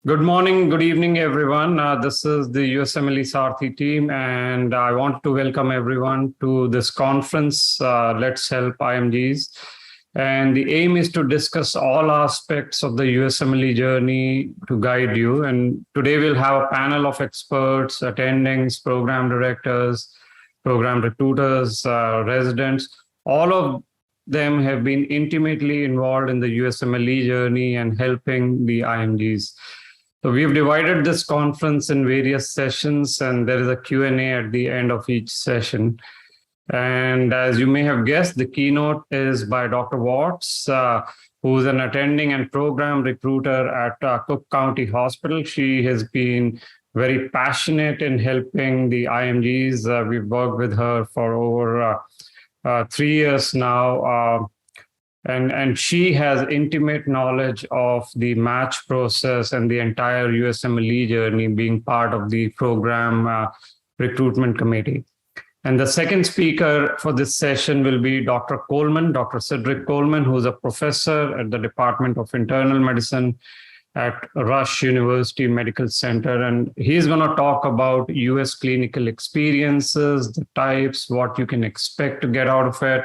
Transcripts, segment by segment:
Good morning, good evening, everyone. This is the USMLE Sarthi team, and I want to welcome everyone to this conference, Let's Help IMGs. And the aim is to discuss all aspects of the USMLE journey to guide you. And today we'll have a panel of experts, attendings, program directors, program recruiters, residents. All of them have been intimately involved in the USMLE journey and helping the IMGs. So we've divided this conference in various sessions, and there is a Q&A at the end of each session. And as you may have guessed, the keynote is by Dr. Watts, who's an attending and program recruiter at Cook County Hospital. She has been very passionate in helping the IMGs. We've worked with her for over 3 years now. And she has intimate knowledge of the match process and the entire USMLE journey, being part of the program recruitment committee. And the second speaker for this session will be Dr. Coleman, Dr. Cedric Coleman, who's a professor at the Department of Internal Medicine at Rush University Medical Center. And he's going to talk about US clinical experiences, the types, what you can expect to get out of it,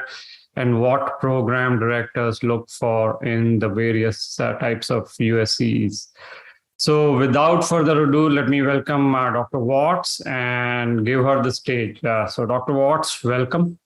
and what program directors look for in the various types of USCEs. So without further ado, let me welcome Dr. Watts and give her the stage. So Dr. Watts, welcome.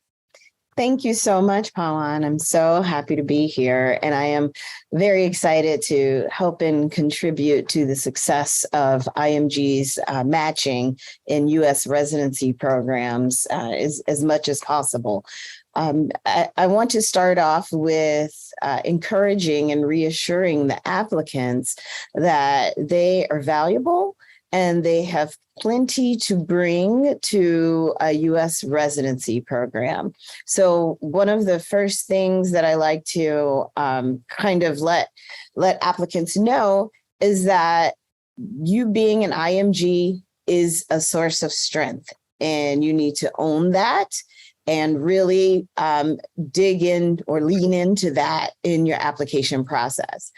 Thank you so much, Pawan. I'm so happy to be here, and I am very excited to help and contribute to the success of IMG's matching in U.S. residency programs as much as possible. I want to start off with encouraging and reassuring the applicants that they are valuable and they have plenty to bring to a U.S. residency program. So one of the first things that I like to kind of let applicants know is that you being an IMG is a source of strength, and you need to own that and really dig in or lean into that in your application process.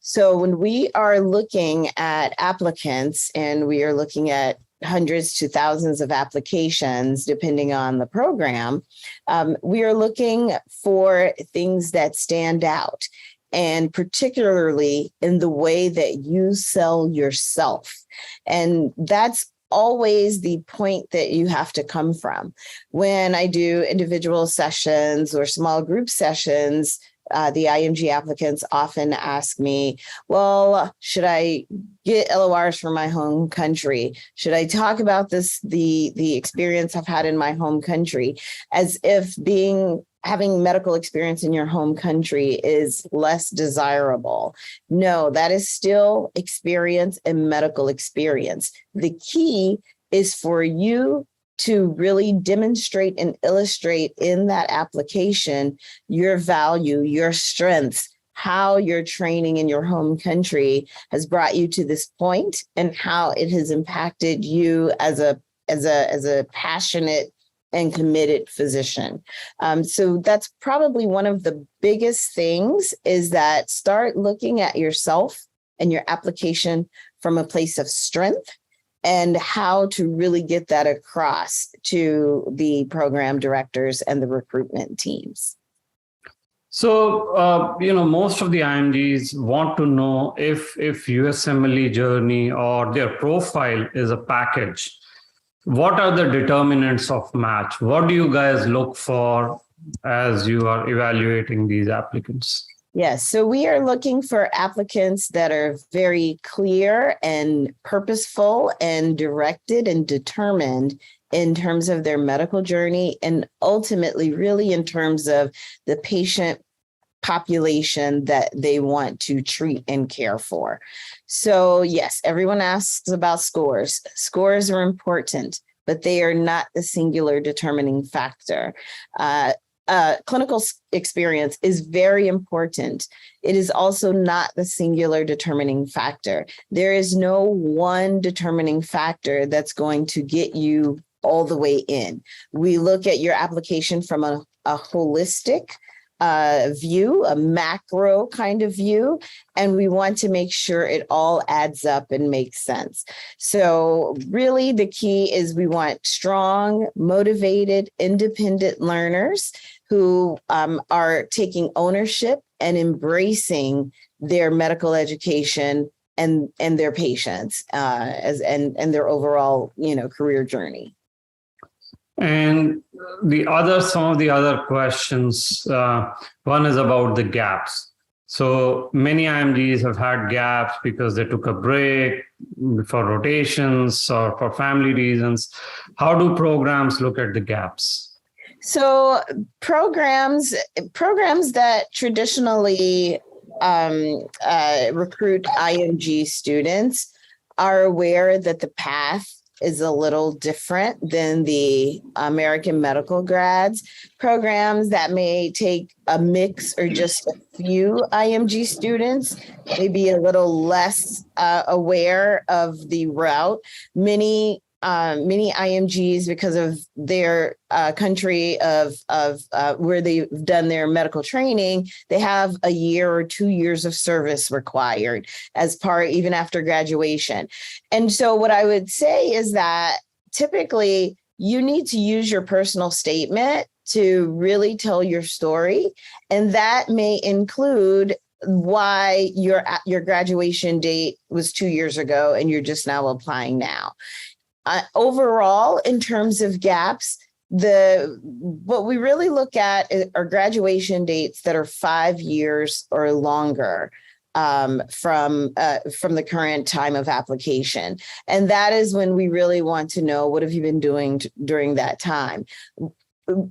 So when we are looking at applicants and we are looking at hundreds to thousands of applications, depending on the program, we are looking for things that stand out, and particularly in the way that you sell yourself. And that's always the point that you have to come from. When I do individual sessions or small group sessions, the IMG applicants often ask me, well, should I get LORs from my home country? Should I talk about the experience I've had in my home country, as if having medical experience in your home country is less desirable? No, that is still experience and medical experience. The key is for you to really demonstrate and illustrate in that application your value, your strengths, how your training in your home country has brought you to this point, and how it has impacted you as a passionate and committed physician. So that's probably one of the biggest things, is that start looking at yourself and your application from a place of strength, and how to really get that across to the program directors and the recruitment teams. So, most of the IMGs want to know if USMLE journey or their profile is a package. What are the determinants of match? What do you guys look for as you are evaluating these applicants? Yes, so we are looking for applicants that are very clear and purposeful and directed and determined in terms of their medical journey, and ultimately really in terms of the patient population that they want to treat and care for. So yes, everyone asks about scores. Scores are important, but they are not the singular determining factor. Clinical experience is very important. It is also not the singular determining factor. There is no one determining factor that's going to get you all the way in. We look at your application from a holistic view, a macro kind of view, and we want to make sure it all adds up and makes sense. So really the key is we want strong, motivated, independent learners who are taking ownership and embracing their medical education and their patients and their overall, career journey. And some of the other questions, one is about the gaps. So many IMGs have had gaps because they took a break for rotations or for family reasons. How do programs look at the gaps? So programs that traditionally recruit IMG students are aware that the path is a little different than the American medical grads. Programs that may take a mix or just a few IMG students may be a little less aware of the route. Many IMGs, because of their country of where they've done their medical training, they have a year or 2 years of service required as part, even after graduation. And so what I would say is that typically you need to use your personal statement to really tell your story. And that may include why your graduation date was 2 years ago and you're just now applying now. Overall, in terms of gaps, what we really look at are graduation dates that are 5 years or longer from the current time of application. And that is when we really want to know, what have you been doing during that time?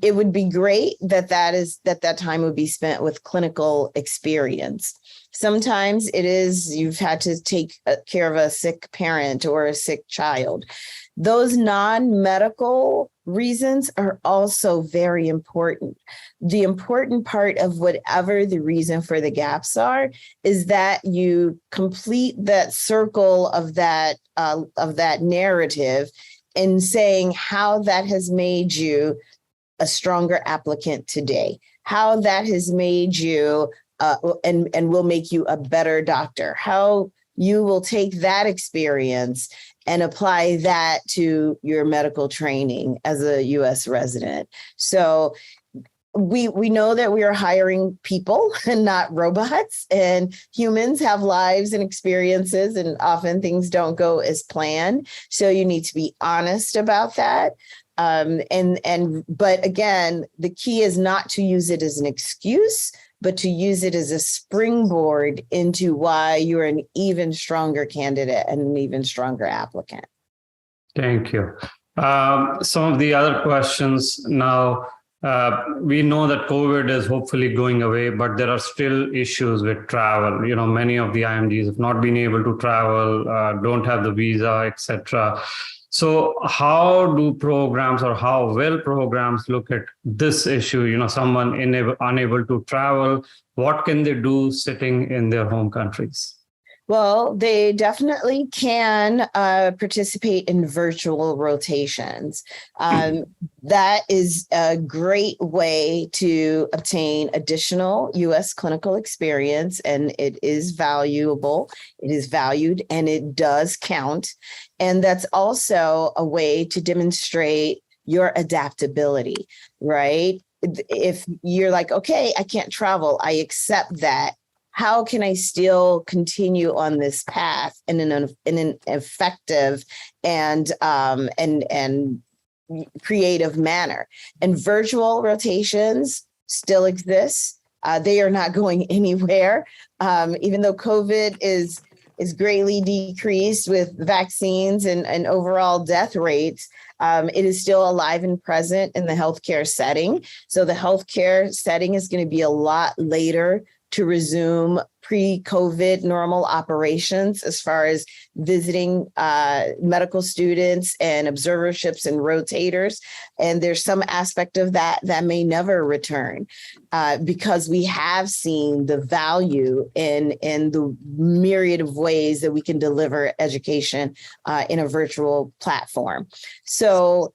It would be great that time would be spent with clinical experience. Sometimes it is you've had to take care of a sick parent or a sick child. Those non-medical reasons are also very important. The important part of whatever the reason for the gaps are is that you complete that circle of that narrative in saying how that has made you a stronger applicant today, how that has made you and will make you a better doctor, how you will take that experience and apply that to your medical training as a U.S. resident. So we know that we are hiring people and not robots, and humans have lives and experiences, and often things don't go as planned. So you need to be honest about that. But again, the key is not to use it as an excuse, but to use it as a springboard into why you're an even stronger candidate and an even stronger applicant. Thank you. Some of the other questions now, we know that COVID is hopefully going away, but there are still issues with travel. Many of the IMGs have not been able to travel, don't have the visa, etc. So how do programs, or how will programs look at this issue? Someone unable to travel, what can they do sitting in their home countries? Well, they definitely can participate in virtual rotations. That is a great way to obtain additional U.S. clinical experience, and it is valuable. It is valued, and it does count. And that's also a way to demonstrate your adaptability, right? If you're like, okay, I can't travel, I accept that. How can I still continue on this path in an effective and creative manner? And virtual rotations still exist. They are not going anywhere, even though COVID is greatly decreased with vaccines and overall death rates. It is still alive and present in the healthcare setting. So the healthcare setting is going to be a lot later to resume pre-COVID normal operations as far as visiting medical students and observerships and rotators. And there's some aspect of that may never return because we have seen the value in the myriad of ways that we can deliver education in a virtual platform. So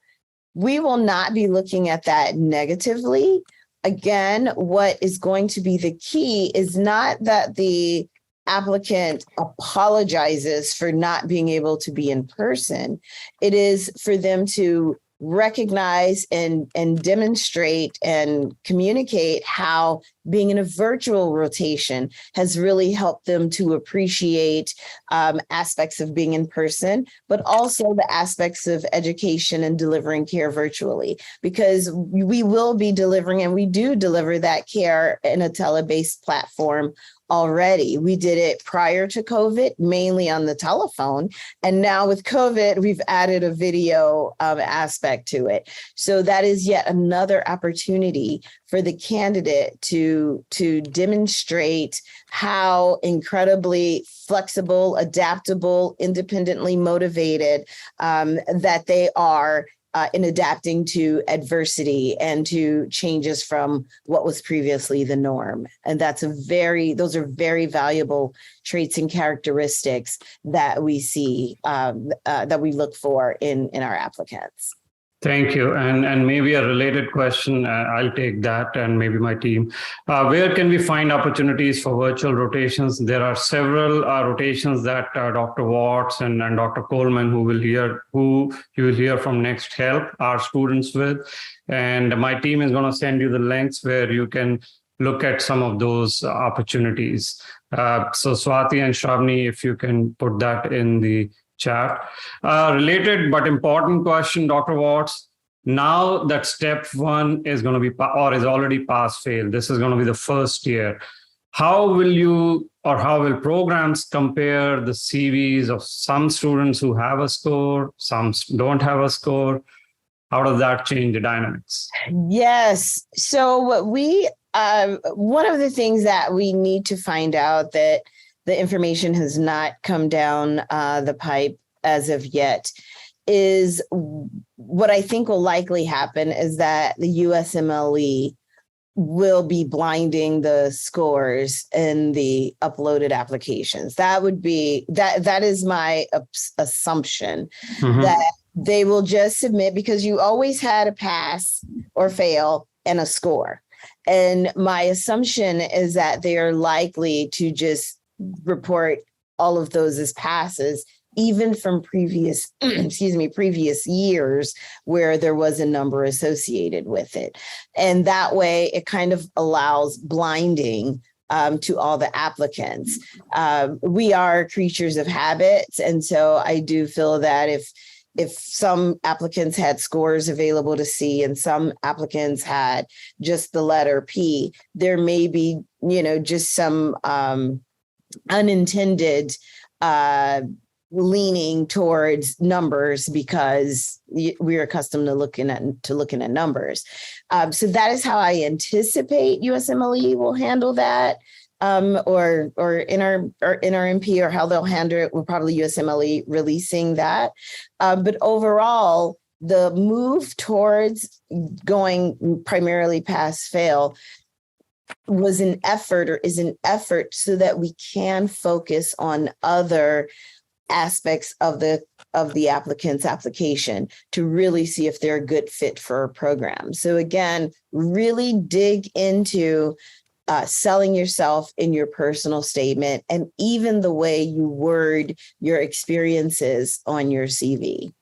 we will not be looking at that negatively. again, what is going to be the key is not that the applicant apologizes for not being able to be in person. It is for them to recognize and demonstrate and communicate how being in a virtual rotation has really helped them to appreciate aspects of being in person, but also the aspects of education and delivering care virtually, because we will be delivering, and we do deliver that care in a tele-based platform already. We did it prior to COVID, mainly on the telephone. And now with COVID, we've added a video aspect to it. So that is yet another opportunity for the candidate to demonstrate how incredibly flexible, adaptable, independently motivated that they are in adapting to adversity and to changes from what was previously the norm. And those are very valuable traits and characteristics that we see, that we look for in our applicants. Thank you. And maybe a related question, I'll take that and maybe my team. Where can we find opportunities for virtual rotations? There are several rotations that Dr. Watts and Dr. Coleman, who you will hear from next, help our students with. And my team is going to send you the links where you can look at some of those opportunities. So Swati and Shravani, if you can put that in the chat. Related but important question, Dr. Watts. Now that step 1 is going to be, or is already pass fail, this is going to be the first year. How will programs compare the CVs of some students who have a score, some don't have a score? How does that change the dynamics? Yes. So one of the things that we need to find out, that the information has not come down the pipe as of yet, is what I think will likely happen is that the USMLE will be blinding the scores in the uploaded applications. That is my assumption, that they will just submit, because you always had a pass or fail and a score. And my assumption is that they are likely to just report all of those as passes, even from previous years where there was a number associated with it. And that way it kind of allows blinding to all the applicants. We are creatures of habits. And so I do feel that if some applicants had scores available to see and some applicants had just the letter P, there may be, just some unintended leaning towards numbers, because we're accustomed to looking at numbers. So that is how I anticipate USMLE will handle that, or in our MP, or how they'll handle it. Will probably USMLE releasing that. But overall, the move towards going primarily pass fail is an effort so that we can focus on other aspects of the applicant's application to really see if they're a good fit for a program. So again, really dig into selling yourself in your personal statement, and even the way you word your experiences on your CV.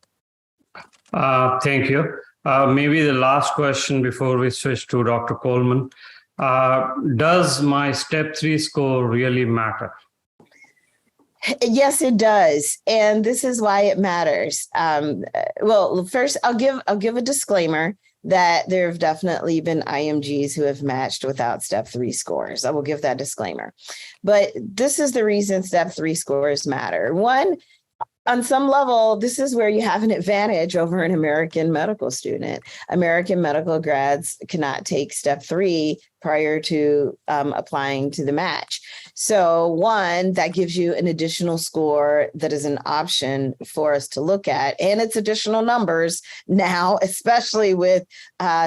Thank you. Maybe the last question before we switch to Dr. Coleman. Does my step 3 score really matter? Yes, it does. And this is why it matters. Well, first, I'll give a disclaimer that there have definitely been IMGs who have matched without step 3 scores. I will give that disclaimer. But this is the reason step 3 scores matter. One, on some level, this is where you have an advantage over an American medical student. American medical grads cannot take step 3 prior to applying to the match. So one, that gives you an additional score that is an option for us to look at. And it's additional numbers now, especially with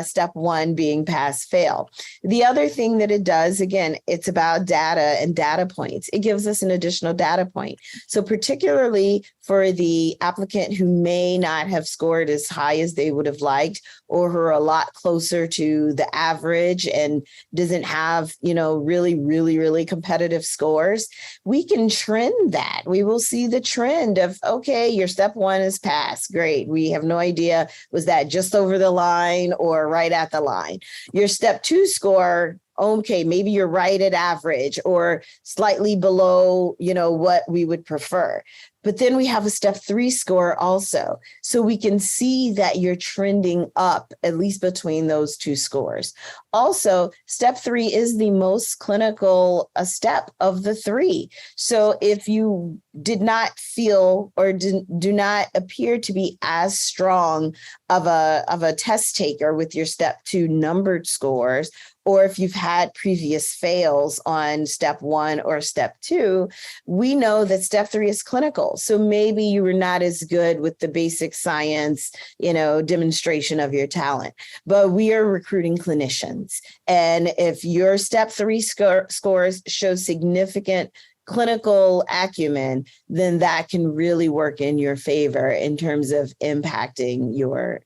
step one being pass fail. The other thing that it does, again, it's about data and data points. It gives us an additional data point. So particularly for the applicant who may not have scored as high as they would have liked, or who are a lot closer to the average and doesn't have, really competitive scores, we can trend that. We will see the trend of, okay, your step one is passed. Great. We have no idea, was that just over the line or right at the line? Your step two score, okay, maybe you're right at average or slightly below, what we would prefer. But then we have a step three score also. So we can see that you're trending up, at least between those two scores. Also, step three is the most clinical step of the three. So if you did not feel or do not appear to be as strong of a test taker with your step two numbered scores, or if you've had previous fails on step one or step two, we know that step three is clinical. So maybe you were not as good with the basic science, demonstration of your talent, but we are recruiting clinicians. And if your step three scores show significant clinical acumen, then that can really work in your favor in terms of impacting your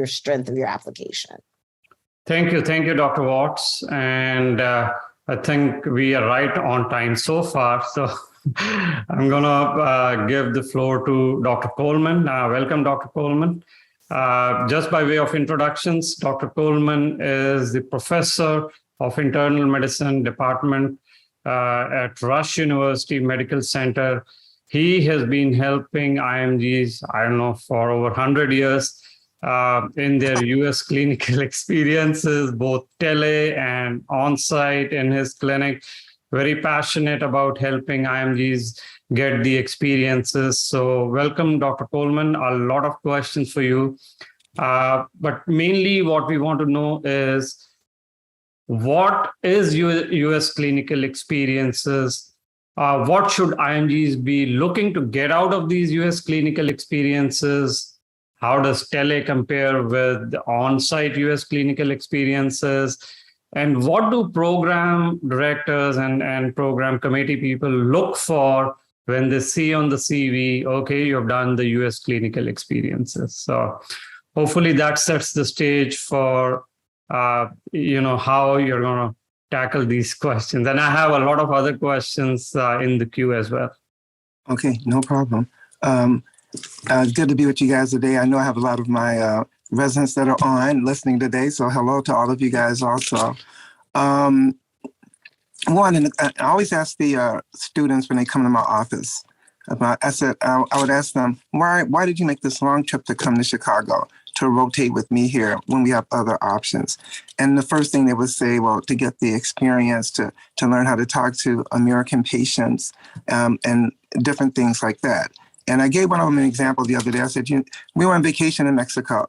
strength of your application. Thank you, Dr. Watts. And I think we are right on time so far. So I'm going to give the floor to Dr. Coleman. Welcome, Dr. Coleman. Just by way of introductions, Dr. Coleman is the professor of internal medicine department at Rush University Medical Center. He has been helping IMGs, for over 100 years. In their US clinical experiences, both tele and on-site in his clinic, very passionate about helping IMGs get the experiences. So welcome, Dr. Coleman. A lot of questions for you. But mainly what we want to know is, what is US clinical experiences? What should IMGs be looking to get out of these US clinical experiences? How does tele compare with the on-site US clinical experiences? And what do program directors and program committee people look for when they see on the CV, okay, you've done the US clinical experiences? So hopefully that sets the stage for, how you're going to tackle these questions. And I have a lot of other questions in the queue as well. Okay, no problem. Good to be with you guys today. I know I have a lot of my residents that are on listening today, so hello to all of you guys also. I always ask the students when they come to my office about, I would ask them, why did you make this long trip to come to Chicago to rotate with me here when we have other options? And the first thing they would say, well, to get the experience, to learn how to talk to American patients and different things like that. And I gave one of them an example the other day. I said, we were on vacation in Mexico.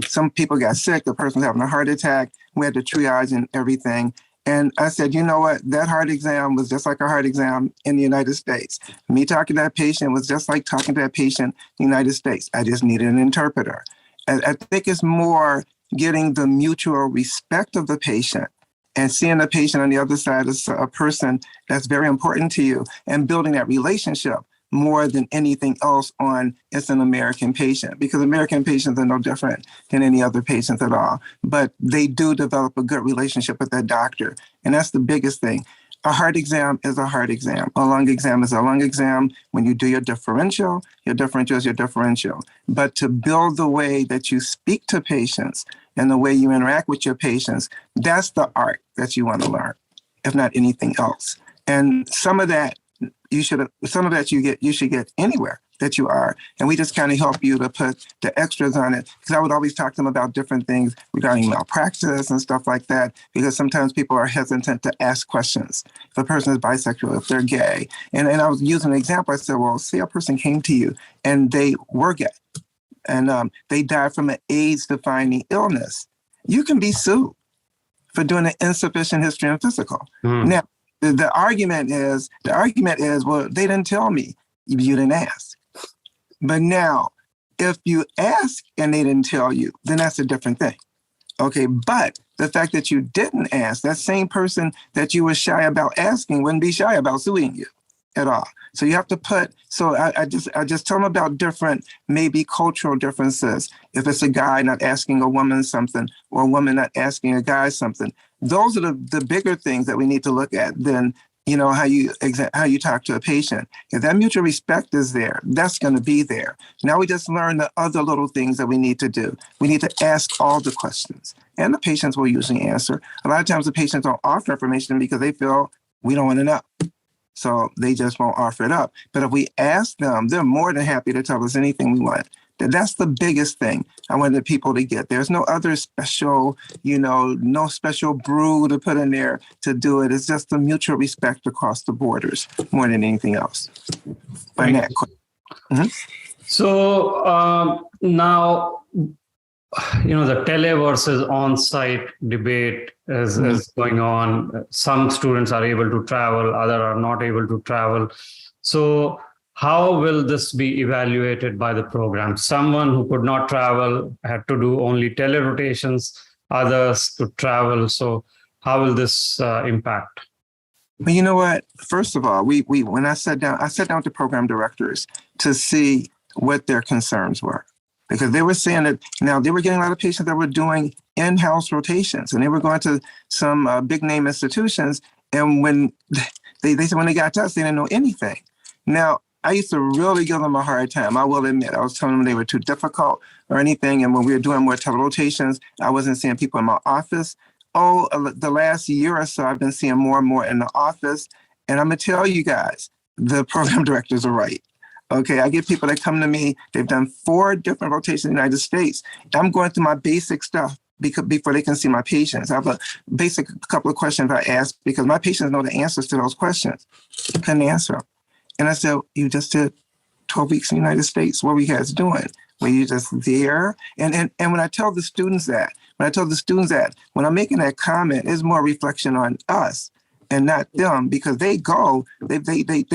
Some people got sick. The person was having a heart attack. We had to triage and everything. And I said, you know what? That heart exam was just like a heart exam in the United States. Me talking to that patient was just like talking to that patient in the United States. I just needed an interpreter. I think it's more getting the mutual respect of the patient and seeing the patient on the other side as a person that's very important to you and building that relationship more than anything else on it's an American patient, because American patients are no different than any other patients at all. But they do develop a good relationship with their doctor. And that's the biggest thing. A heart exam is a heart exam. A lung exam is a lung exam. When you do your differential is your differential. But to build the way that you speak to patients and the way you interact with your patients, that's the art that you want to learn, if not anything else. And some of that you should get anywhere that you are. And we just kind of help you to put the extras on it. Because I would always talk to them about different things regarding malpractice and stuff like that, because sometimes people are hesitant to ask questions. If a person is bisexual, if they're gay. And I was using an example. I said, well, say a person came to you and they were gay and they died from an AIDS-defining illness. You can be sued for doing an insufficient history and physical. Now, The argument is, well, they didn't tell me. You didn't ask. But now, if you ask and they didn't tell you, then that's a different thing. Okay, but the fact that you didn't ask, that same person that you were shy about asking wouldn't be shy about suing you at all. So you have to I just tell them about different, maybe cultural differences. If it's a guy not asking a woman something or a woman not asking a guy something, those are the bigger things that we need to look at than, how you talk to a patient. If that mutual respect is there, that's going to be there. Now we just learn the other little things that we need to do. We need to ask all the questions, and the patients will usually answer. A lot of times the patients don't offer information because they feel we don't want to know. So they just won't offer it up. But if we ask them, they're more than happy to tell us anything we want. That's the biggest thing I wanted people to get. There's no other special, no special brew to put in there to do it. It's just the mutual respect across the borders more than anything else. So now, the tele versus on-site debate is going on. Some students are able to travel, others are not able to travel. So how will this be evaluated by the program? Someone who could not travel had to do only tele-rotations, others could travel. So how will this impact? Well, you know what? First of all, when I sat down with the program directors to see what their concerns were. Because they were saying that now they were getting a lot of patients that were doing in-house rotations, and they were going to some big name institutions. And when they said when they got to us, they didn't know anything. Now, I used to really give them a hard time. I will admit, I was telling them they were too difficult or anything. And when we were doing more tele-rotations, I wasn't seeing people in my office. The last year or so, I've been seeing more and more in the office. And I'm going to tell you guys, the program directors are right. Okay, I get people that come to me, they've done 4 different rotations in the United States. I'm going through my basic stuff before they can see my patients. I have a basic couple of questions I ask because my patients know the answers to those questions. I couldn't answer them. And I said, you just did 12 weeks in the United States. What were you guys doing? Were you just there? And when I tell the students that, when I'm making that comment, it's more reflection on us and not them because they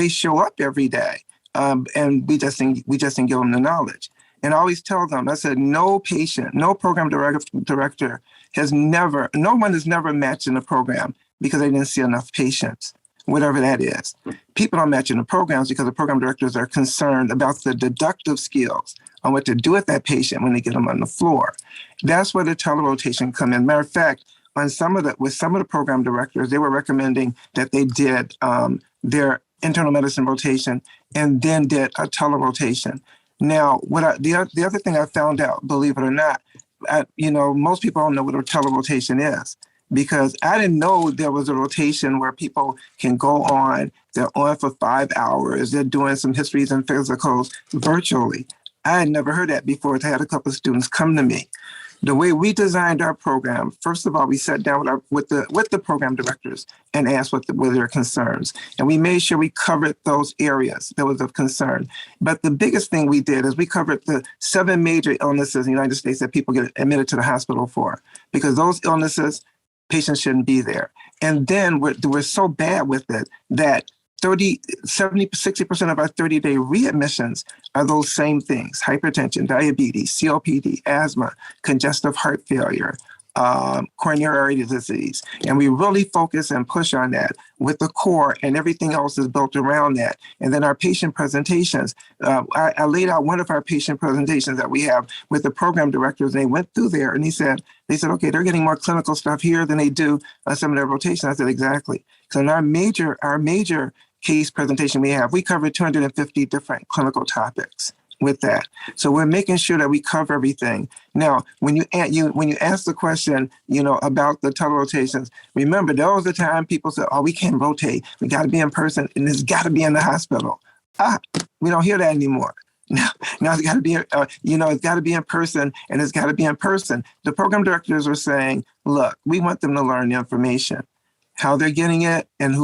show up every day. And we just didn't give them the knowledge. And I always tell them, I said, no patient, no program director no one has never matched in a program because they didn't see enough patients, whatever that is. People don't match in the programs because the program directors are concerned about the deductive skills on what to do with that patient when they get them on the floor. That's where the tele-rotation come in. Matter of fact, with some of the program directors, they were recommending that they did their internal medicine rotation and then did a tele-rotation. Now, the other thing I found out, believe it or not, most people don't know what a tele-rotation is because I didn't know there was a rotation where people can go on, they're on for 5 hours, they're doing some histories and physicals virtually. I had never heard that before. I had a couple of students come to me. The way we designed our program, first of all, we sat down with the program directors and asked what were their concerns. And we made sure we covered those areas that was of concern. But the biggest thing we did is we covered the 7 major illnesses in the United States that people get admitted to the hospital for, because those illnesses, patients shouldn't be there. And then we're so bad with it that 60% of our 30-day readmissions are those same things: hypertension, diabetes, COPD, asthma, congestive heart failure, coronary artery disease. And we really focus and push on that with the core, and everything else is built around that. And then our patient presentations, I laid out one of our patient presentations that we have with the program directors. They went through there and they said, okay, they're getting more clinical stuff here than they do on some of their rotations. I said, exactly. So in our major case presentation we covered 250 different clinical topics with that. So we're making sure that we cover everything. Now, when you ask the question, about the tele-rotations, remember there was a time people said, oh, we can't rotate. We got to be in person and it's got to be in the hospital. We don't hear that anymore. Now it's got to be, it's got to be in person and it's got to be in person. The program directors are saying, look, we want them to learn the information. How they're getting it and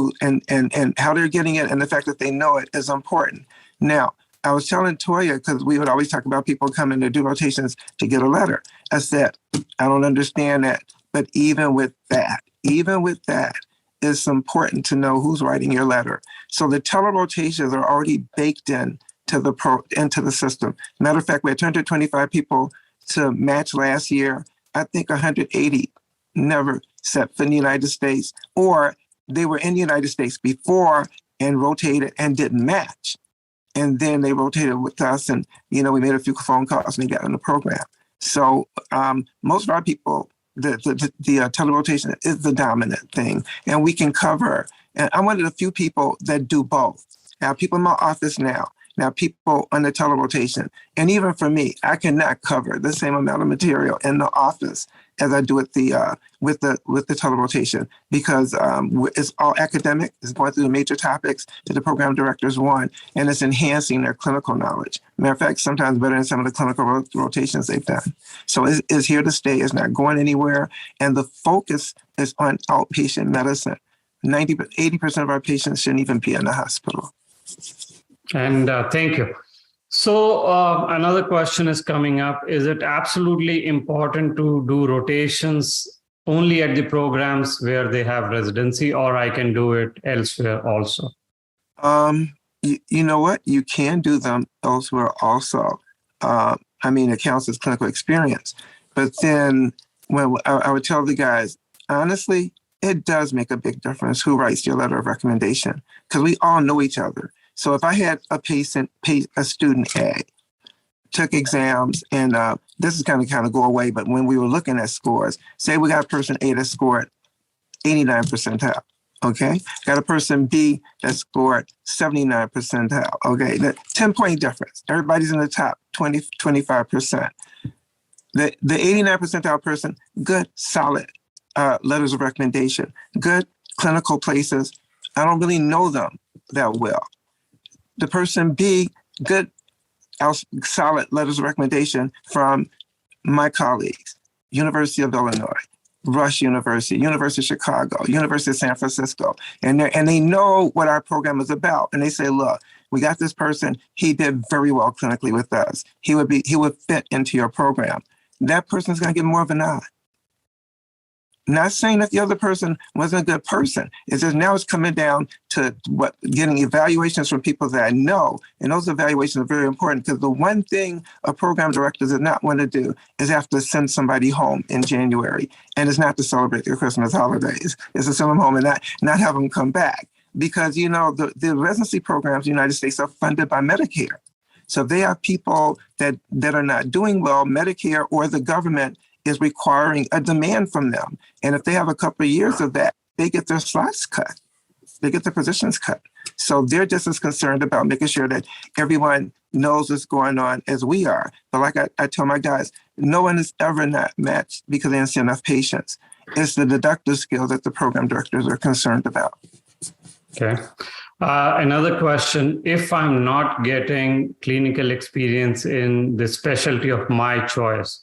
how they're getting it and the fact that they know it is important. Now, I was telling Toya, because we would always talk about people coming to do rotations to get a letter. I said, I don't understand that. But even with that, it's important to know who's writing your letter. So the telerotations are already baked in into the system. Matter of fact, we had 225 people to match last year. I think 180 never set foot in the United States, or they were in the United States before and rotated and didn't match. And then they rotated with us, and we made a few phone calls and they got in the program. So most of our people, the telerotation is the dominant thing, and we can cover. And I'm one of the few people that do both. I have people in my office now people on the telerotation, and even for me, I cannot cover the same amount of material in the office as I do with the telerotation, because it's all academic. It's going through the major topics that the program directors want, and it's enhancing their clinical knowledge. Matter of fact, sometimes better than some of the clinical rotations they've done. So it's here to stay. It's not going anywhere, and the focus is on outpatient medicine. 80% of our patients shouldn't even be in the hospital. And thank you. So another question is coming up. Is it absolutely important to do rotations only at the programs where they have residency, or I can do it elsewhere also? You know what? You can do them elsewhere also. It counts as clinical experience. But then when I would tell the guys, honestly, it does make a big difference who writes your letter of recommendation, because we all know each other. So if I had a student A, took exams, and this is kind of go away, but when we were looking at scores, say we got a person A that scored 89 percentile, okay? Got a person B that scored 79 percentile, okay? The 10-point difference. Everybody's in the top 25%. The 89 percentile person, good, solid letters of recommendation, good clinical places. I don't really know them that well. The person B, good, solid letters of recommendation from my colleagues, University of Illinois, Rush University, University of Chicago, University of San Francisco, and they know what our program is about. And they say, look, we got this person, he did very well clinically with us. He would fit into your program. That person's gonna get more of a nod. Not saying that the other person wasn't a good person. It's just now it's coming down to getting evaluations from people that I know. And those evaluations are very important, because the one thing a program director does not want to do is have to send somebody home in January. And it's not to celebrate their Christmas holidays. It's to send them home and not have them come back. Because, the residency programs in the United States are funded by Medicare. So if they have people that are not doing well, Medicare or the government is requiring a demand from them. And if they have a couple of years of that, they get their slots cut. They get their positions cut. So they're just as concerned about making sure that everyone knows what's going on as we are. But like I tell my guys, no one is ever not matched because they didn't see enough patients. It's the deductive skill that the program directors are concerned about. Okay. Another question, if I'm not getting clinical experience in the specialty of my choice,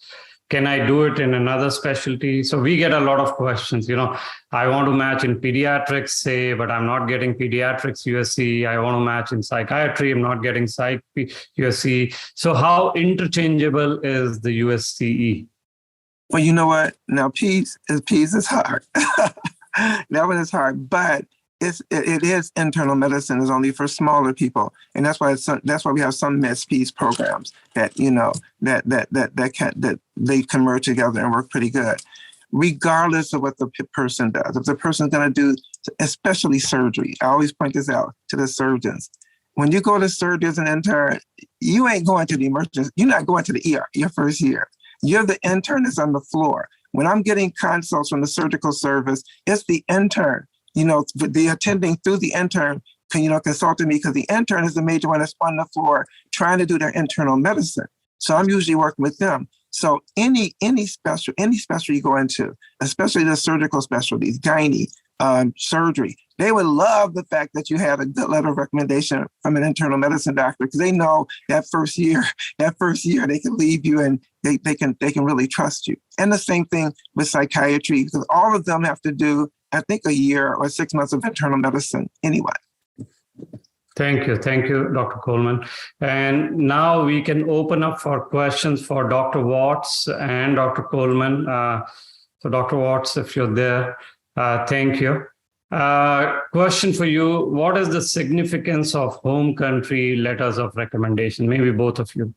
can I do it in another specialty? So we get a lot of questions. I want to match in pediatrics, say, but I'm not getting pediatrics USCE. I want to match in psychiatry. I'm not getting psych USCE. So how interchangeable is the USCE? Well, you know what? Now, P's is hard. That one is hard, but it is internal medicine. Is only for smaller people, and that's why we have some Med-P's programs that that they can merge together and work pretty good, regardless of what the person does. If the person's going to do, especially surgery, I always point this out to the surgeons. When you go to surgery as an intern, you ain't going to the emergency. You're not going to the ER your first year. You're the intern that's on the floor. When I'm getting consults from the surgical service, it's the intern. The attending through the intern, consulting me, because the intern is the major one that's on the floor trying to do their internal medicine. So I'm usually working with them. So any specialty you go into, especially the surgical specialties, gynae, surgery, they would love the fact that you had a good letter of recommendation from an internal medicine doctor, because they know that first year they can leave you and they can really trust you. And the same thing with psychiatry, because all of them have to do, I think, a year or 6 months of internal medicine anyway. Thank you, Dr. Coleman. And now we can open up for questions for Dr. Watts and Dr. Coleman. So Dr. Watts, if you're there, thank you. Question for you. What is the significance of home country letters of recommendation? Maybe both of you.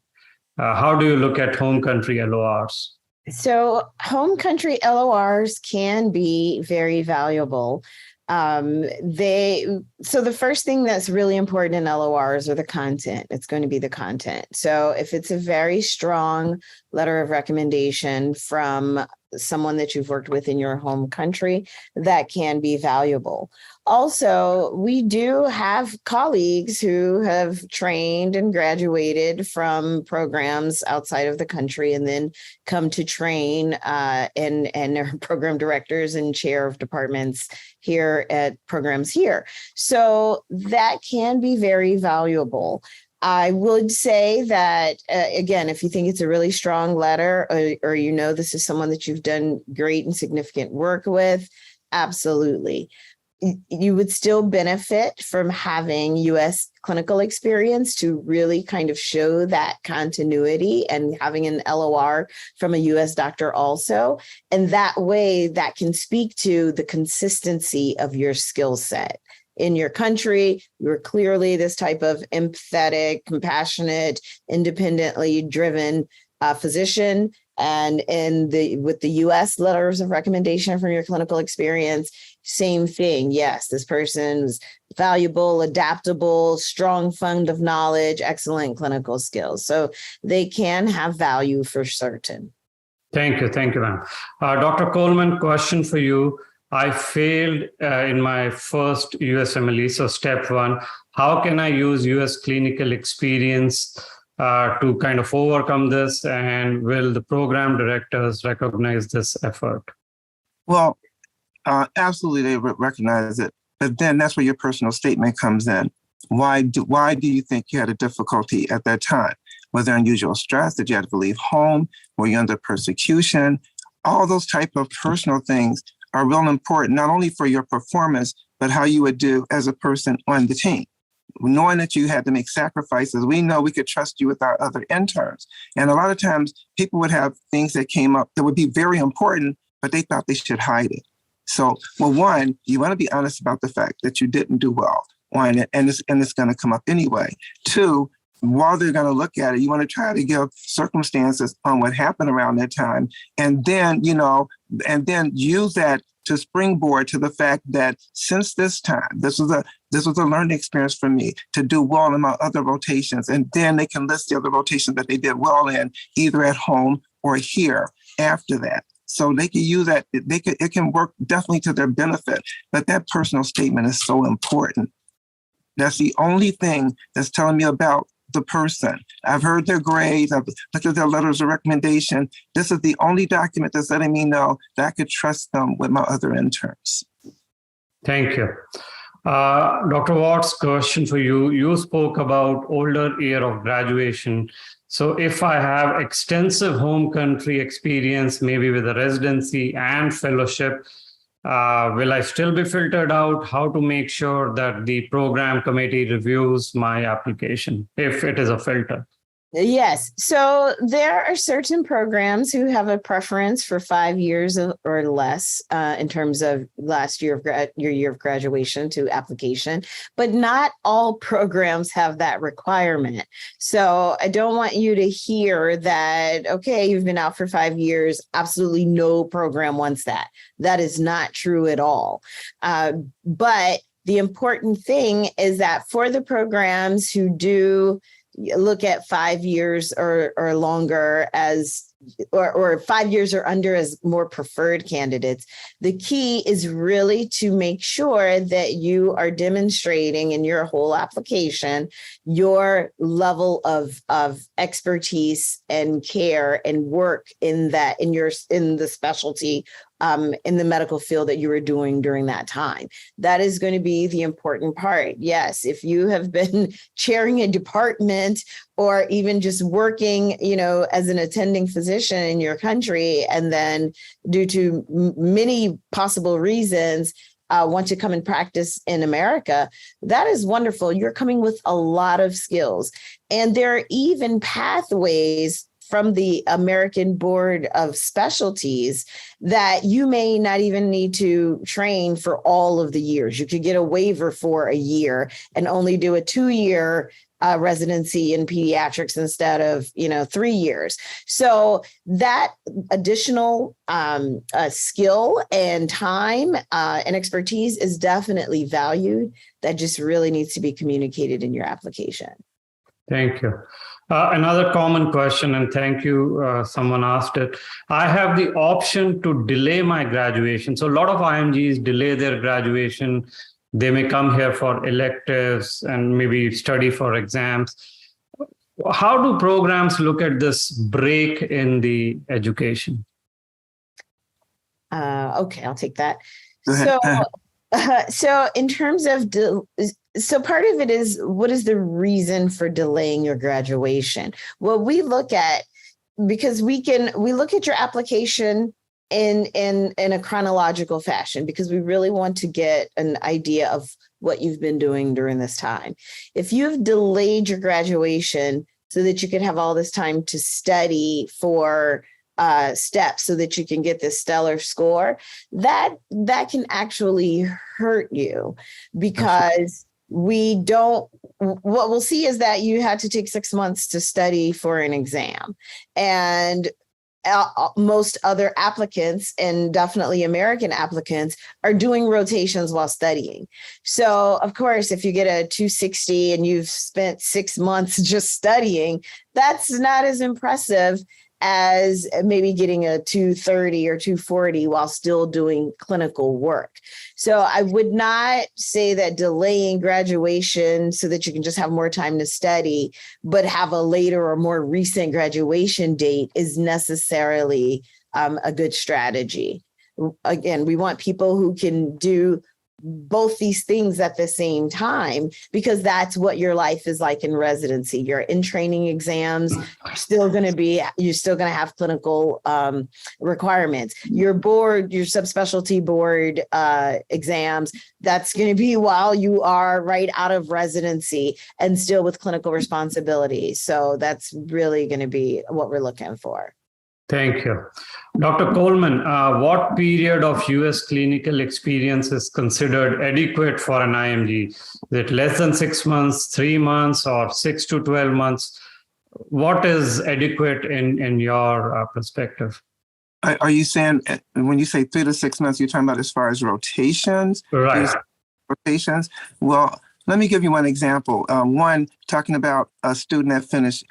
How do you look at home country LORs? So home country LORs can be very valuable. So the first thing that's really important in LORs are the content. It's going to be the content. So if it's a very strong letter of recommendation from someone that you've worked with in your home country, that can be valuable. Also, we do have colleagues who have trained and graduated from programs outside of the country and then come to train and are program directors and chair of departments here at programs here. So that can be very valuable. I would say that, again, if you think it's a really strong letter or you know this is someone that you've done great and significant work with, absolutely. You would still benefit from having U.S. clinical experience to really kind of show that continuity and having an LOR from a U.S. doctor also. And that way that can speak to the consistency of your skill set. In your country, you're clearly this type of empathetic, compassionate, independently driven physician. And with the U.S. letters of recommendation from your clinical experience, same thing. Yes, this person's valuable, adaptable, strong fund of knowledge, excellent clinical skills. So they can have value for certain. Thank you, ma'am. Dr. Coleman, question for you. I failed in my first USMLE. So step one, how can I use US clinical experience to kind of overcome this? And will the program directors recognize this effort? Well, absolutely, they recognize it. But then that's where your personal statement comes in. Why do you think you had a difficulty at that time? Was there unusual stress? Did you have to leave home? Were you under persecution? All those type of personal things are real important, not only for your performance, but how you would do as a person on the team. Knowing that you had to make sacrifices, we know we could trust you with our other interns. And a lot of times people would have things that came up that would be very important, but they thought they should hide it. So, well, one, you want to be honest about the fact that you didn't do well on it, and it's going to come up anyway. Two, while they're going to look at it, you want to try to give circumstances on what happened around that time, and then use that to springboard to the fact that since this time, this was a learning experience for me to do well in my other rotations, and then they can list the other rotations that they did well in, either at home or here after that. So they can use that. It can work definitely to their benefit. But that personal statement is so important. That's the only thing that's telling me about the person. I've heard their grades. I've looked at their letters of recommendation. This is the only document that's letting me know that I could trust them with my other interns. Thank you. Dr. Watts, question for you. You spoke about older year of graduation. So if I have extensive home country experience, maybe with a residency and fellowship, will I still be filtered out? How to make sure that the program committee reviews my application if it is a filter? Yes. So there are certain programs who have a preference for 5 years or less in terms of your year of graduation to application, but not all programs have that requirement. So I don't want you to hear that, okay, you've been out for 5 years, absolutely no program wants that. That is not true at all. But the important thing is that for the programs who do look at 5 years or longer or 5 years or under as more preferred candidates, the key is really to make sure that you are demonstrating in your whole application your level of expertise and care and work in the specialty in the medical field that you were doing during that time. That is going to be the important part. Yes, if you have been chairing a department or even just working, as an attending physician in your country, and then due to many possible reasons, want to come and practice in America, that is wonderful. You're coming with a lot of skills. And there are even pathways from the American Board of Specialties that you may not even need to train for all of the years. You could get a waiver for a year and only do a 2-year residency in pediatrics instead of 3 years. So that additional skill and time and expertise is definitely valued. That just really needs to be communicated in your application. Thank you. Another common question, and thank you, someone asked it. I have the option to delay my graduation. So a lot of IMGs delay their graduation. They may come here for electives and maybe study for exams. How do programs look at this break in the education? Okay, I'll take that. Go ahead. So in terms of, so part of it is, what is the reason for delaying your graduation? Well, we look at, because we look at your application in a chronological fashion, because we really want to get an idea of what you've been doing during this time. If you've delayed your graduation so that you can have all this time to study for steps so that you can get this stellar score, that can actually hurt you, because what we'll see is that you had to take 6 months to study for an exam, and most other applicants, and definitely American applicants, are doing rotations while studying. So of course, if you get a 260 and you've spent 6 months just studying, that's not as impressive as maybe getting a 230 or 240 while still doing clinical work. So I would not say that delaying graduation so that you can just have more time to study, but have a later or more recent graduation date is necessarily a good strategy. Again, we want people who can do both these things at the same time, because that's what your life is like in residency. You're in training exams, you're still going to have clinical requirements. Your subspecialty board exams, that's going to be while you are right out of residency and still with clinical responsibilities. So that's really going to be what we're looking for. Thank you. Dr. Coleman, what period of US clinical experience is considered adequate for an IMG? Is it less than 6 months, 3 months, or 6 to 12 months? What is adequate in your perspective? Are you saying, when you say 3 to 6 months, you're talking about as far as rotations? Right. Rotations? Well, let me give you one example. One, talking about a student that finished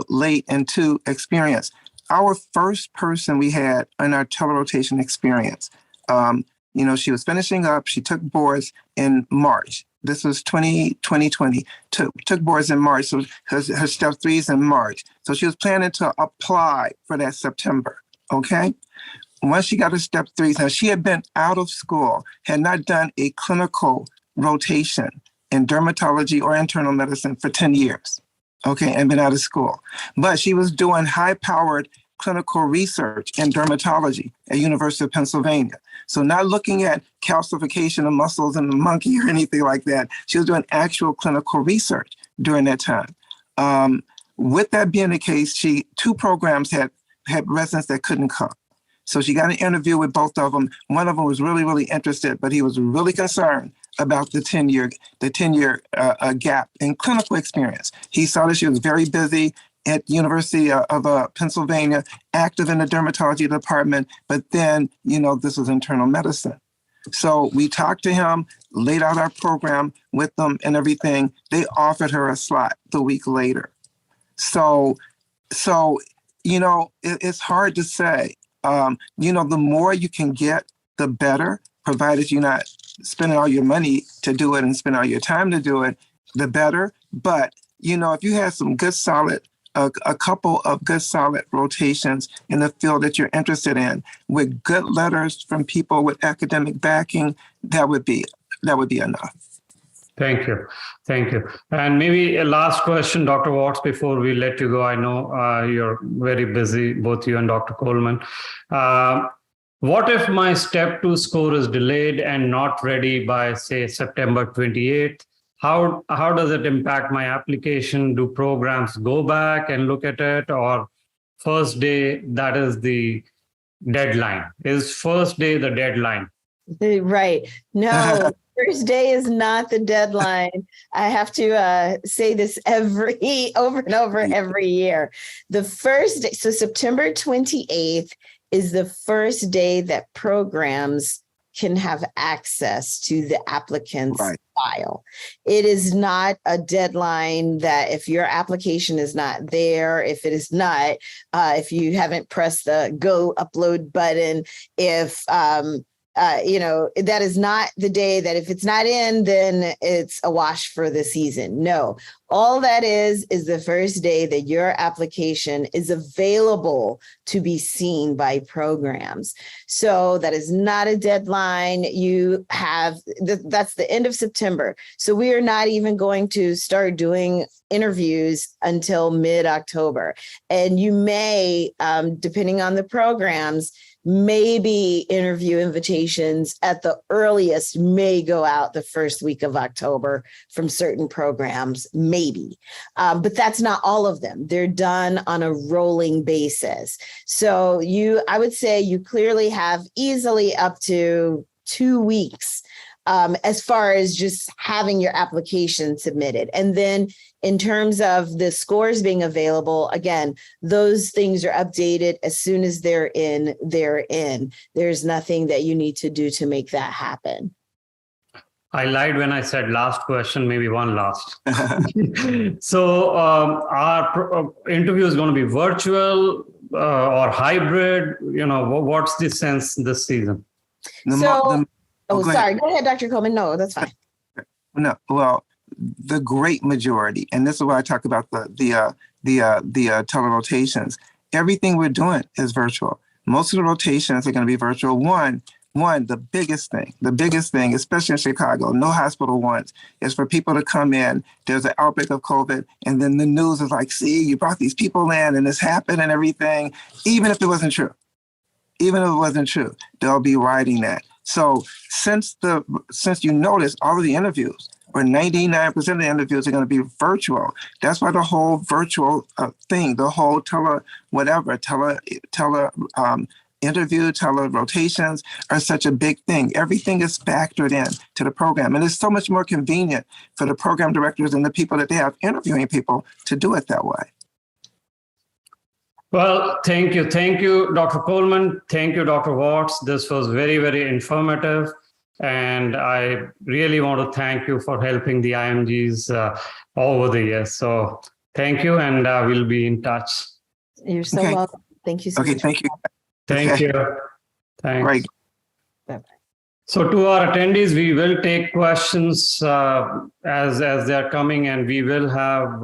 late, and 2, experience. Our first person we had in our telerotation experience, she was finishing up. She took boards in March. This was 2020. Took boards in March. So her step 3s in March. So she was planning to apply for that September. Okay. Once she got her step 3s, now she had been out of school, had not done a clinical rotation in dermatology or internal medicine for 10 years. Okay, and been out of school. But she was doing high-powered clinical research in dermatology at University of Pennsylvania. So not looking at calcification of muscles in the monkey or anything like that. She was doing actual clinical research during that time. With that being the case, 2 programs had residents that couldn't come. So she got an interview with both of them. One of them was really, really interested, but he was really concerned about the 10-year gap in clinical experience. He saw that she was very busy at University of Pennsylvania, active in the dermatology department, but then, this was internal medicine. So we talked to him, laid out our program with them and everything. They offered her a slot the week later. So it's hard to say. The more you can get, the better, provided you're not spending all your money to do it and spend all your time to do it, the better. But, if you have some good solid, a couple of good solid rotations in the field that you're interested in with good letters from people with academic backing, that would be enough. Thank you. And maybe a last question, Dr. Watts, before we let you go. I know you're very busy, both you and Dr. Coleman. What if my step 2 score is delayed and not ready by, say, September 28th? How does it impact my application? Do programs go back and look at it, or first day that is the deadline? Is first day the deadline? Right. No, first day is not the deadline. I have to say this over and over every year. The first day, so September 28th is the first day that programs can have access to the applicant's file. It is not a deadline that if your application is not there, if it is not, if you haven't pressed the go upload button, if that is not the day that if it's not in, then it's a wash for the season. No, all that is the first day that your application is available to be seen by programs. So that is not a deadline. You have, that's the end of September. So we are not even going to start doing interviews until mid-October. And you may, depending on the programs, maybe interview invitations at the earliest may go out the first week of October from certain programs, maybe. But that's not all of them. They're done on a rolling basis. So I would say you clearly have easily up to 2 weeks as far as just having your application submitted. And then in terms of the scores being available, again, those things are updated as soon as they're in, they're in. There's nothing that you need to do to make that happen. I lied when I said last question, maybe one last. So our interview is going to be virtual or hybrid. What's the sense this season? Sorry. Go ahead, Dr. Coleman. No, that's fine. No, well, the great majority, and this is why I talk about the telerotations. Everything we're doing is virtual. Most of the rotations are going to be virtual. One, the biggest thing, especially in Chicago, no hospital wants, is for people to come in. There's an outbreak of COVID, and then the news is like, see, you brought these people in, and this happened, and everything. Even if it wasn't true, they'll be writing that. So since you notice all of the interviews, or 99% of the interviews are going to be virtual. That's why the whole virtual thing, the whole rotations are such a big thing. Everything is factored in to the program. And it's so much more convenient for the program directors and the people that they have interviewing people to do it that way. Well, thank you. Thank you, Dr. Coleman. Thank you, Dr. Watts. This was very, very informative. And I really want to thank you for helping the IMGs over the years. So thank you, and we'll be in touch. You're so welcome. Thank you so much. Thank you. Thank you. Thanks. Right. Bye-bye. So to our attendees, we will take questions as they are coming, and we will have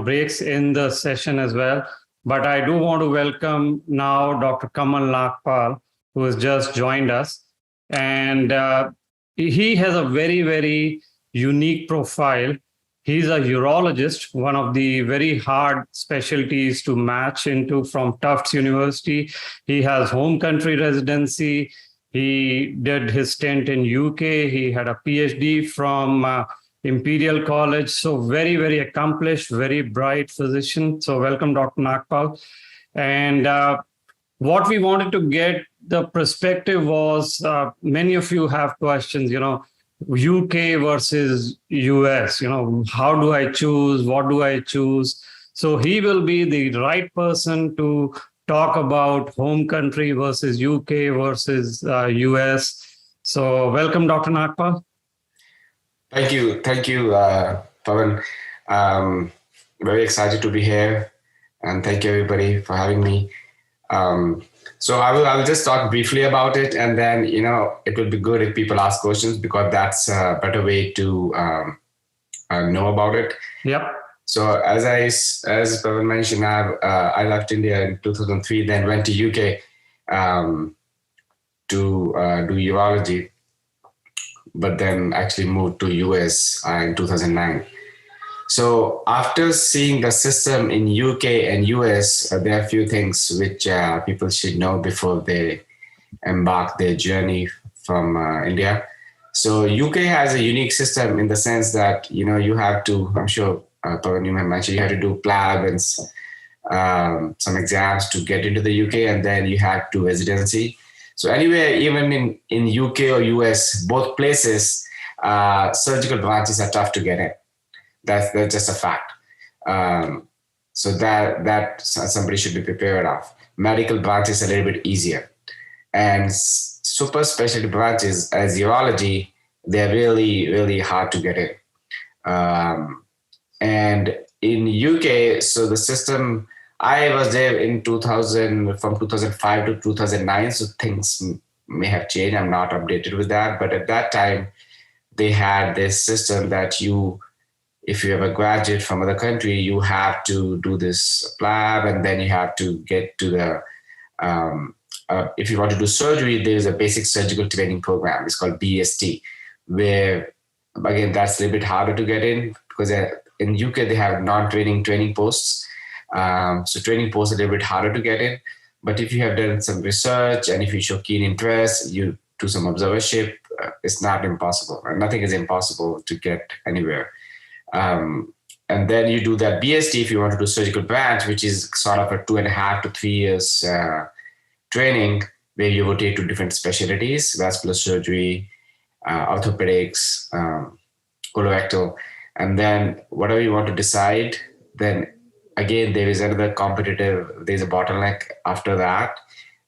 breaks in the session as well. But I do want to welcome now Dr. Kamal Nagpal, who has just joined us. And he has a very, very unique profile. He's a urologist, one of the very hard specialties to match into from Tufts University. He has home country residency. He did his stint in UK. He had a Ph.D. from Imperial College. So very, very accomplished, very bright physician. So welcome, Dr. Nagpal. And what we wanted to get the perspective was, many of you have questions, UK versus US, how do I choose? What do I choose? So he will be the right person to talk about home country versus UK versus US. So welcome, Dr. Nagpal. Thank you, Pawan. Very excited to be here, and thank you everybody for having me. So I will just talk briefly about it, and then it will be good if people ask questions, because that's a better way to know about it. Yep. So as Pawan mentioned, I left India in 2003, then went to UK to do urology, but then actually moved to US in 2009. So after seeing the system in UK and US, there are a few things which people should know before they embark their journey from India. So UK has a unique system in the sense that, you have to, I'm sure Pawan, you mentioned, you have to do PLAB some exams to get into the UK, and then you have to residency. So anyway, even in UK or US, both places, surgical branches are tough to get in. That's just a fact. So that somebody should be prepared of. Medical branches are a little bit easier, and super specialty branches as urology, they're really, really hard to get in. And in UK, so the system, I was there in 2000, from 2005 to 2009. So things may have changed. I'm not updated with that. But at that time, they had this system that if you have a graduate from other country, you have to do this lab, and then you have to get to the, if you want to do surgery, there's a basic surgical training program. It's called BST, where, again, that's a little bit harder to get in because in UK, they have training posts. So training posts are a little bit harder to get in. But if you have done some research and if you show keen interest, you do some observership, it's not impossible. Nothing is impossible to get anywhere. And then you do that BST if you want to do surgical branch, which is sort of a 2.5 to 3 years training where you rotate to different specialties, vascular surgery, orthopedics, colorectal. And then whatever you want to decide, then again, there's a bottleneck after that,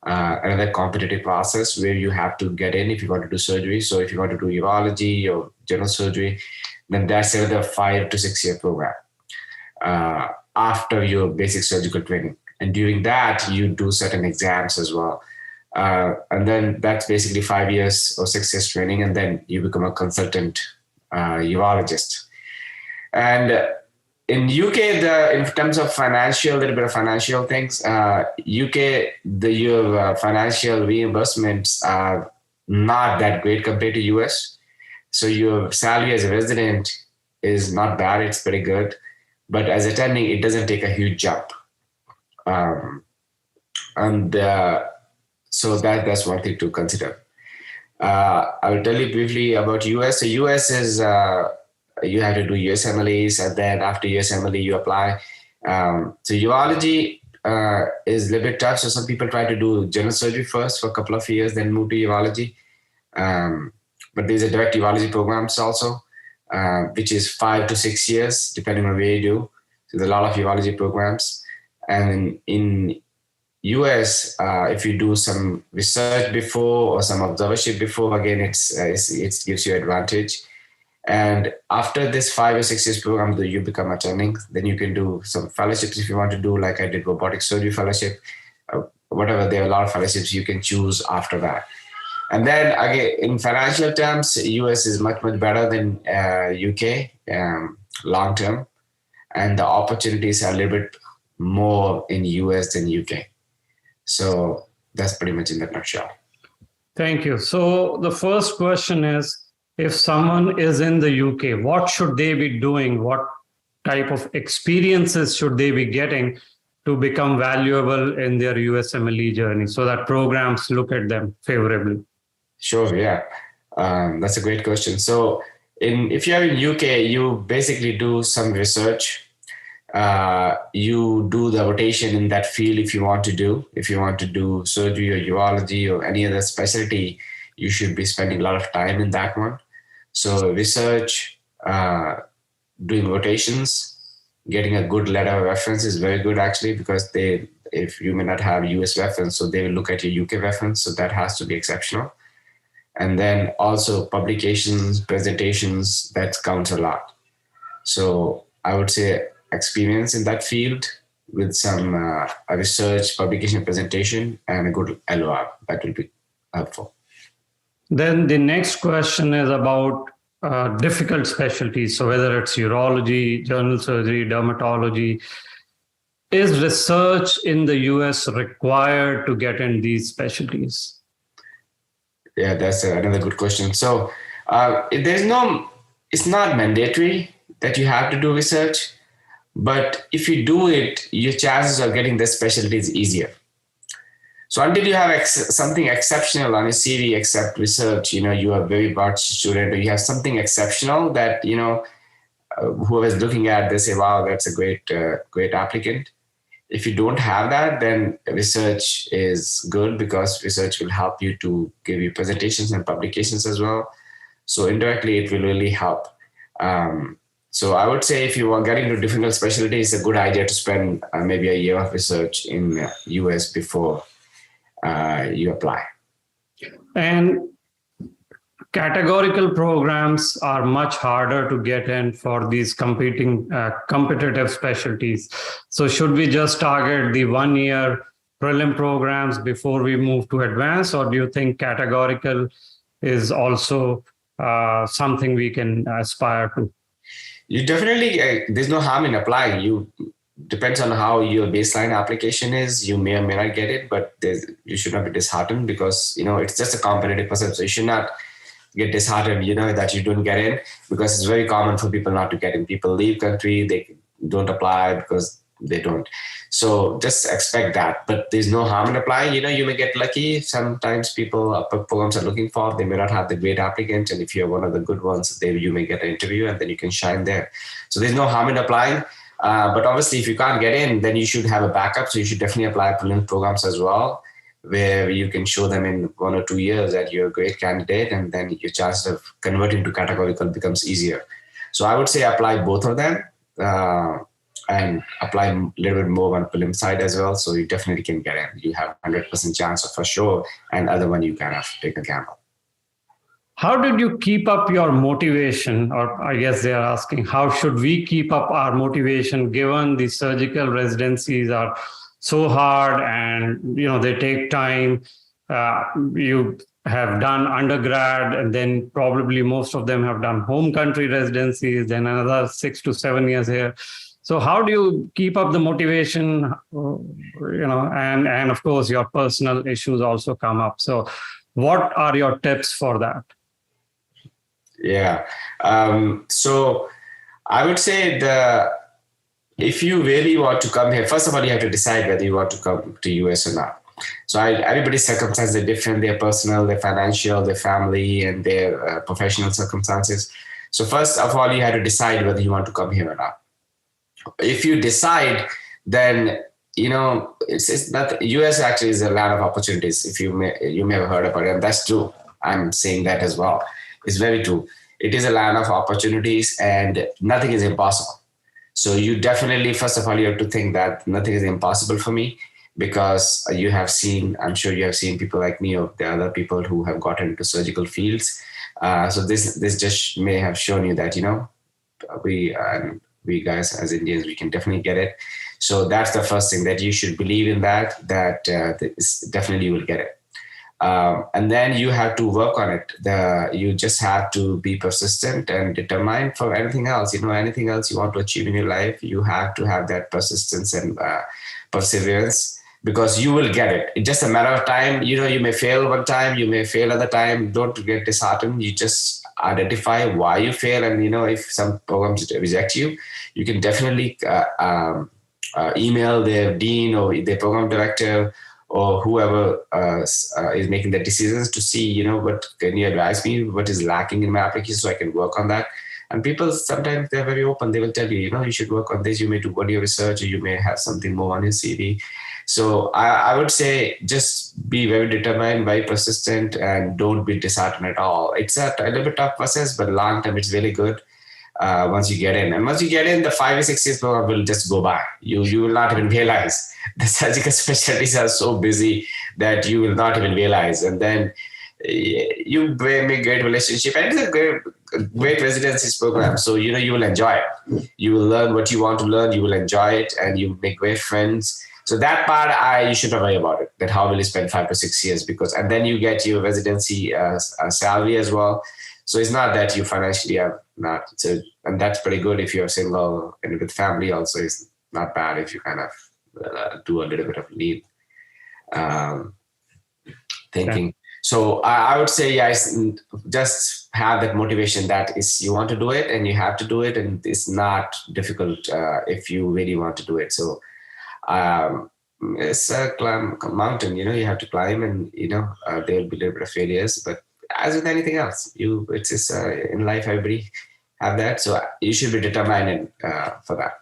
another competitive process where you have to get in if you want to do surgery. So if you want to do urology or general surgery, then that's another 5 to 6 year program after your basic surgical training. And during that, you do certain exams as well. And then that's basically 5 years or 6 years training, and then you become a consultant urologist. And in UK, in terms of a little bit of financial things, UK, your financial reimbursements are not that great compared to US. So your salary as a resident is not bad, it's pretty good. But as attending, it doesn't take a huge jump. So that's one thing to consider. I will tell you briefly about US. So US is, you have to do USMLEs, and then after USMLE, you apply. So urology is a little bit tough. So some people try to do general surgery first for a couple of years, then move to urology. But there's a direct urology programs also, which is 5 to 6 years, depending on where you do. So there's a lot of urology programs. And in US, if you do some research before or some observership before, again, it gives you advantage. And after this 5 or 6 years program, you become attending. Then you can do some fellowships if you want to do, like I did robotic surgery fellowship, whatever. There are a lot of fellowships you can choose after that. And then again, in financial terms, US is much, much better than UK long term. And the opportunities are a little bit more in US than UK. So that's pretty much in the nutshell. Thank you. So the first question is, if someone is in the UK, what should they be doing? What type of experiences should they be getting to become valuable in their USMLE journey so that programs look at them favorably? Sure, yeah. That's a great question. So if you're in UK, you basically do some research. You do the rotation in that field if you want to do surgery or urology or any other specialty, you should be spending a lot of time in that one. So research, doing rotations, getting a good letter of reference is very good actually, because if you may not have US reference, so they will look at your UK reference. So that has to be exceptional. And then also publications, presentations, that counts a lot. So I would say experience in that field with some research, publication, presentation, and a good LOR, that will be helpful. Then the next question is about difficult specialties. So whether it's urology, general surgery, dermatology, is research in the US required to get in these specialties? Yeah, that's another good question. So it's not mandatory that you have to do research, but if you do it, your chances of getting the specialty is easier. So until you have something exceptional on your CV, except research, you are a very bright student, or you have something exceptional that, whoever's looking at, they say, wow, that's a great applicant. If you don't have that, then research is good because research will help you to give you presentations and publications as well. So indirectly, it will really help. So I would say if you are getting into difficult specialties, it's a good idea to spend maybe a year of research in US before you apply. And categorical programs are much harder to get in for these competitive specialties. So should we just target the 1 year prelim programs before we move to advanced, or do you think categorical is also something we can aspire to? You definitely, there's no harm in applying. You depends on how your baseline application is. You may or may not get it, but you should not be disheartened because, it's just a competitive process. So you should not get disheartened, that you don't get in, because it's very common for people not to get in. People leave country, they don't apply because they don't. So just expect that, but there's no harm in applying. You may get lucky. Sometimes programs are looking for, they may not have the great applicants. And if you're one of the good ones, you may get an interview and then you can shine there. So there's no harm in applying. But obviously if you can't get in, then you should have a backup. So you should definitely apply prelim programs as well, where you can show them in 1 or 2 years that you're a great candidate, and then your chance of converting to categorical becomes easier. So I would say apply both of them and apply a little bit more on prelim side as well. So you definitely can get in. You have 100% chance of for sure, and other one you kind of take a gamble. How did you keep up your motivation? Or I guess they're asking, how should we keep up our motivation given the surgical residencies are so hard and they take time? You have done undergrad, and then probably most of them have done home country residencies, then another 6 to 7 years here. So how do you keep up the motivation? And of course your personal issues also come up. So what are your tips for that? Yeah. So I would say if you really want to come here, first of all, you have to decide whether you want to come to US or not. So everybody's circumstances are different, their personal, their financial, their family, and their professional circumstances. So first of all, you have to decide whether you want to come here or not. If you decide, then, it's not, US actually is a land of opportunities. If you may have heard about it, and that's true. I'm saying that as well. It's very true. It is a land of opportunities and nothing is impossible. So you definitely, first of all, you have to think that nothing is impossible for me, because I'm sure you have seen people like me or the other people who have gotten into surgical fields. So this just may have shown you that, we guys as Indians, we can definitely get it. So that's the first thing, that you should believe in that definitely you will get it. And then you have to work on it. You just have to be persistent and determined for anything else. Anything else you want to achieve in your life, you have to have that persistence and perseverance, because you will get it. It's just a matter of time. You may fail one time, you may fail other time. Don't get disheartened. You just identify why you fail. And, if some programs reject you, you can definitely email their dean or their program director or whoever is making the decisions to see, what can you advise me? What is lacking in my application so I can work on that? And people, sometimes they're very open. They will tell you, you should work on this. You may do body research, or you may have something more on your CV. So I would say just be very determined, very persistent, and don't be disheartened at all. It's a little bit tough process, but long term, it's really good once you get in. And once you get in, the 5 or 6 years program will just go by. You will not even realize. The surgical specialties are so busy that you will not even realize. And then you make great relationship, and it's a great residencies program. So, you will enjoy it. You will learn what you want to learn. You will enjoy it, and you make great friends. So that part, you should not worry about it, that how will you spend 5 to 6 years, and then you get your residency salary as well. So it's not that you financially are not, and that's pretty good if you're single and with family also. It's not bad if you kind of do a little bit of lead thinking. Okay. So I would say, yes, just have that motivation that is you want to do it and you have to do it, and it's not difficult if you really want to do it. So it's a mountain, you have to climb, and there will be a little bit of failures, but as with anything else, it's just in life, everybody have that. So you should be determined for that.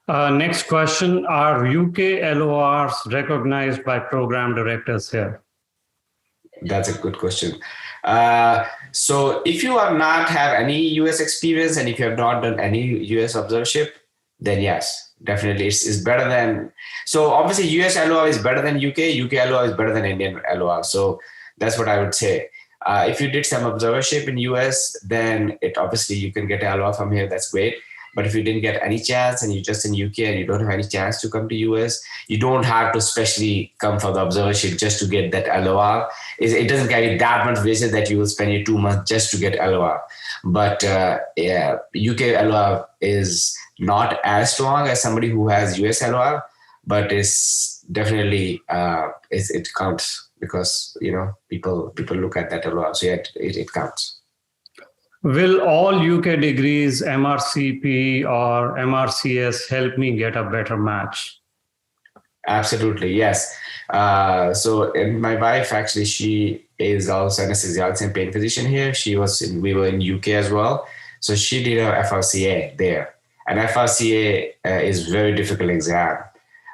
Next question, are UK LORs recognized by program directors here? That's a good question. So if you are not have any US experience and if you have not done any US observership, then yes, definitely it's better than. So obviously US LOR is better than UK LOR is better than Indian LOR. So that's what I would say. If you did some observership in US, then it obviously you can get a LOR from here. That's great. But if you didn't get any chance and you're just in UK and you don't have any chance to come to US, you don't have to specially come for the observership just to get that LOR. It doesn't carry that much visit that you will spend your 2 months just to get LOR. But yeah, UK LOR is not as strong as somebody who has US LOR, but it's definitely it counts because people look at that LOR, so yeah, it counts. Will all UK degrees, MRCP or MRCS, help me get a better match? Absolutely, yes. So my wife, actually, she is also anesthesiologist and pain physician here. We were in UK as well. So she did her FRCA there. And FRCA is very difficult exam.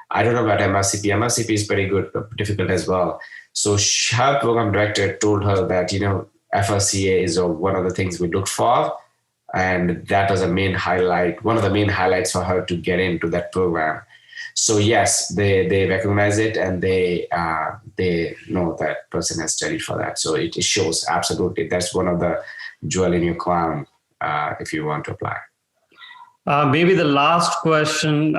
I don't know about MRCP. MRCP is pretty good, but difficult as well. So her program director told her that, FRCA is one of the things we look for. And that was one of the main highlights for her to get into that program. So yes, they recognize it and they know that person has studied for that. So it shows absolutely. That's one of the jewel in your crown if you want to apply. Maybe the last question,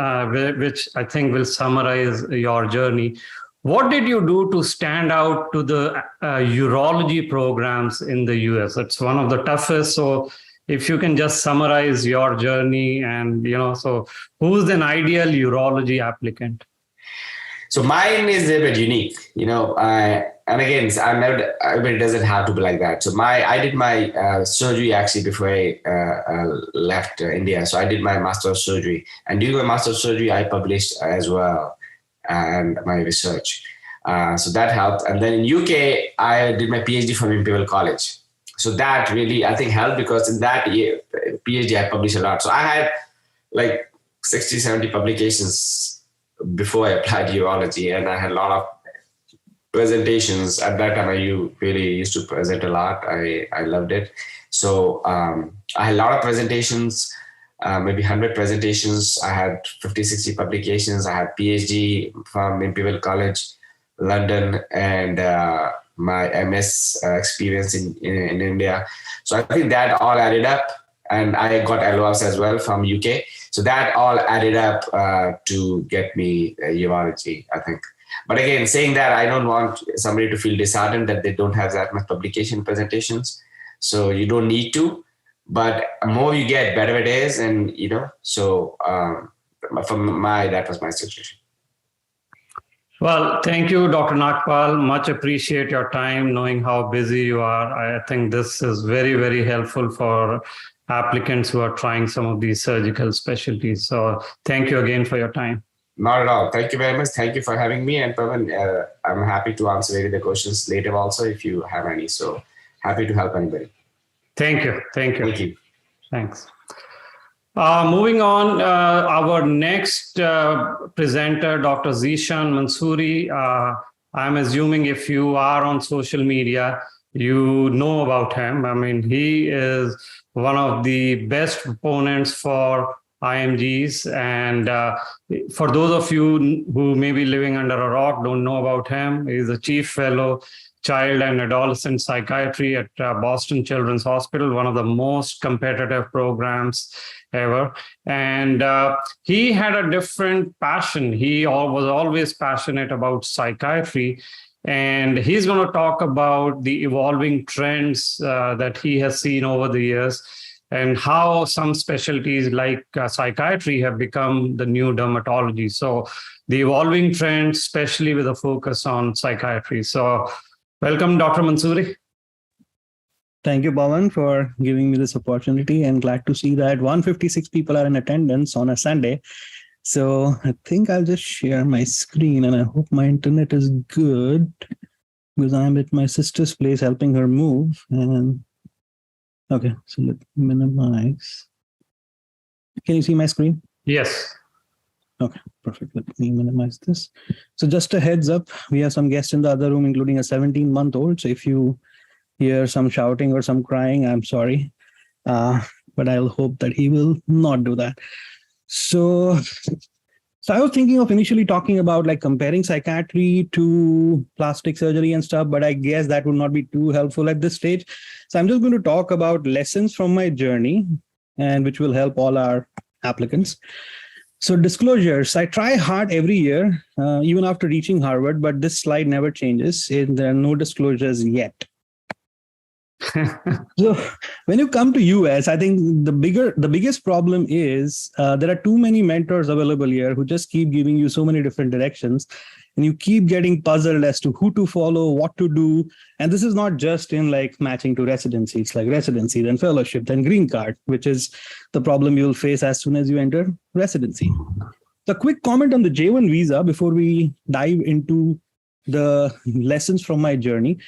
which I think will summarize your journey. What did you do to stand out to the urology programs in the US? It's one of the toughest. So if you can just summarize your journey and, so who's an ideal urology applicant? So mine is a bit unique, and again, everybody doesn't have to be like that. So I did my surgery actually before I left India. So I did my master of surgery, and during my master of surgery, I published as well and my research. So that helped. And then in UK, I did my PhD from Imperial College. So that really, I think, helped because in that year, PhD, I published a lot. So I had like 60, 70 publications before I applied urology, and I had a lot of presentations. At that time, I really used to present a lot. I loved it. So I had a lot of presentations, maybe 100 presentations. I had 50, 60 publications. I had PhD from Imperial College, London, and my MS experience in India. So I think that all added up, and I got LOS as well from UK. So that all added up to get me urology, I think. But again, saying that, I don't want somebody to feel disheartened that they don't have that much publication presentations. So you don't need to, but more you get, better it is. And, so that was my situation. Well, thank you, Dr. Nagpal. Much appreciate your time, knowing how busy you are. I think this is very, very helpful for applicants who are trying some of these surgical specialties. So thank you again for your time. Not at all. Thank you very much. Thank you for having me. And Pavan, I'm happy to answer any of the questions later also if you have any. So happy to help anybody. Thank you. Thank you. Thank you. Thanks. Moving on, our next presenter, Dr. Zeeshan Mansuri. I'm assuming if you are on social media, you know about him. I mean, he is one of the best proponents for IMGs. And for those of you who may be living under a rock, don't know about him, he's a chief fellow, child and adolescent psychiatry at Boston Children's Hospital, one of the most competitive programs ever. And he had a different passion. He was always passionate about psychiatry. And he's going to talk about the evolving trends that he has seen over the years and how some specialties like psychiatry have become the new dermatology. So the evolving trends, especially with a focus on psychiatry. So welcome, Dr. Mansuri. Thank you, Pawan, for giving me this opportunity, and glad to see that 156 people are in attendance on a Sunday. So I think I'll just share my screen, and I hope my internet is good because I'm at my sister's place helping her move. And okay, so let me minimize. Can you see my screen? Yes. Okay, perfect. Let me minimize this. So just a heads up, we have some guests in the other room, including a 17-month-old. So if you hear some shouting or some crying, I'm sorry. But I'll hope that he will not do that. So I was thinking of initially talking about like comparing psychiatry to plastic surgery and stuff, but I guess that would not be too helpful at this stage. So I'm just going to talk about lessons from my journey, and which will help all our applicants. So disclosures, I try hard every year, even after reaching Harvard, but this slide never changes. There are no disclosures yet. So when you come to US, I think the biggest problem is there are too many mentors available here who just keep giving you so many different directions, and you keep getting puzzled as to who to follow, what to do. And this is not just in like matching to residency. It's like residency, then fellowship, then green card, which is the problem you'll face as soon as you enter residency. The quick comment on the J1 visa before we dive into the lessons from my journey.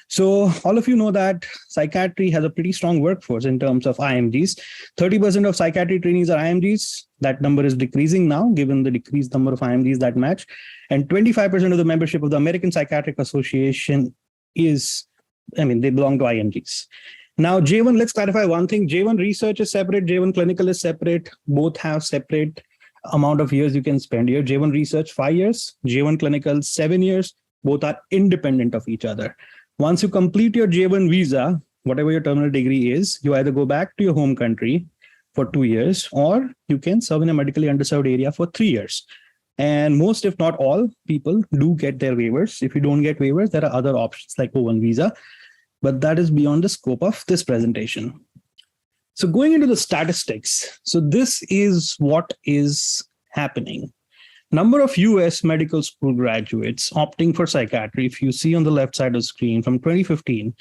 So all of you know that psychiatry has a pretty strong workforce in terms of IMGs. 30% of psychiatry trainees are IMGs. That number is decreasing now, given the decreased number of IMGs that match. And 25% of the membership of the American Psychiatric Association they belong to IMGs. Now, J1, let's clarify one thing. J1 research is separate. J1 clinical is separate. Both have separate amount of years you can spend here. J1 research, 5 years. J1 clinical, 7 years. Both are independent of each other. Once you complete your J1 visa, whatever your terminal degree is, you either go back to your home country for 2 years, or you can serve in a medically underserved area for 3 years. And most, if not all, people do get their waivers. If you don't get waivers, there are other options like O1 visa, but that is beyond the scope of this presentation. So going into the statistics, so this is what is happening. Number of US medical school graduates opting for psychiatry, if you see on the left side of the screen, from 2015,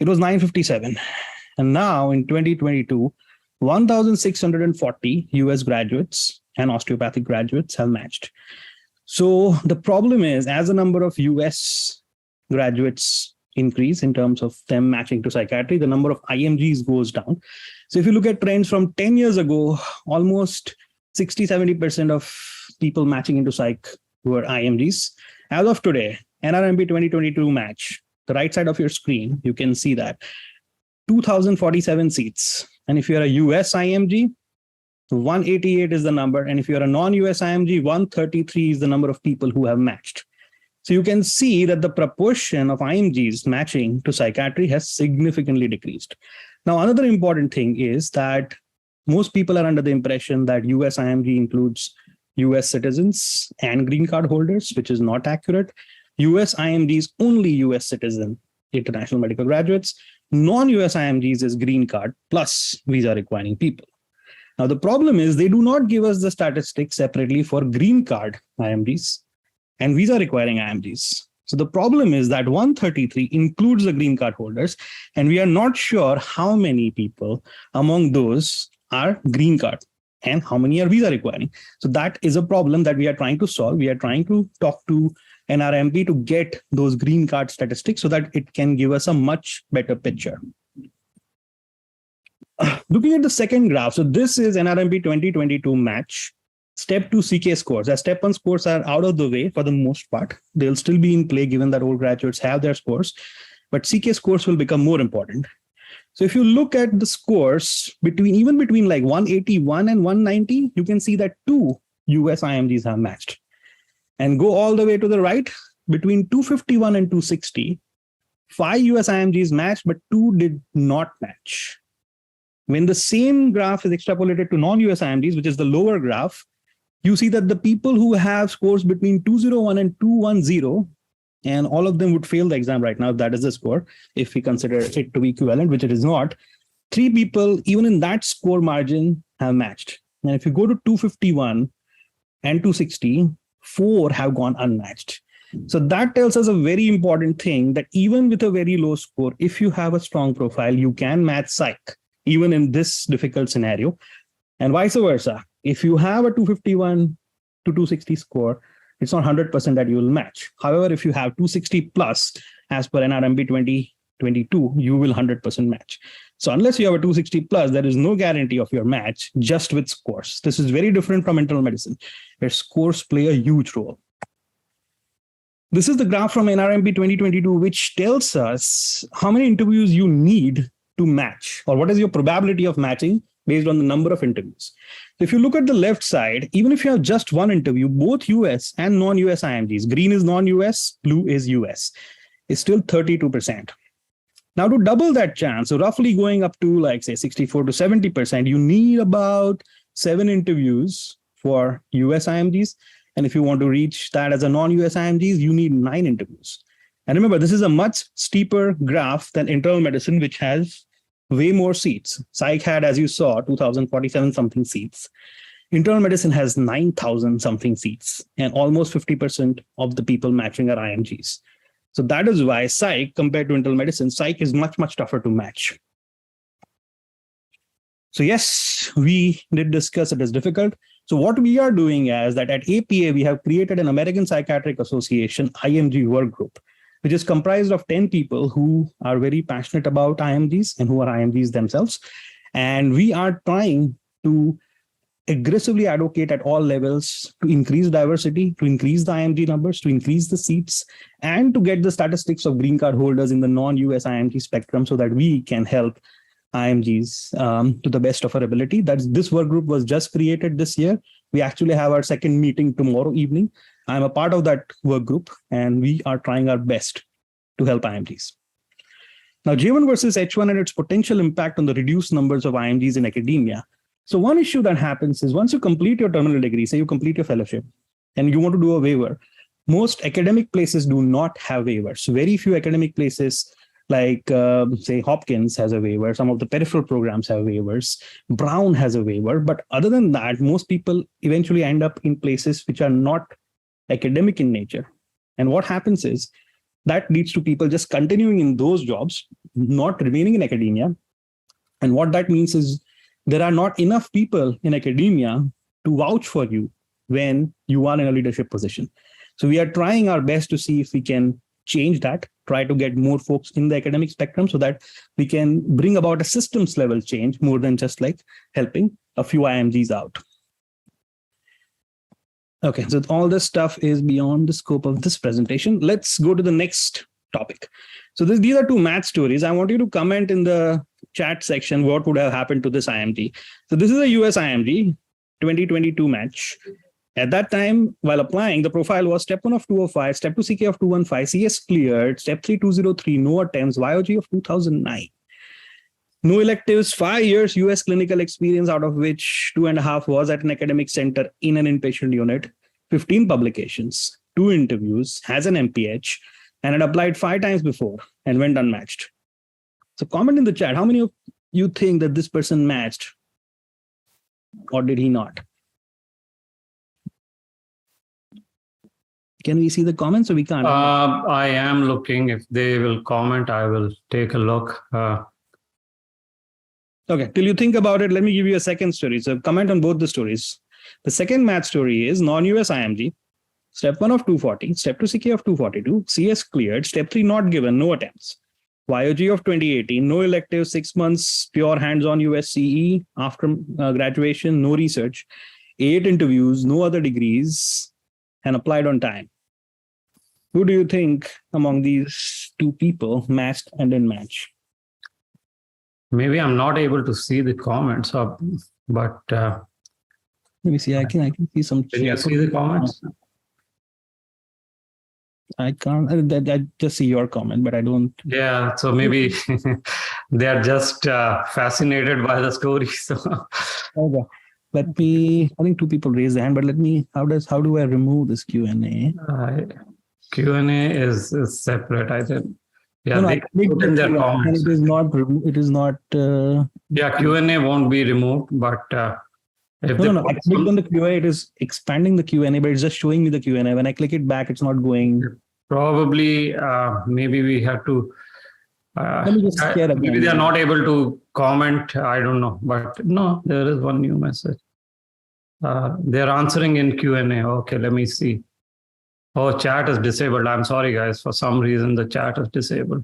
it was 957. And now in 2022, 1,640 US graduates and osteopathic graduates have matched. So the problem is, as the number of US graduates increase in terms of them matching to psychiatry, the number of IMGs goes down. So if you look at trends from 10 years ago, almost 60-70% of people matching into psych were IMGs. As of today, NRMP 2022 match, the right side of your screen, you can see that 2,047 seats. And if you're a US IMG, 188 is the number. And if you're a non-US IMG, 133 is the number of people who have matched. So you can see that the proportion of IMGs matching to psychiatry has significantly decreased. Now, another important thing is that most people are under the impression that US IMG includes US citizens and green card holders, which is not accurate. US IMGs only US citizen international medical graduates. Non-US IMGs is green card plus visa requiring people. Now, the problem is they do not give us the statistics separately for green card IMGs and visa requiring IMGs. So the problem is that 133 includes the green card holders, and we are not sure how many people among those are green card and how many are visa requiring. So that is a problem that we are trying to solve. We are trying to talk to NRMP to get those green card statistics so that it can give us a much better picture. Looking at the second graph, so this is NRMP 2022 match. Step 2 CK scores. As step 1 scores are out of the way for the most part. They'll still be in play given that all graduates have their scores, but CK scores will become more important. So if you look at the scores between like 181 and 190, you can see that 2 US IMGs have matched. And go all the way to the right, between 251 and 260, 5 US IMGs matched, but 2 did not match. When the same graph is extrapolated to non-US IMGs, which is the lower graph, you see that the people who have scores between 201 and 210, and all of them would fail the exam right now, if that is the score, if we consider it to be equivalent, which it is not. 3 people, even in that score margin, have matched. And if you go to 251 and 260, 4 have gone unmatched. So that tells us a very important thing, that even with a very low score, if you have a strong profile, you can match psych, even in this difficult scenario. And vice versa. If you have a 251 to 260 score, it's not 100% that you will match. However, if you have 260 plus, as per NRMP 22, you will 100% match. So unless you have a 260 plus, there is no guarantee of your match just with scores. This is very different from internal medicine, where scores play a huge role. This is the graph from NRMP 2022, which tells us how many interviews you need to match, or what is your probability of matching based on the number of interviews. So if you look at the left side, even if you have just one interview, both US and non-US IMGs, green is non-US, blue is US, is still 32%. Now to double that chance, so roughly going up to like say 64 to 70%, you need about 7 interviews for US IMGs. And if you want to reach that as a non-US IMGs, you need 9 interviews. And remember, this is a much steeper graph than internal medicine, which has way more seats. Psych had, as you saw, 2,047 something seats. Internal medicine has 9,000 something seats, and almost 50% of the people matching are IMGs. So that is why psych, compared to internal medicine, psych is much, much tougher to match. So yes, we did discuss it as difficult. So what we are doing is that at APA, we have created an American Psychiatric Association IMG work group, which is comprised of 10 people who are very passionate about IMGs and who are IMGs themselves. And we are trying to aggressively advocate at all levels to increase diversity, to increase the IMG numbers, to increase the seats, and to get the statistics of green card holders in the non-US IMG spectrum so that we can help IMGs to the best of our ability. This work group was just created this year. We actually have our second meeting tomorrow evening. I'm a part of that work group, and we are trying our best to help IMGs. Now, J1 versus H1 and its potential impact on the reduced numbers of IMGs in academia. So one issue that happens is once you complete your terminal degree, say you complete your fellowship, and you want to do a waiver, most academic places do not have waivers. Very few academic places like, say, Hopkins has a waiver. Some of the peripheral programs have waivers. Brown has a waiver. But other than that, most people eventually end up in places which are not academic in nature. And what happens is that leads to people just continuing in those jobs, not remaining in academia. And what that means is there are not enough people in academia to vouch for you when you are in a leadership position. So we are trying our best to see if we can change that, try to get more folks in the academic spectrum so that we can bring about a systems level change more than just like helping a few IMGs out. Okay, so all this stuff is beyond the scope of this presentation. Let's go to the next topic. So these are 2 math stories. I want you to comment in the chat section what would have happened to this IMG. So this is a US IMG 2022 match. At that time, while applying, the profile was step 1 of 205, step 2 CK of 215, CS cleared, step 3 203, no attempts, YOG of 2009. No electives, 5 years US clinical experience, out of which 2.5 was at an academic center in an inpatient unit, 15 publications, 2 interviews, has an MPH, and had applied 5 times before and went unmatched. So comment in the chat, how many of you think that this person matched or did he not? Can we see the comments or we can't? I am looking. If they will comment, I will take a look. Okay, till you think about it, let me give you a second story. So comment on both the stories. The second math story is non-US IMG, step 1 of 240, step 2 CK of 242, CS cleared, step 3 not given, no attempts. YOG of 2018, no elective, 6 months, pure hands-on USCE after graduation, no research, 8 interviews, no other degrees, and applied on time. Who do you think among these 2 people matched and didn't match? Maybe I'm not able to see the comments, but Let me see. I can see some. can you see the comments? I can't. I just see your comment, but I don't. Yeah, so maybe they are just fascinated by the story. So Okay. Let me. I think 2 people raised their hand, but let me. How do I remove this Q&A? Q&A is separate, I think. Yeah, No, they put in their comments. It is not. It is not. Yeah, Q&A won't be removed, but if No. I clicked on the Q&A. It is expanding the Q&A, but it's just showing me the Q&A. When I click it back, it's not going. Probably, maybe we have to. Let me just share again. Maybe they are not able to comment. I don't know, but no, there is one new message. They're answering in Q&A. Okay, let me see. Oh, chat is disabled. I'm sorry, guys. For some reason, the chat is disabled.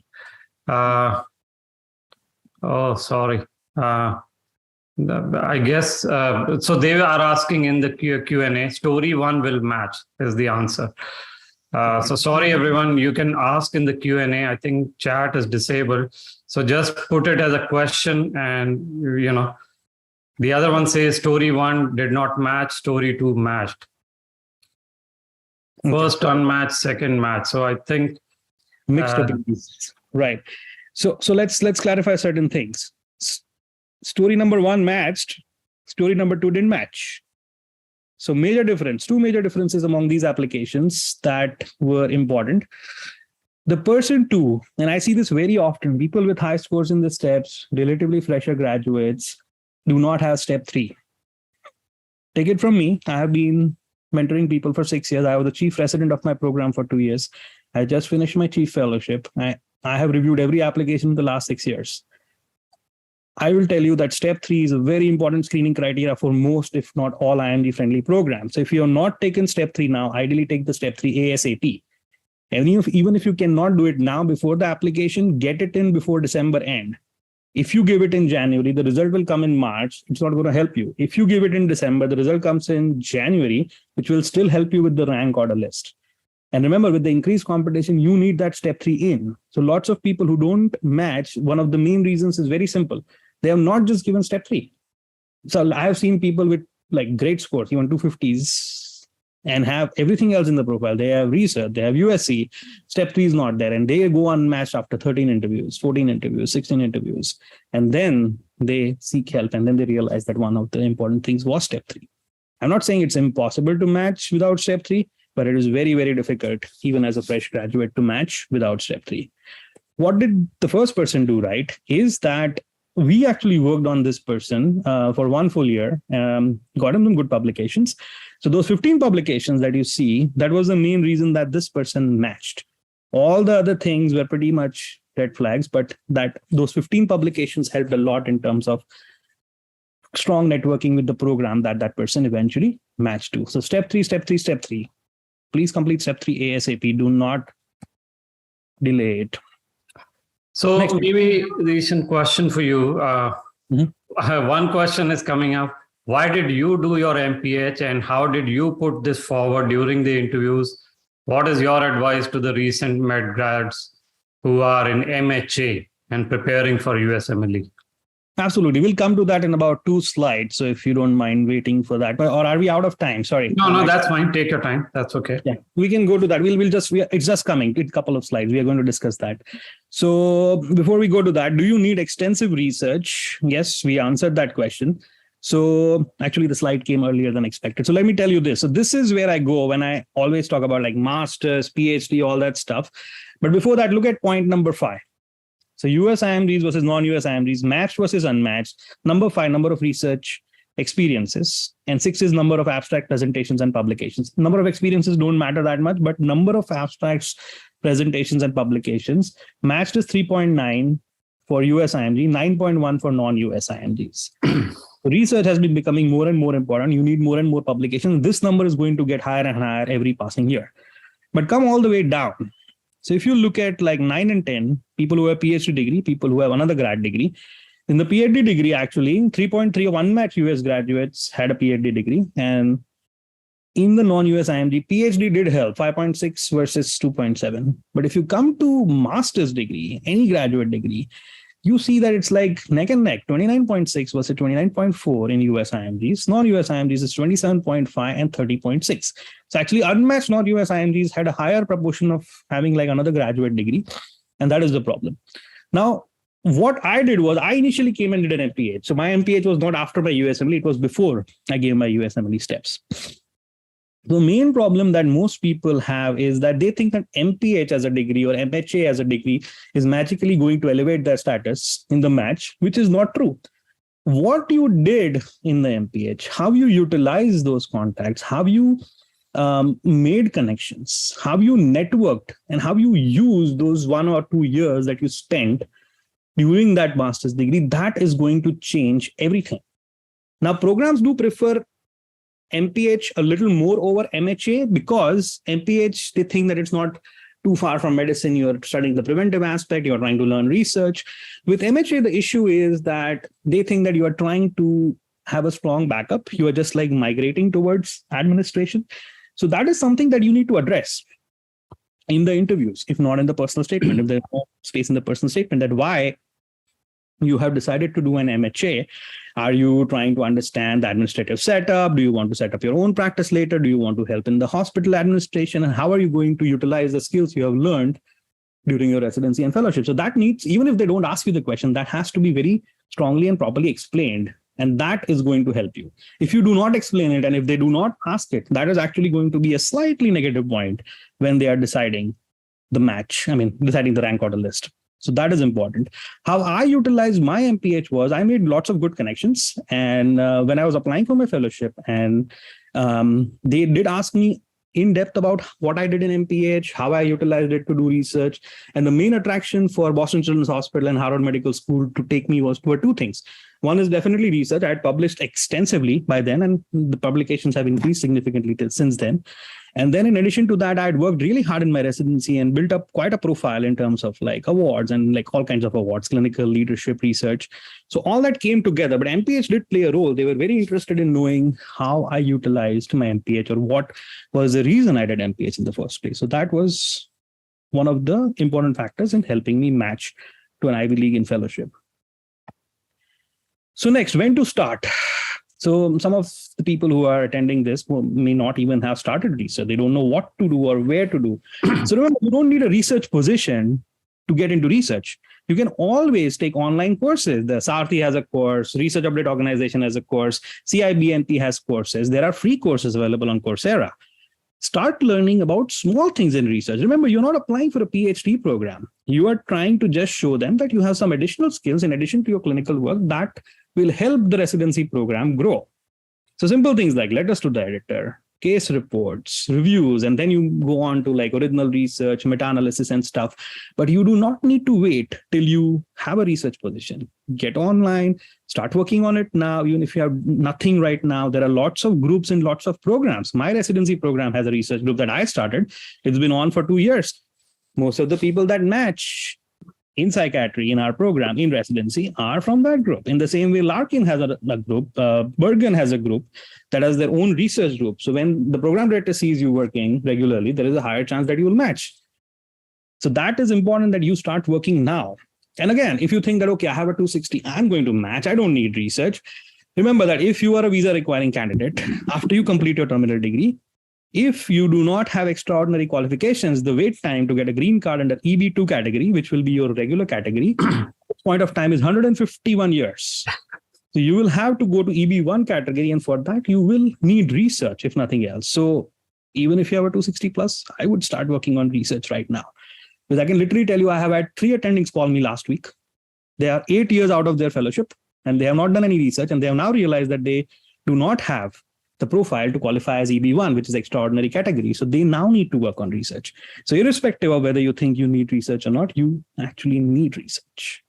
Oh, sorry. I guess so. They are asking in the Q&A. Story 1 will match is the answer. So sorry, everyone. You can ask in the Q&A. I think chat is disabled, so just put it as a question, and the other one says story 1 did not match. Story 2 matched. First unmatched, second match. So I think mixed opinions. Right. So let's clarify certain things. Story number 1 matched. Story number 2 didn't match. So two major differences among these applications that were important. The person 2, and I see this very often, people with high scores in the steps, relatively fresher graduates, do not have step 3. Take it from me. I have been mentoring people for 6 years. I was the chief resident of my program for 2 years. I just finished my chief fellowship. I have reviewed every application in the last 6 years. I will tell you that step 3 is a very important screening criteria for most, if not all, IMG friendly programs. So if you have not taken step 3 now, ideally take the step 3 ASAP. And even if you cannot do it now before the application, get it in before December end. If you give it in January, the result will come in March. It's not going to help you. If you give it in December, the result comes in January, which will still help you with the rank order list. And remember, with the increased competition, you need that step 3 in. So lots of people who don't match, one of the main reasons is very simple. They have not just given step 3. So I have seen people with like great scores, even 250s, and have everything else in the profile. They have research, they have USCE, step 3 is not there. And they go unmatched after 13 interviews, 14 interviews, 16 interviews. And then they seek help. And then they realize that one of the important things was step 3. I'm not saying it's impossible to match without step 3, but it is very, very difficult, even as a fresh graduate, to match without step 3. What did the first person do right is that we actually worked on this person for 1 full year, got him some good publications. So those 15 publications that you see, that was the main reason that this person matched. All the other things were pretty much red flags, but that those 15 publications helped a lot in terms of strong networking with the program that person eventually matched to. So step 3. Please complete step 3 ASAP. Do not delay it. So maybe Zeeshan, question for you. One question is coming up. Why did you do your MPH and how did you put this forward during the interviews? What is your advice to the recent med grads who are in MHA and preparing for USMLE? Absolutely. We'll come to that in about 2 slides. So if you don't mind waiting for that, or are we out of time? Sorry. No, that's fine. Take your time. That's okay. Yeah, we can go to that. It's just coming. A couple of slides. We are going to discuss that. So before we go to that, do you need extensive research? Yes, we answered that question. So actually the slide came earlier than expected. So let me tell you this. So this is where I go when I always talk about like masters, PhD, all that stuff. But before that, look at point number 5. So US IMGs versus non-US IMGs, matched versus unmatched. Number 5, number of research experiences. And 6 is number of abstract presentations and publications. Number of experiences don't matter that much, but number of abstracts, presentations, and publications. Matched is 3.9 for US IMG, 9.1 for non-US IMGs. Research has been becoming more and more important. You need more and more publications. This number is going to get higher and higher every passing year. But come all the way down. So if you look at like 9 and 10, people who have PhD degree, people who have another grad degree, in the PhD degree, actually, 3.3 of unmatched US graduates had a PhD degree. And in the non-US IMG, PhD did help, 5.6 versus 2.7. But if you come to master's degree, any graduate degree, you see that it's like neck and neck, 29.6 versus 29.4 in US IMGs. Non-US IMGs is 27.5 and 30.6. So actually unmatched non-US IMGs had a higher proportion of having like another graduate degree. And that is the problem. Now, what I did was I initially came and did an MPH. So my MPH was not after my USMLE, it was before I gave my USMLE steps. The main problem that most people have is that they think that MPH as a degree or MHA as a degree is magically going to elevate their status in the match, which is not true. What you did in the MPH, how you utilize those contacts, how you made connections, how you networked, and how you used those 1 or 2 years that you spent during that master's degree, that is going to change everything. Now, programs do prefer MPH a little more over MHA because MPH, they think that it's not too far from medicine, you're studying the preventive aspect, you're trying to learn research. With MHA, the issue is that they think that you are trying to have a strong backup. You are just like migrating towards administration. So that is something that you need to address in the interviews, if not in the personal statement, if there's no space in the personal statement, that why you have decided to do an MHA. Are you trying to understand the administrative setup? Do you want to set up your own practice later? Do you want to help in the hospital administration? And how are you going to utilize the skills you have learned during your residency and fellowship? So that needs, even if they don't ask you the question, that has to be very strongly and properly explained. And that is going to help you. If you do not explain it, and if they do not ask it, that is actually going to be a slightly negative point when they are deciding the match. Deciding the rank order list. So that is important. How I utilized my MPH was I made lots of good connections. And when I was applying for my fellowship, and they did ask me in depth about what I did in MPH, how I utilized it to do research. And the main attraction for Boston Children's Hospital and Harvard Medical School to take me were two things. One is definitely research. I had published extensively by then, and the publications have increased significantly since then. And then in addition to that, I had worked really hard in my residency and built up quite a profile in terms of like awards and like all kinds of awards, clinical leadership, research. So all that came together, but MPH did play a role. They were very interested in knowing how I utilized my MPH or what was the reason I did MPH in the first place. So that was one of the important factors in helping me match to an Ivy League in fellowship. So next, when to start? So some of the people who are attending this may not even have started research. They don't know what to do or where to do. So remember, you don't need a research position to get into research. You can always take online courses. The Sarthi has a course, Research Update Organization has a course, CIBMP has courses. There are free courses available on Coursera. Start learning about small things in research. Remember, you're not applying for a PhD program. You are trying to just show them that you have some additional skills in addition to your clinical work that will help the residency program grow. So simple things like letters to the editor, case reports, reviews, and then you go on to like original research, meta-analysis and stuff. But you do not need to wait till you have a research position. Get online, start working on it now. Even if you have nothing right now, there are lots of groups and lots of programs. My residency program has a research group that I started. It's been on for 2 years. Most of the people that match in psychiatry in our program in residency are from that group. In the same way, Larkin has a group, Bergen has a group that has their own research group. So when the program director sees you working regularly, there is a higher chance that you will match. So that is important that you start working now. And again, if you think that, okay, I have a 260, I'm going to match, I don't need research. Remember that if you are a visa requiring candidate, after you complete your terminal degree, if you do not have extraordinary qualifications, the wait time to get a green card under EB2 category, which will be your regular category, point of time is 151 years. So you will have to go to EB1 category, and for that, you will need research, if nothing else. So even if you have a 260 plus, I would start working on research right now. Because I can literally tell you, I have had 3 attendings call me last week. They are 8 years out of their fellowship, and they have not done any research, and they have now realized that they do not have the profile to qualify as EB1, which is extraordinary category. So they now need to work on research. So irrespective of whether you think you need research or not, you actually need research.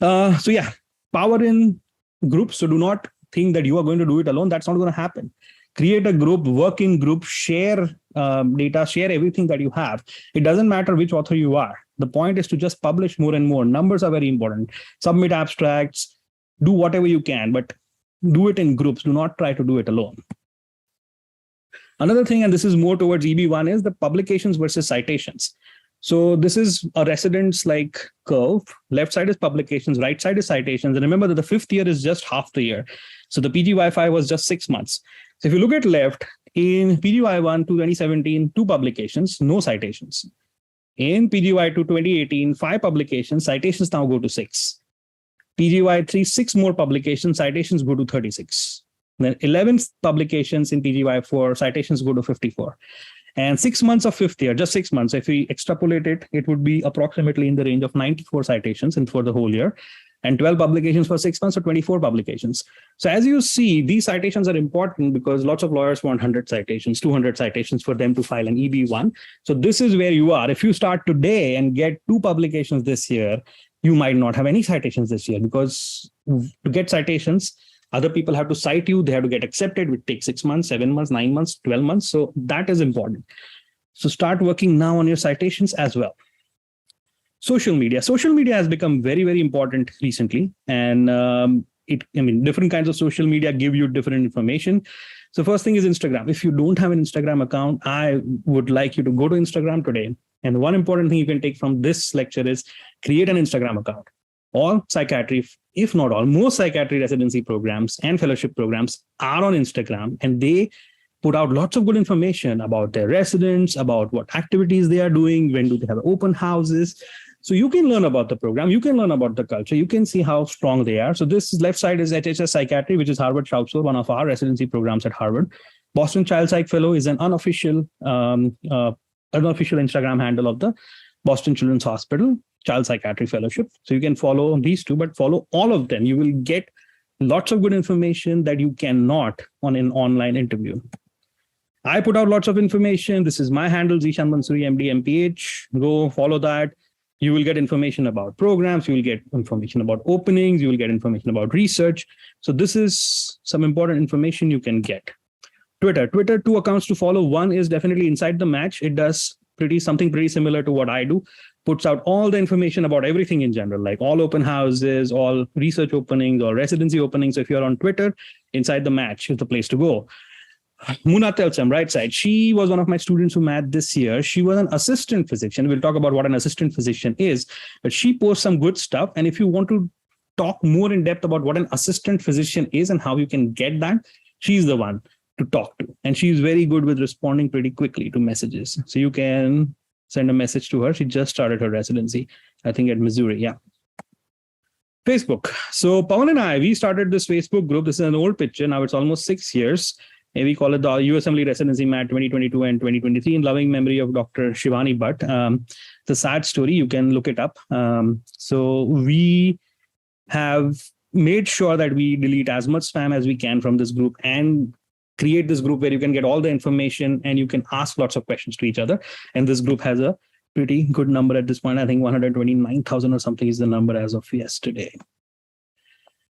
Power in groups. So do not think that you are going to do it alone. That's not going to happen. Create a group, work in group, share data, share everything that you have. It doesn't matter which author you are. The point is to just publish more and more. Numbers are very important. Submit abstracts, do whatever you can, but do it in groups. Do not try to do it alone. Another thing, and this is more towards EB1, is the publications versus citations. So this is a residence like curve. Left side is publications, right side is citations. And remember that the 5th year is just half the year. So the PGY5 was just 6 months. So if you look at left, in PGY1 to 2017, 2 publications, no citations. In PGY2 2018, 5 publications, citations now go to 6. PGY3, 6 more publications, citations go to 36. Then 11 publications in PGY4, citations go to 54. And 6 months of 5th year, just 6 months, if we extrapolate it, it would be approximately in the range of 94 citations and for the whole year. And 12 publications for 6 months, or 24 publications. So as you see, these citations are important because lots of lawyers want 100 citations, 200 citations for them to file an EB1. So this is where you are. If you start today and get 2 publications this year, you might not have any citations this year, because to get citations, other people have to cite you, they have to get accepted, which takes 6 months, 7 months, 9 months, 12 months. So that is important. So start working now on your citations as well. Social media. Social media has become very, very important recently. And different kinds of social media give you different information. So first thing is Instagram. If you don't have an Instagram account, I would like you to go to Instagram today. And one important thing you can take from this lecture is create an Instagram account. All psychiatry, if not all, most psychiatry residency programs and fellowship programs are on Instagram, and they put out lots of good information about their residents, about what activities they are doing, when do they have open houses. So you can learn about the program, you can learn about the culture, you can see how strong they are. So this left side is HHS Psychiatry, which is Harvard Shoutsville, one of our residency programs at Harvard. Boston Child Psych Fellow is an unofficial Instagram handle of the Boston Children's Hospital Child Psychiatry Fellowship. So you can follow these two, but follow all of them. You will get lots of good information that you cannot on an online interview. I put out lots of information. This is my handle, Zeeshan Mansuri, MD, MPH. Go follow that. You will get information about programs. You will get information about openings. You will get information about research. So this is some important information you can get. Twitter, 2 accounts to follow. One is definitely Inside the Match. It does something pretty similar to what I do. Puts out all the information about everything in general, like all open houses, all research openings or residency openings. So if you're on Twitter, Inside the Match is the place to go. Muna Telsam, right side. She was one of my students who met this year. She was an assistant physician. We'll talk about what an assistant physician is, but she posts some good stuff. And if you want to talk more in depth about what an assistant physician is and how you can get that, she's the one to talk to. And she's very good with responding pretty quickly to messages. So you can send a message to her. She just started her residency, I think at Mansuri. Yeah. Facebook. So Pawan and I, we started this Facebook group. This is an old picture. Now it's almost 6 years. And we call it the USMLE Residency Match 2022 and 2023 in loving memory of Dr. Shivani Bhatt. It's a sad story. You can look it up. So we have made sure that we delete as much spam as we can from this group and create this group where you can get all the information and you can ask lots of questions to each other. And this group has a pretty good number at this point. I think 129,000 or something is the number as of yesterday.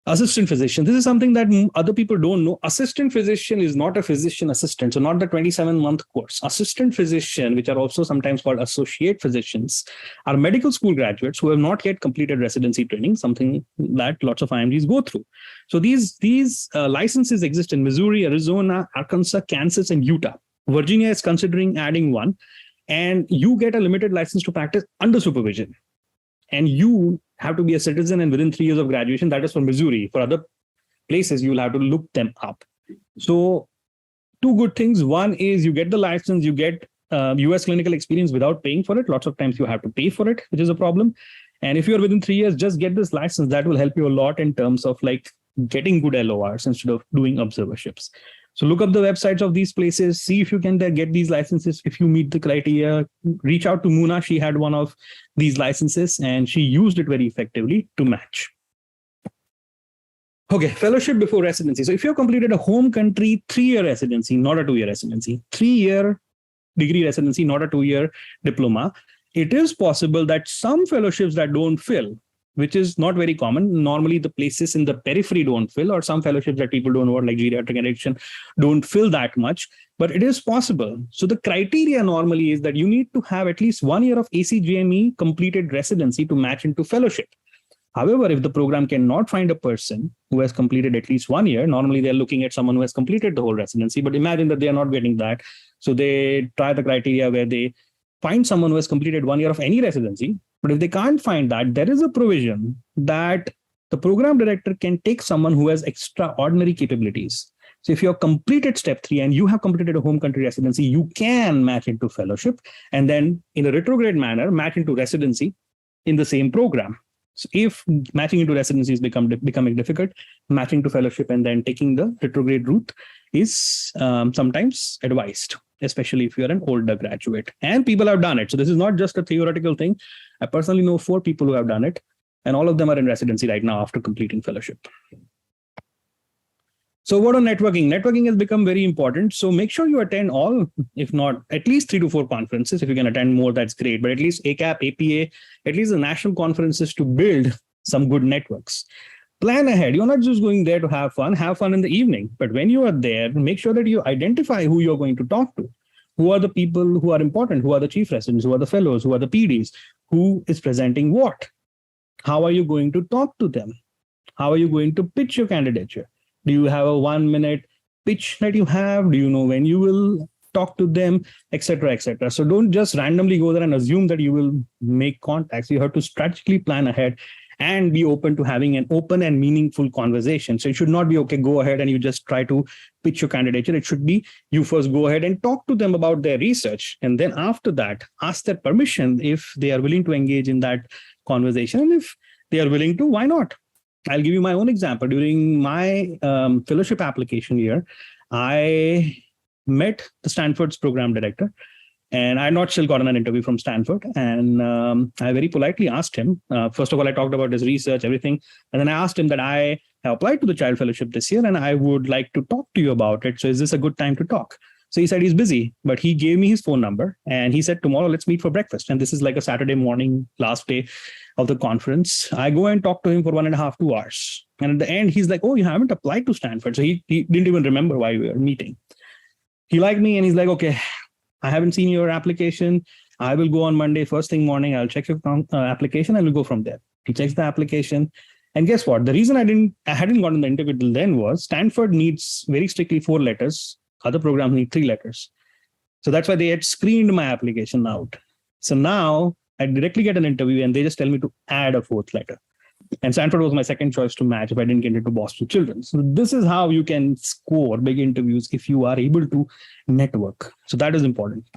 Assistant physician. This is something that other people don't know. Assistant physician is not a physician assistant. So not the 27-month course. Assistant physician, which are also sometimes called associate physicians, are medical school graduates who have not yet completed residency training, something that lots of IMGs go through. So these licenses exist in Missouri, Arizona, Arkansas, Kansas, and Utah. Virginia is considering adding one, and you get a limited license to practice under supervision. And you have to be a citizen and within 3 years of graduation. That is for Missouri. For other places, you will have to look them up. So 2 good things. One is you get the license, you get US clinical experience without paying for it. Lots of times you have to pay for it, which is a problem. And if you're within 3 years, just get this license. That will help you a lot in terms of like getting good LORs instead of doing observerships. So look up the websites of these places, see if you can get these licenses. If you meet the criteria, reach out to Muna. She had one of these licenses and she used it very effectively to match. Okay, fellowship before residency. So if you've completed a home country 3-year residency, not a 2-year residency, 3-year degree residency, not a 2-year diploma, it is possible that some fellowships that don't fill, which is not very common. Normally, the places in the periphery don't fill, or some fellowships that people don't know, like geriatric addiction, don't fill that much, but it is possible. So the criteria normally is that you need to have at least 1 year of ACGME completed residency to match into fellowship. However, if the program cannot find a person who has completed at least 1 year, normally they're looking at someone who has completed the whole residency, but imagine that they are not getting that. So they try the criteria where they find someone who has completed 1 year of any residency. But if they can't find that, there is a provision that the program director can take someone who has extraordinary capabilities. So if you have completed step 3 and you have completed a home country residency, you can match into fellowship and then in a retrograde manner, match into residency in the same program. So if matching into residency is becoming difficult, matching to fellowship and then taking the retrograde route is sometimes advised, especially if you're an older graduate. And people have done it. So this is not just a theoretical thing. I personally know 4 people who have done it, and all of them are in residency right now after completing fellowship. So what on networking? Networking has become very important. So make sure you attend all, if not at least 3 to 4 conferences. If you can attend more, that's great. But at least ACAP, APA, at least the national conferences to build some good networks. Plan ahead. You're not just going there to have fun in the evening. But when you are there, make sure that you identify who you're going to talk to. Who are the people who are important? Who are the chief residents? Who are the fellows? Who are the PDs? Who is presenting what? How are you going to talk to them? How are you going to pitch your candidature? Do you have a 1-minute pitch that you have? Do you know when you will talk to them, etc., etc.? So don't just randomly go there and assume that you will make contacts. You have to strategically plan ahead and be open to having an open and meaningful conversation. So it should not be, okay, go ahead and you just try to pitch your candidature. It should be, you first go ahead and talk to them about their research. And then after that, ask their permission if they are willing to engage in that conversation. And if they are willing to, why not? I'll give you my own example. During my fellowship application year, I met the Stanford's program director, and I had not still gotten an interview from Stanford. And I very politely asked him, first of all, I talked about his research, everything. And then I asked him that I have applied to the child fellowship this year and I would like to talk to you about it. So is this a good time to talk? So he said he's busy, but he gave me his phone number and he said, tomorrow, let's meet for breakfast. And this is like a Saturday morning, last day of the conference. I go and talk to him for 1.5, 2 hours. And at the end, he's like, oh, you haven't applied to Stanford. So he didn't even remember why we were meeting. He liked me and he's like, okay, I haven't seen your application. I will go on Monday, first thing morning. I'll check your application and we'll go from there. He checks the application. And guess what? The reason I hadn't gotten the interview till then was Stanford needs very strictly 4 letters. Other programs need 3 letters. So that's why they had screened my application out. So now I directly get an interview and they just tell me to add a 4th letter. And Stanford was my second choice to match if I didn't get into Boston Children's. So this is how you can score big interviews if you are able to network. So that is important.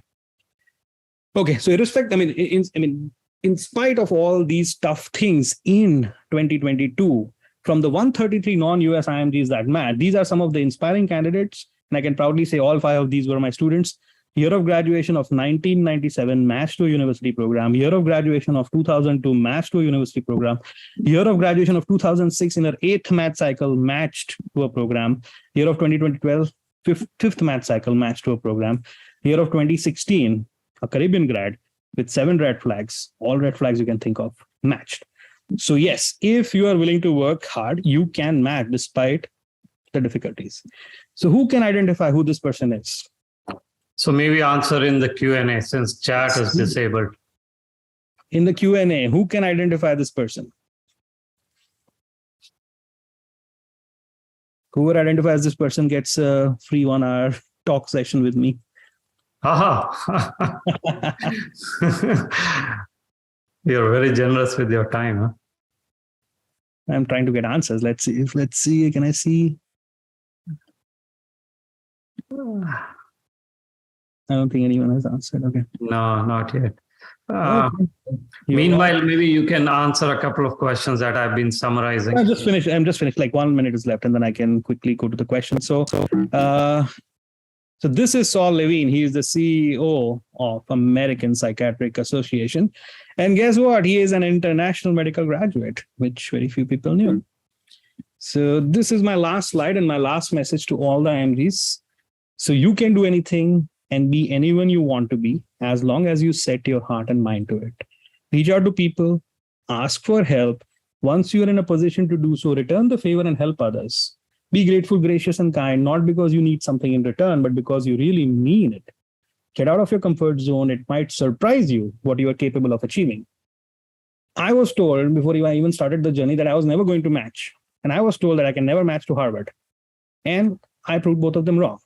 Okay, so irrespective, in spite of all these tough things in 2022, from the 133 non-US IMGs that match, these are some of the inspiring candidates. And I can proudly say all 5 of these were my students. Year of graduation of 1997, matched to a university program. Year of graduation of 2002, matched to a university program. Year of graduation of 2006 in her 8th math cycle, matched to a program. Year of 2012, 5th math cycle, matched to a program. Year of 2016, a Caribbean grad with 7 red flags, all red flags you can think of, matched. So yes, if you are willing to work hard, you can match despite the difficulties. So who can identify who this person is? So maybe answer in the Q&A since chat is disabled. In the Q&A, who can identify this person? Whoever identifies this person gets a free 1-hour talk session with me. Aha. You're very generous with your time, huh? I'm trying to get answers. Let's see. Can I see? I don't think anyone has answered. Okay. No, not yet. Okay. Meanwhile, maybe you can answer a couple of questions that I've been summarizing. I'm just finished. Like 1 minute is left, and then I can quickly go to the question. So this is Saul Levine. He is the CEO of American Psychiatric Association. And guess what? He is an international medical graduate, which very few people knew. So this is my last slide and my last message to all the IMGs. So you can do anything and be anyone you want to be, as long as you set your heart and mind to it. Reach out to people, ask for help. Once you're in a position to do so, return the favor and help others. Be grateful, gracious, and kind, not because you need something in return, but because you really mean it. Get out of your comfort zone. It might surprise you what you are capable of achieving. I was told before I even started the journey that I was never going to match. And I was told that I can never match to Harvard. And I proved both of them wrong.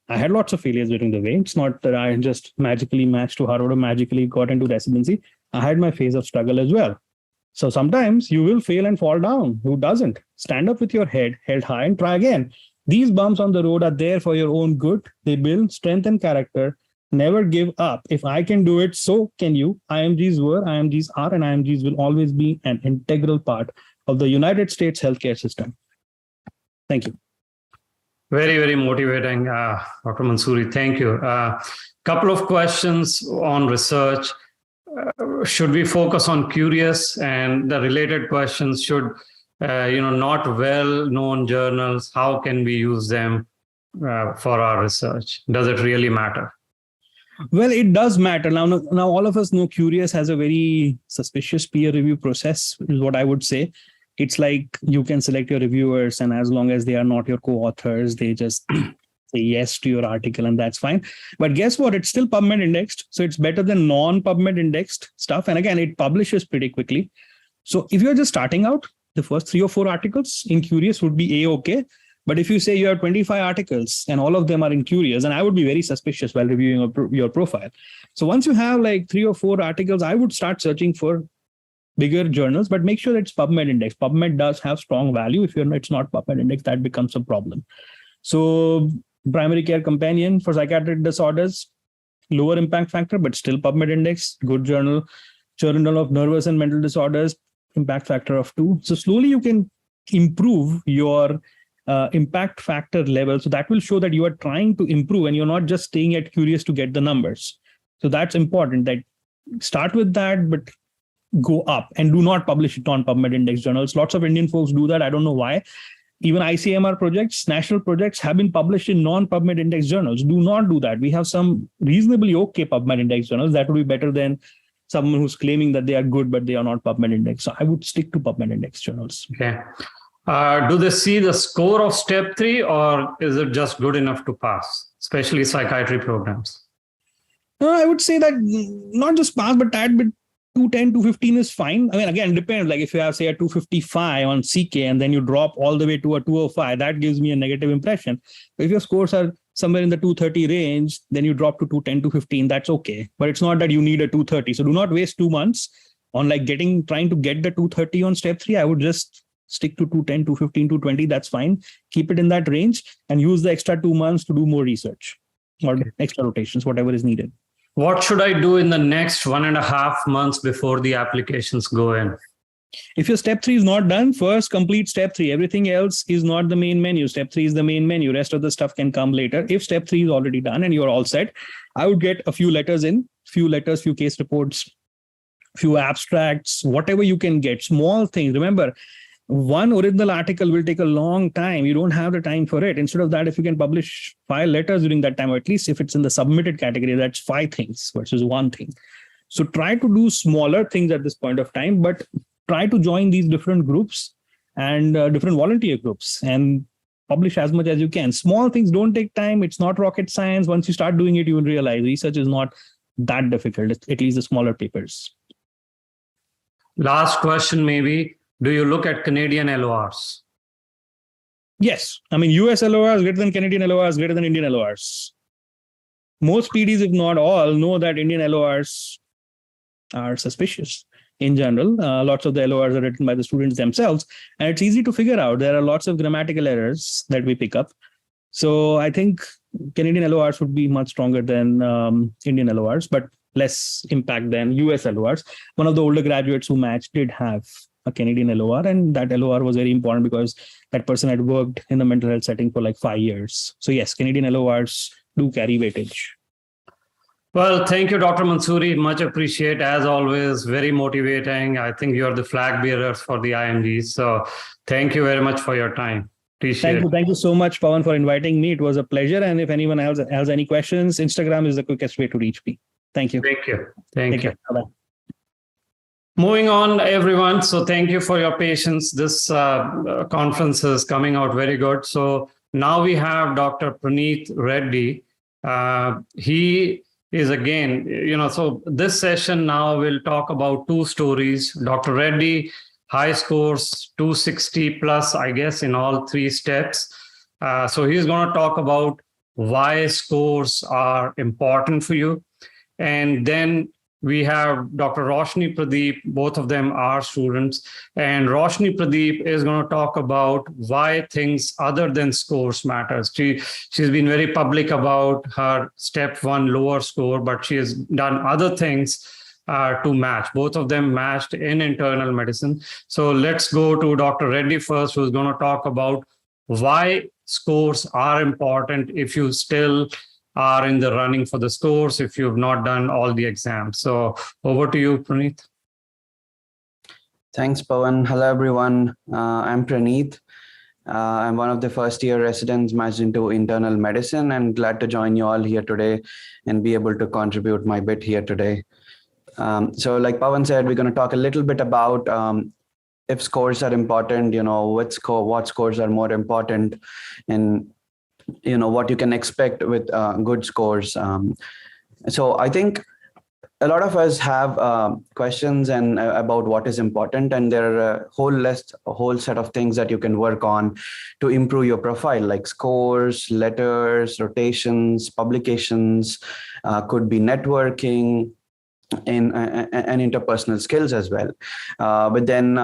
I had lots of failures during the way. It's not that I just magically matched to Harvard or magically got into residency. I had my phase of struggle as well. So sometimes you will fail and fall down. Who doesn't? Stand up with your head held high and try again. These bumps on the road are there for your own good. They build strength and character. Never give up. If I can do it, so can you. IMGs were, IMGs are, and IMGs will always be an integral part of the United States healthcare system. Thank you. Very, very motivating, Dr. Mansuri. Thank you. Couple of questions on research. Should we focus on curious? And the related questions, should not well-known journals, how can we use them for our research? Does it really matter? Well, it does matter. Now all of us know Curious has a very suspicious peer review process, is what I would say. It's like you can select your reviewers, and as long as they are not your co-authors, they just say yes to your article, and that's fine. But guess what? It's still PubMed indexed. So it's better than non-PubMed indexed stuff. And again, it publishes pretty quickly. So if you're just starting out, the first 3 or 4 articles in Curious would be A-okay. But if you say you have 25 articles and all of them are in Curious, and I would be very suspicious while reviewing your profile. So once you have like 3 or 4 articles, I would start searching for bigger journals, but make sure it's PubMed index. PubMed does have strong value. If it's not PubMed index, that becomes a problem. So primary care companion for psychiatric disorders, lower impact factor, but still PubMed index, good journal. Journal of nervous and mental disorders, impact factor of 2. So slowly you can improve your impact factor level. So that will show that you are trying to improve and you're not just staying at Curious to get the numbers. So that's important, that start with that, but go up and do not publish it on PubMed index journals. Lots of Indian folks do that. I don't know why. Even ICMR projects, national projects have been published in non-PubMed index journals. Do not do that. We have some reasonably okay PubMed index journals that would be better than someone who's claiming that they are good, but they are not PubMed index. So I would stick to PubMed index journals. Okay. Do they see the score of step 3 or is it just good enough to pass, especially psychiatry programs? I would say that not just pass, but tad bit 210, 215 is fine. I mean, again, depends. Like if you have, say, a 255 on CK and then you drop all the way to a 205, that gives me a negative impression. But if your scores are somewhere in the 230 range, then you drop to 210, 215, that's okay. But it's not that you need a 230. So do not waste 2 months on like trying to get the 230 on step 3. I would just stick to 210, 215, 220. That's fine. Keep it in that range and use the extra 2 months to do more research or extra rotations, whatever is needed. What should I do in the next 1.5 months before the applications go in? If your step 3 is not done, first complete step 3. Everything else is not the main menu. Step 3 is the main menu. Rest of the stuff can come later. If step 3 is already done and you're all set, I would get a few letters in, few case reports, few abstracts, whatever you can get, small things. Remember, one original article will take a long time. You don't have the time for it. Instead of that, if you can publish 5 letters during that time, or at least if it's in the submitted category, that's 5 things versus 1 thing. So try to do smaller things at this point of time, but try to join these different groups and different volunteer groups and publish as much as you can. Small things don't take time. It's not rocket science. Once you start doing it, you will realize research is not that difficult, at least the smaller papers. Last question, maybe. Do you look at Canadian LORs? Yes. I mean, US LORs greater than Canadian LORs, greater than Indian LORs. Most PDs, if not all, know that Indian LORs are suspicious in general. Lots of the LORs are written by the students themselves, and it's easy to figure out. There are lots of grammatical errors that we pick up. So I think Canadian LORs would be much stronger than Indian LORs, but less impact than US LORs. One of the older graduates who matched did have a Canadian LOR, and that LOR was very important because that person had worked in the mental health setting for like 5 years. So yes, Canadian LORs do carry weightage. Well, thank you, Dr. Mansuri. Much appreciate, as always, very motivating. I think you're the flag bearers for the IMGs. So thank you very much for your time. Appreciate it. Thank you so much, Pawan, for inviting me. It was a pleasure. And if anyone else has any questions, Instagram is the quickest way to reach me. Thank you. Thank you. Thank you. Bye-bye. Moving on, everyone. So thank you for your patience. This conference is coming out very good. So now we have Dr. Praneeth Reddy. He is again, so this session now will talk about 2 stories. Dr. Reddy, high scores, 260 plus, I guess, in all 3 steps. So he's going to talk about why scores are important for you. And then we have Dr. Roshini Pradeep. Both of them are students. And Roshini Pradeep is going to talk about why things other than scores matters. She's been very public about her step 1 lower score, but she has done other things to match. Both of them matched in internal medicine. So let's go to Dr. Reddy first, who's going to talk about why scores are important if you still are in the running for the scores, if you've not done all the exams. So over to you, Praneeth. Thanks, Pawan. Hello, everyone. I'm Praneeth. I'm one of the first-year residents matched into internal medicine, and glad to join you all here today and be able to contribute my bit here today. So like Pawan said, we're going to talk a little bit about if scores are important, what scores are more important. And what you can expect with good scores. So I think a lot of us have questions and about what is important, and there are a whole set of things that you can work on to improve your profile, like scores, letters, rotations, publications, could be networking, and interpersonal skills as well. But then,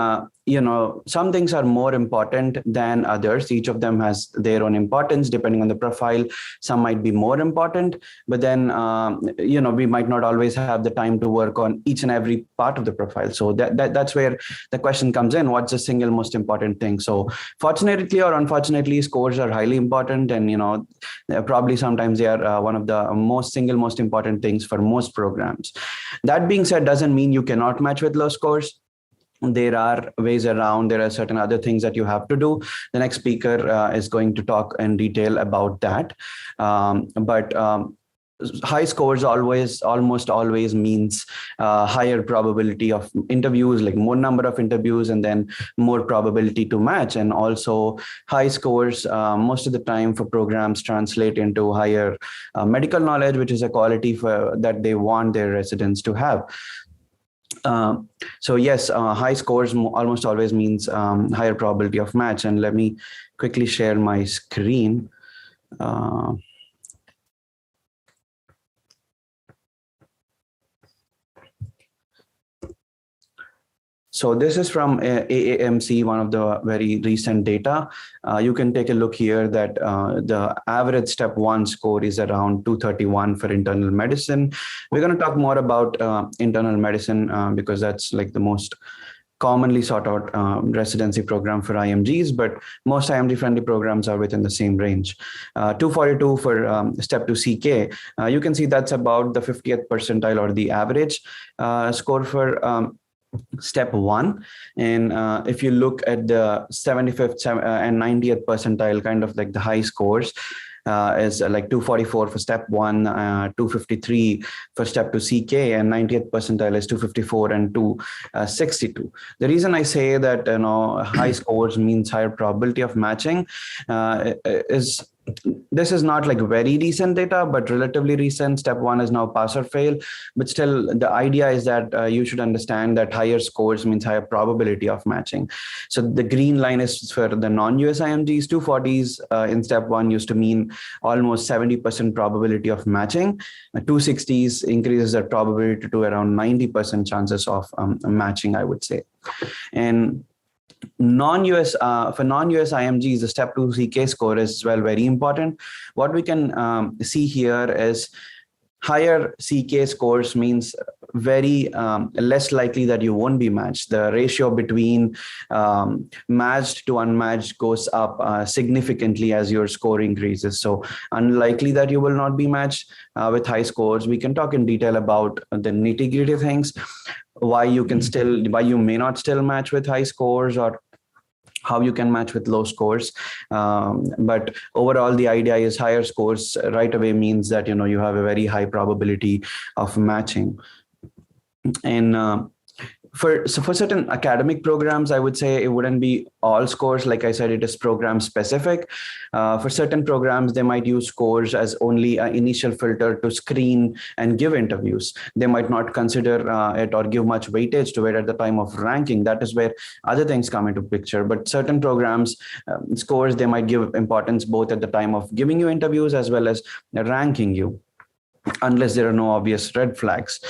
some things are more important than others. Each of them has their own importance depending on the profile. Some might be more important, but then, we might not always have the time to work on each and every part of the profile. So that's where the question comes in. What's the single most important thing? So fortunately or unfortunately, scores are highly important, and, probably sometimes they are one of the single most important things for most programs. That being said, doesn't mean you cannot match with low scores. There are ways around. There are certain other things that you have to do. The next speaker is going to talk in detail about that. But high scores almost always means higher probability of interviews, like more number of interviews, and then more probability to match. And also high scores most of the time for programs translate into higher medical knowledge, which is a quality that they want their residents to have. So yes, high scores almost always means higher probability of match. And let me quickly share my screen. So this is from AAMC, one of the very recent data. You can take a look here that the average step 1 score is around 231 for internal medicine. We're going to talk more about internal medicine because that's like the most commonly sought out residency program for IMGs, but most IMG friendly programs are within the same range. 242 for step 2 CK. You can see that's about the 50th percentile or the average score for step 1. And if you look at the 75th and 90th percentile, kind of like the high scores, is like 244 for step 1, 253 for step 2 CK, and 90th percentile is 254 and 262. The reason I say that high scores means higher probability of matching is this is not like very recent data, but relatively recent. Step 1 is now pass or fail, but still the idea is that you should understand that higher scores means higher probability of matching. So the green line is for the non-US IMGs. 240s in step 1 used to mean almost 70% probability of matching. 260s increases that probability to around 90% chances of matching, I would say. And for non-US IMGs, the step 2 CK score is very important. What we can see here is higher CK scores means very less likely that you won't be matched. The ratio between matched to unmatched goes up significantly as your score increases. So unlikely that you will not be matched with high scores. We can talk in detail about the nitty-gritty things, why you may not still match with high scores, or how you can match with low scores. But overall, the idea is higher scores right away means that, you have a very high probability of matching. And for certain academic programs, I would say it wouldn't be all scores. Like I said, it is program specific. For certain programs, they might use scores as only an initial filter to screen and give interviews. They might not consider it or give much weightage to it at the time of ranking. That is where other things come into picture. But certain programs, scores, they might give importance both at the time of giving you interviews as well as ranking you, unless there are no obvious red flags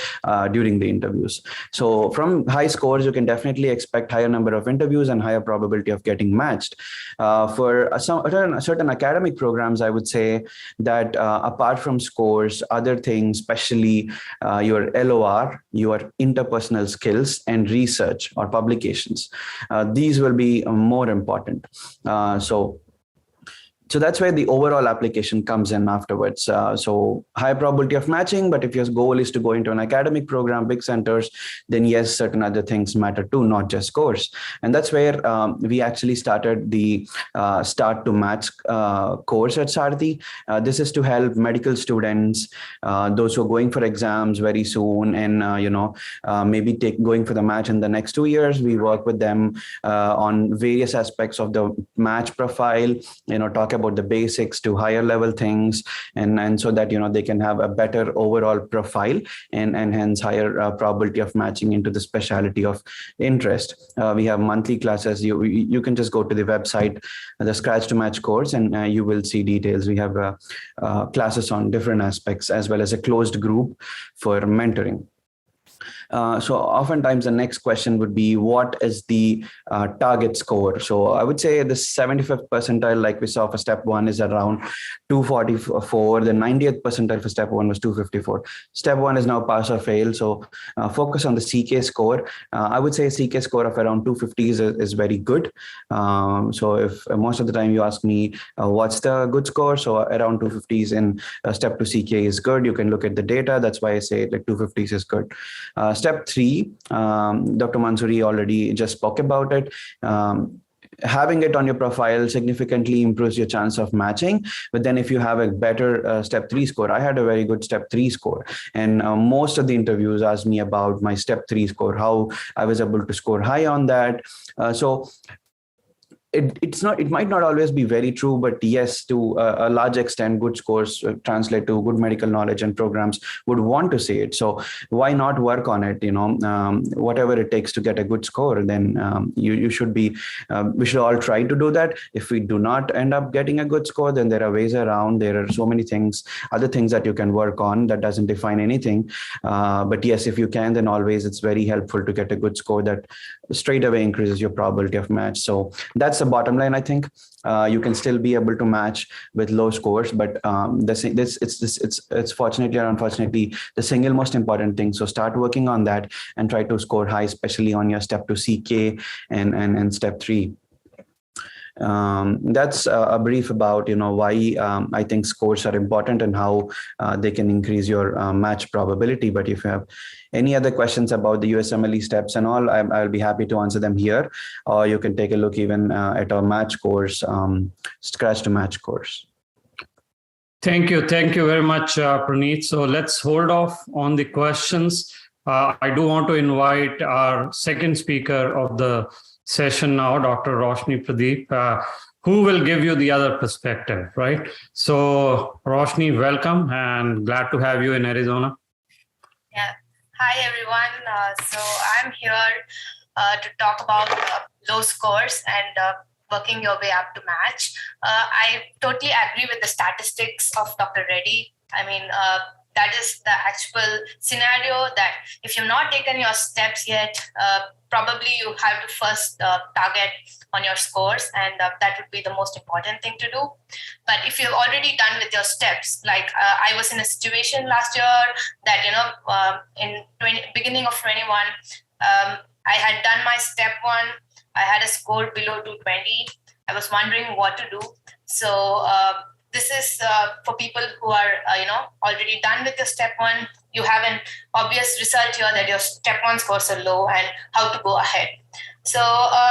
during the interviews. So from high scores, you can definitely expect higher number of interviews and higher probability of getting matched. For certain academic programs, I would say that apart from scores, other things, especially your LOR, your interpersonal skills, and research or publications, these will be more important. So that's where the overall application comes in afterwards. So high probability of matching, but if your goal is to go into an academic program, big centers, then yes, certain other things matter too, not just scores. And that's where we actually started the Start to Match course at Sarthi. This is to help medical students, those who are going for exams very soon, and maybe going for the match in the next 2 years. We work with them on various aspects of the match profile, talk about the basics to higher level things, and so that they can have a better overall profile and hence higher probability of matching into the specialty of interest. We have monthly classes. You can just go to the website, the Scratch to Match course, and you will see details. We have classes on different aspects as well as a closed group for mentoring. So oftentimes the next question would be, what is the target score? So I would say the 75th percentile, like we saw for step 1, is around 244. The 90th percentile for step 1 was 254. Step 1 is now pass or fail. So focus on the CK score. I would say a CK score of around 250 is very good. So if most of the time you ask me, what's the good score? So around 250s in step 2 CK is good. You can look at the data. That's why I say like 250s is good. Step 3, Dr. Mansuri already just spoke about it. Having it on your profile significantly improves your chance of matching. But then if you have a better step 3 score, I had a very good step 3 score. And most of the interviews asked me about my step 3 score, how I was able to score high on that. So it might not always be very true, but yes, to a large extent, good scores translate to good medical knowledge, and programs would want to say it. So why not work on it? Whatever it takes to get a good score, then you should be. We should all try to do that. If we do not end up getting a good score, then there are ways around. There are so many things, other things that you can work on. That doesn't define anything. But yes, if you can, then always it's very helpful to get a good score that straight away increases your probability of match. So that's the bottom line. I think you can still be able to match with low scores, but it's fortunately or unfortunately the single most important thing. So start working on that and try to score high, especially on your step 2 CK and step 3. That's a brief about why I think scores are important and how they can increase your match probability. But if you have any other questions about the USMLE steps and all, I'll be happy to answer them here, or you can take a look even at our match course, Scratch to Match course. Thank you very much, Praneeth. So let's hold off on the questions. I do want to invite our second speaker of the session now, Dr. Roshini Pradeep, who will give you the other perspective, right? So Roshini, welcome, and glad to have you in Arizona. Yeah. Hi, everyone. So I'm here to talk about low scores and working your way up to match. I totally agree with the statistics of Dr. Reddy. I mean, that is the actual scenario that if you've not taken your steps yet, probably you have to first target on your scores, and that would be the most important thing to do. But if you've already done with your steps, like I was in a situation last year that, in beginning of 21, I had done my step 1. I had a score below 220. I was wondering what to do. So this is for people who are, already done with your step 1. You have an obvious result here that your step 1 scores are low and how to go ahead. So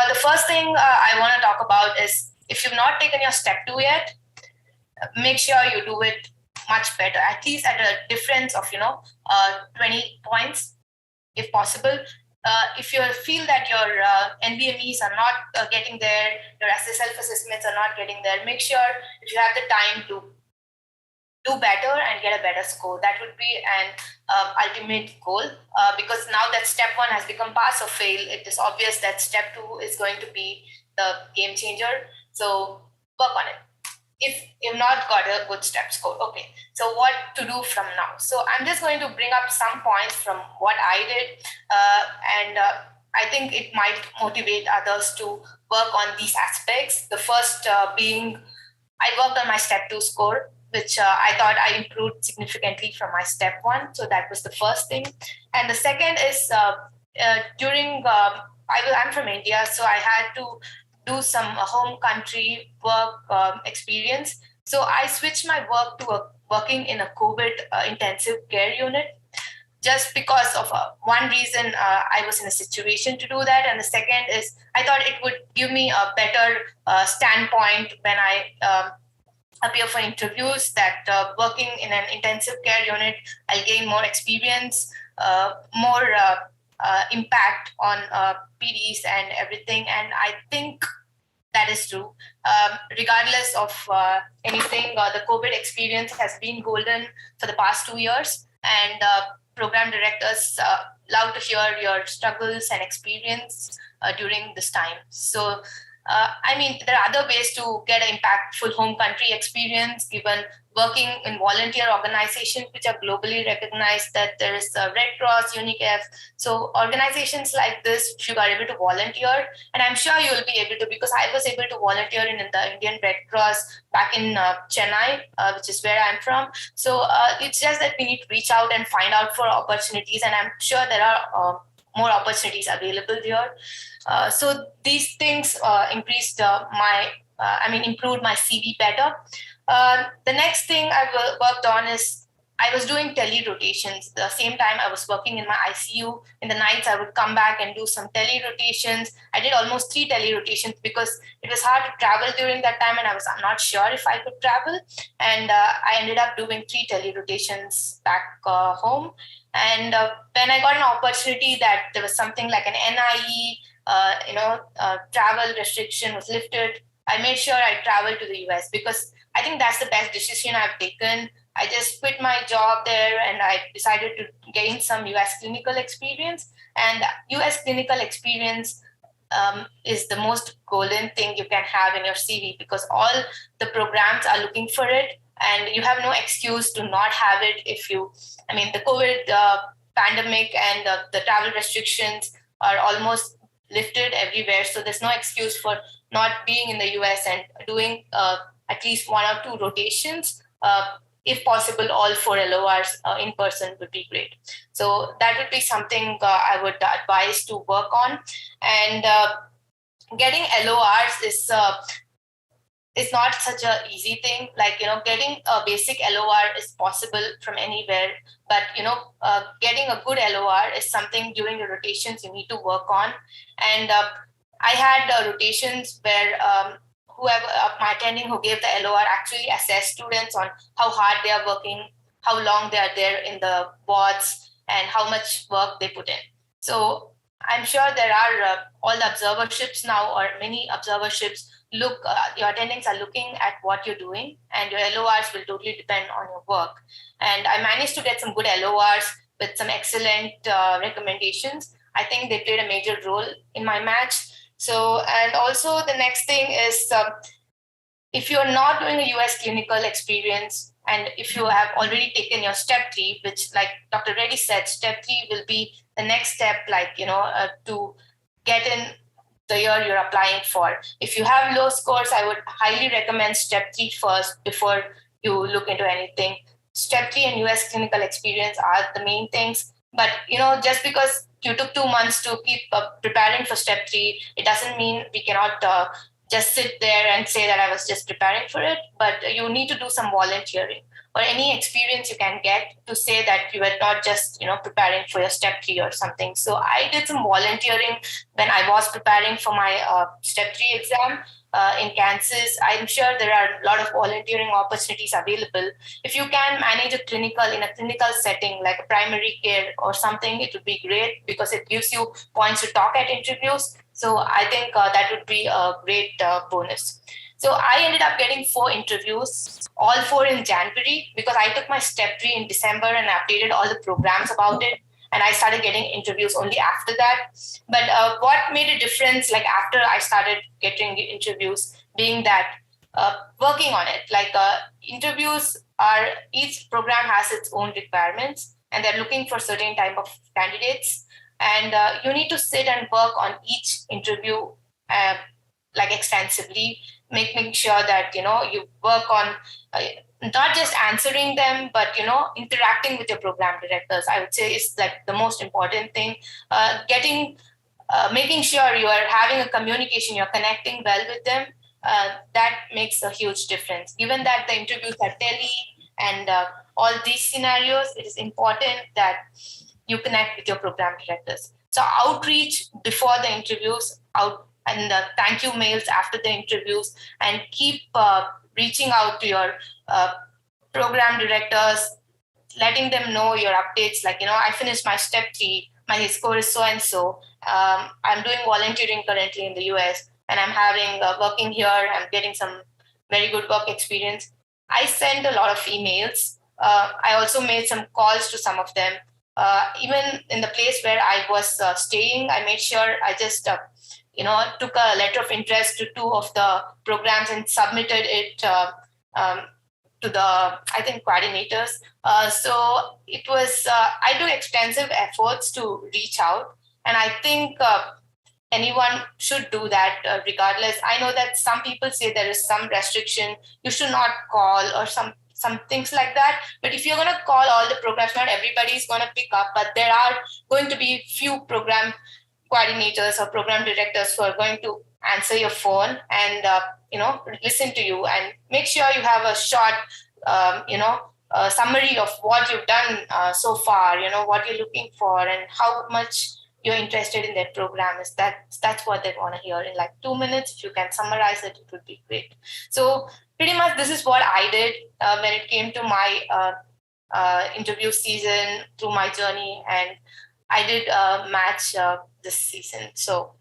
the first thing I want to talk about is, if you've not taken your step 2 yet, make sure you do it much better, at least at a difference of, 20 points, if possible. If you feel that your NBMEs are not getting there, your self-assessments are not getting there, make sure if you have the time to do better and get a better score. That would be an ultimate goal, because now that step 1 has become pass or fail, it is obvious that step 2 is going to be the game changer. So work on it. If you've not got a good step score, okay. So what to do from now? So I'm just going to bring up some points from what I did, and I think it might motivate others to work on these aspects. The first being, I worked on my step 2 score, which I thought I improved significantly from my step 1. So that was the first thing. And the second is I'm from India, so I had to do some home country work experience. So I switched my work to working in a COVID intensive care unit, just because of one reason, I was in a situation to do that. And the second is, I thought it would give me a better standpoint when I appear for interviews, that working in an intensive care unit, I'll gain more experience, more impact on PDs and everything. And I think That is true. Regardless of anything, the COVID experience has been golden for the past 2 years, and program directors love to hear your struggles and experience during this time. So, I mean, there are other ways to get an impactful home country experience, given working in volunteer organizations which are globally recognized, that there is Red Cross, UNICEF. So organizations like this, if you are able to volunteer, and I'm sure you will be able to, because I was able to volunteer in the Indian Red Cross back in Chennai, which is where I'm from. So it's just that we need to reach out and find out for opportunities, and I'm sure there are more opportunities available here. So these things improved my CV better. The next thing I worked on is I was doing tele rotations. The same time I was working in my ICU. In the nights, I would come back and do some tele rotations. I did almost 3 tele rotations because it was hard to travel during that time, and I'm not sure if I could travel. And I ended up doing 3 tele rotations back home. And when I got an opportunity that there was something like an NIE, travel restriction was lifted, I made sure I traveled to the US, because I think that's the best decision I've taken. I just quit my job there and I decided to gain some US clinical experience. And US clinical experience is the most golden thing you can have in your CV, because all the programs are looking for it, and you have no excuse to not have it. The COVID pandemic and the travel restrictions are almost lifted everywhere. So there's no excuse for not being in the US and doing at least 1 or 2 rotations. If possible, all 4 LORs in person would be great. So that would be something I would advise to work on. And getting LORs is not such an easy thing. Getting a basic LOR is possible from anywhere, but getting a good LOR is something during the rotations you need to work on. And I had rotations where whoever my attending who gave the LOR actually assessed students on how hard they are working, how long they are there in the wards, and how much work they put in. So I'm sure there are all the observerships now, or many observerships your attendings are looking at what you're doing, and your LORs will totally depend on your work. And I managed to get some good LORs with some excellent recommendations. I think they played a major role in my match. So, and also the next thing is, if you're not doing a US clinical experience, and if you have already taken your step 3, which, like Dr. Reddy said, step 3 will be the next step, to get in the year you're applying for. If you have low scores, I would highly recommend step 3 first before you look into anything. Step 3 and US clinical experience are the main things. But, just because you took 2 months to keep preparing for step 3, it doesn't mean we cannot just sit there and say that I was just preparing for it. But you need to do some volunteering or any experience you can get to say that you were not just, preparing for your step 3 or something. So I did some volunteering when I was preparing for my step 3 exam. In Kansas, I'm sure there are a lot of volunteering opportunities available. If you can manage in a clinical setting like a primary care or something, it would be great, because it gives you points to talk at interviews. So I think that would be a great bonus. So I ended up getting 4 interviews, all 4 in January, because I took my step 3 in December and updated all the programs about it. And I started getting interviews only after that. But what made a difference, after I started getting interviews, being that working on it, interviews each program has its own requirements, and they're looking for certain type of candidates. And you need to sit and work on each interview extensively, making sure that, you work on not just answering them, but, interacting with your program directors, I would say, is the most important thing. Making sure you are having a communication, you're connecting well with them, that makes a huge difference. Given that the interviews are tele and all these scenarios, it is important that you connect with your program directors. So outreach before the interviews, and the thank you mails after the interviews, and keep reaching out to your program directors, letting them know your updates. I finished my step 3, my score is so-and-so. I'm doing volunteering currently in the US. and I'm having working here, I'm getting some very good work experience. I sent a lot of emails. I also made some calls to some of them. Even in the place where I was staying, I made sure I just, took a letter of interest to 2 of the programs and submitted it to the, I think, coordinators. So it was, I took extensive efforts to reach out. And I think anyone should do that regardless. I know that some people say there is some restriction, you should not call or some things like that. But if you're going to call all the programs, not everybody is going to pick up, but there are going to be few program coordinators or program directors who are going to answer your phone and, listen to you and make sure you have a short, summary of what you've done so far, what you're looking for and how much you're interested in that program. That's what they want to hear in like 2 minutes. If you can summarize it, it would be great. So pretty much this is what I did when it came to my interview season, through my journey, and I did match this season. So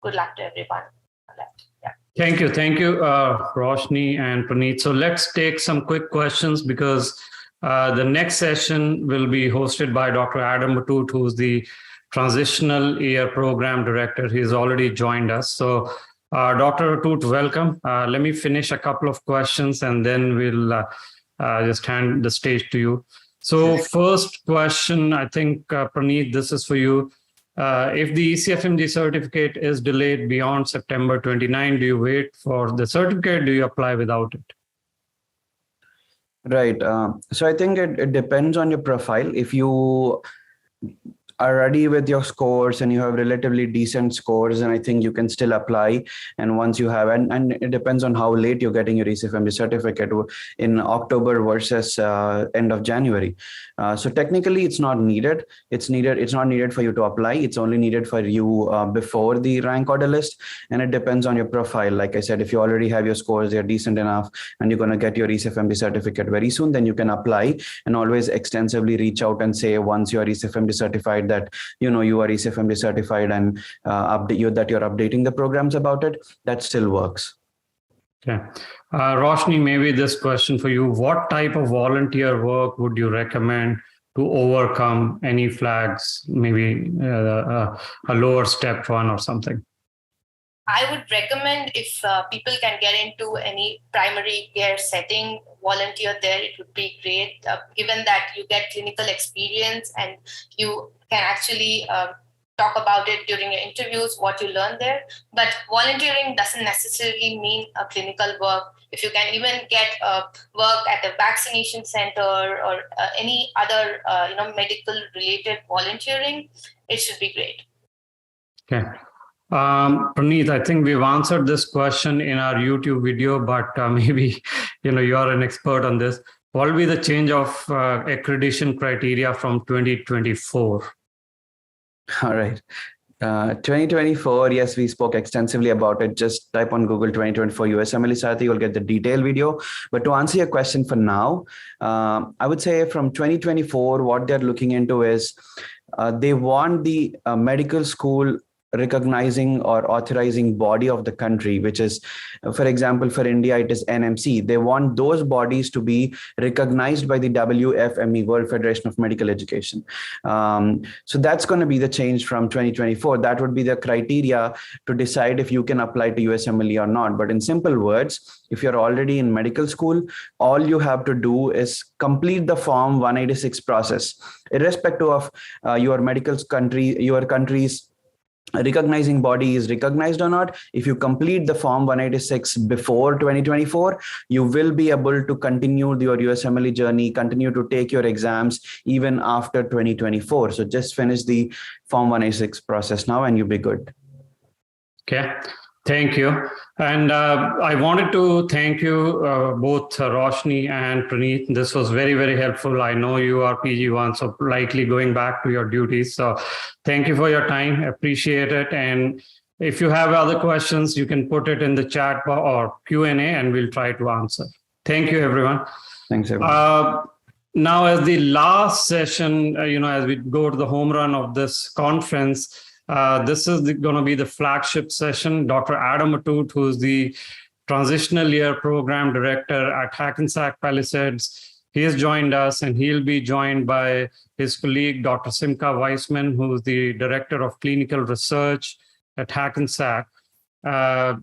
good luck to everyone on that. Yeah. Thank you, Roshini and Praneeth. So let's take some quick questions because the next session will be hosted by Dr. Adam Batut, who's the Transitional Year Program Director. He's already joined us. So Dr. Batut, welcome. Let me finish a couple of questions and then we'll just hand the stage to you. So first question, I think, Praneeth, this is for you. If the ECFMG certificate is delayed beyond September 29, do you wait for the certificate? Do you apply without it? Right. So I think it depends on your profile. If you are ready with your scores and you have relatively decent scores, and I think you can still apply. And once you have, and it depends on how late you're getting your ECFMG certificate in October versus end of January. So technically it's not needed. It's not needed for you to apply. It's only needed for you before the rank order list. And it depends on your profile. Like I said, if you already have your scores, they're decent enough and you're going to get your ECFMG certificate very soon, then you can apply and always extensively reach out and say, once you're ECFMG certified, that you are ECFMG certified and that you're updating the programs about it, that still works. Okay. Roshini, maybe this question for you. What type of volunteer work would you recommend to overcome any flags, maybe a lower step 1 or something? I would recommend if people can get into any primary care setting, volunteer there, it would be great, given that you get clinical experience and you can actually talk about it during your interviews, what you learn there. But volunteering doesn't necessarily mean a clinical work. If you can even get work at a vaccination center or any other medical related volunteering, it should be great. Okay. Praneeth, I think we've answered this question in our YouTube video, but maybe you're an expert on this. What will be the change of accreditation criteria from 2024? All right. 2024, yes, we spoke extensively about it. Just type on Google 2024 USMLE Sarthi, you'll get the detailed video. But to answer your question for now, I would say from 2024, what they're looking into is they want the medical school recognizing or authorizing body of the country, which is, for example, for India, it is NMC. They want those bodies to be recognized by the WFME, World Federation of Medical Education. So that's going to be the change from 2024. That would be the criteria to decide if you can apply to USMLE or not. But in simple words, if you're already in medical school, all you have to do is complete the Form 186 process, irrespective of your country's recognizing body is recognized or not. If you complete the Form 186 before 2024, you will be able to continue your USMLE journey, continue to take your exams even after 2024. So just finish the Form 186 process now and you'll be good. Okay. Thank you. And I wanted to thank you both Roshini and Praneeth. This was very, very helpful. I know you are PG1, so likely going back to your duties. So thank you for your time. Appreciate it. And if you have other questions, you can put it in the chat or Q&A and we'll try to answer. Thank you, everyone. Thanks, everyone. Now, as the last session, as we go to the home run of this conference, This is going to be the flagship session. Dr. Adam Atut, who is the Transitional Year Program Director at Hackensack Palisades, he has joined us, and he'll be joined by his colleague, Dr. Simca Weissman, who is the Director of Clinical Research at Hackensack. I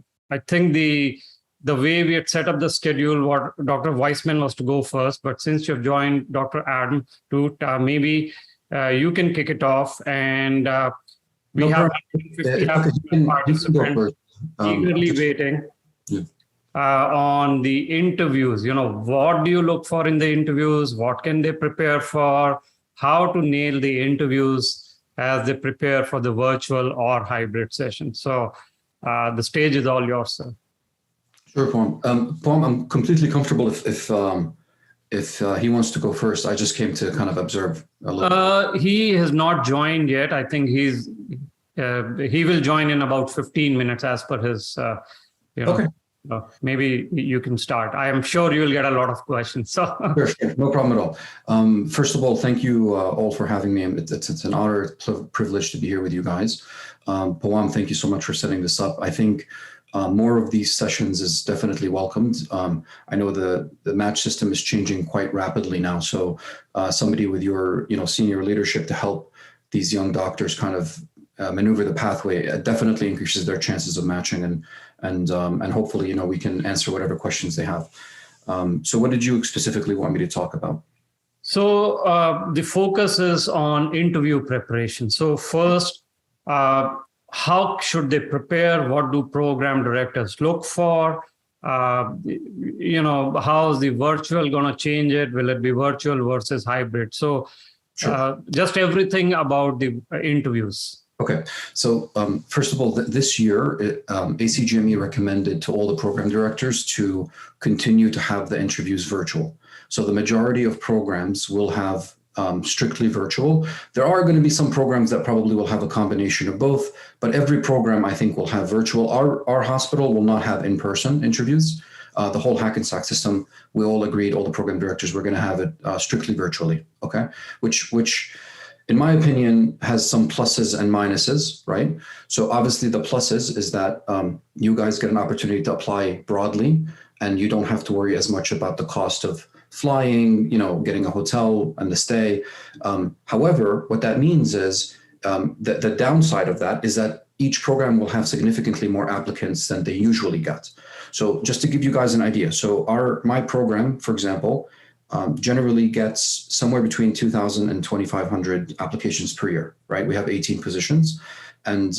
think the way we had set up the schedule, what Dr. Weissman was to go first, but since you've joined Dr. Adam Atut, maybe you can kick it off, and we have 50 participants eagerly waiting on the interviews. What do you look for in the interviews? What can they prepare for? How to nail the interviews as they prepare for the virtual or hybrid session. So the stage is all yours, sir. Sure, Pom. I'm completely comfortable if he wants to go first. I just came to kind of observe a little. He has not joined yet. I think he will join in about 15 minutes as per his, Okay. Maybe you can start. I am sure you'll get a lot of questions. So Sure. No problem at all. First of all, thank you all for having me. It's an honor, privilege to be here with you guys. Pawam, thank you so much for setting this up. I think more of these sessions is definitely welcomed. I know the match system is changing quite rapidly now. So somebody with your senior leadership to help these young doctors kind of maneuver the pathway definitely increases their chances of matching, and hopefully we can answer whatever questions they have. So what did you specifically want me to talk about? So the focus is on interview preparation. So first, how should they prepare? What do program directors look for? How is the virtual going to change it? Will it be virtual versus hybrid? So sure. Just everything about the interviews. Okay. So first of all, this year, ACGME recommended to all the program directors to continue to have the interviews virtual. So the majority of programs will have strictly virtual. There are going to be some programs that probably will have a combination of both, but every program I think will have virtual. Our hospital will not have in-person interviews. The whole Hackensack system, we all agreed, all the program directors, we're going to have it strictly virtually. Okay, which in my opinion has some pluses and minuses, right? So obviously the pluses is that you guys get an opportunity to apply broadly, and you don't have to worry as much about the cost of flying, getting a hotel and the stay. However, what that means is the downside of that is that each program will have significantly more applicants than they usually get. So just to give you guys an idea, so my program, for example, generally gets somewhere between 2,000 and 2,500 applications per year, right? We have 18 positions, and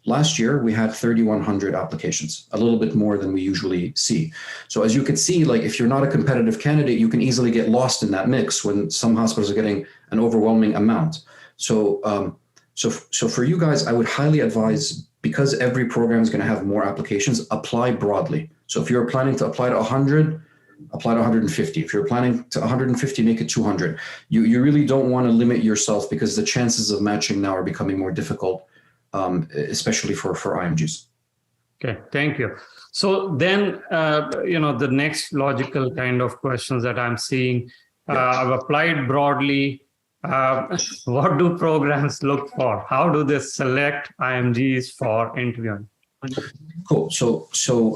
last year we had 3,100 applications, a little bit more than we usually see. So as you can see, like if you're not a competitive candidate, you can easily get lost in that mix when some hospitals are getting an overwhelming amount. So for you guys, I would highly advise, because every program is going to have more applications, apply broadly. So if you're planning to apply to 100, apply to 150. If you're planning to 150, make it 200. You really don't want to limit yourself, because the chances of matching now are becoming more difficult, especially for IMGs. Okay, thank you. So then, the next logical kind of questions that I'm seeing, I've applied broadly. What do programs look for? How do they select IMGs for interviewing? Cool. So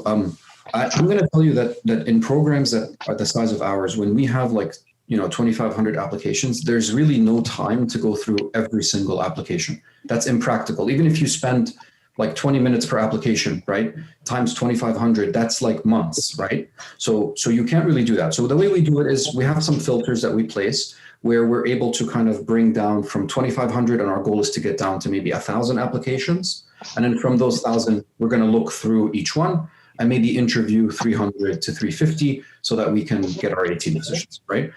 I'm going to tell you that in programs that are the size of ours, when we have 2,500 applications, there's really no time to go through every single application. That's impractical. Even if you spend 20 minutes per application, right? Times 2,500, that's like months, right? So you can't really do that. So the way we do it is we have some filters that we place where we're able to kind of bring down from 2,500, and our goal is to get down to maybe 1,000 applications. And then from those 1,000, we're going to look through each one and maybe interview 300 to 350 so that we can get our 18 positions, right?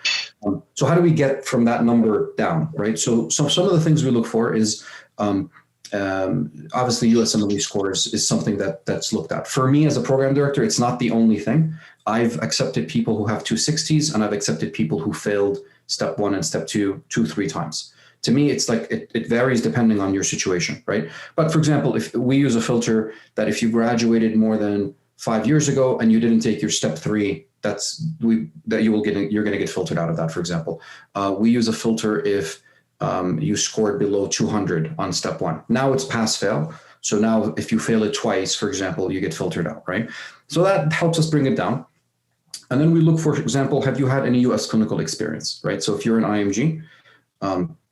So how do we get from that number down, right? So some of the things we look for is obviously USMLE scores is something that's looked at. For me as a program director, it's not the only thing. I've accepted people who have 260s, and I've accepted people who failed step 1 and step 2, 3 times. To me, it's like it varies depending on your situation, right? But for example, if we use a filter that if you graduated more than 5 years ago and you didn't take your step 3, you're going to get filtered out of that. For example, we use a filter if you scored below 200 on step one. Now it's pass fail. So now if you fail it twice, for example, you get filtered out, right? So that helps us bring it down. And then we look, for example, have you had any US clinical experience, right? So if you're an IMG,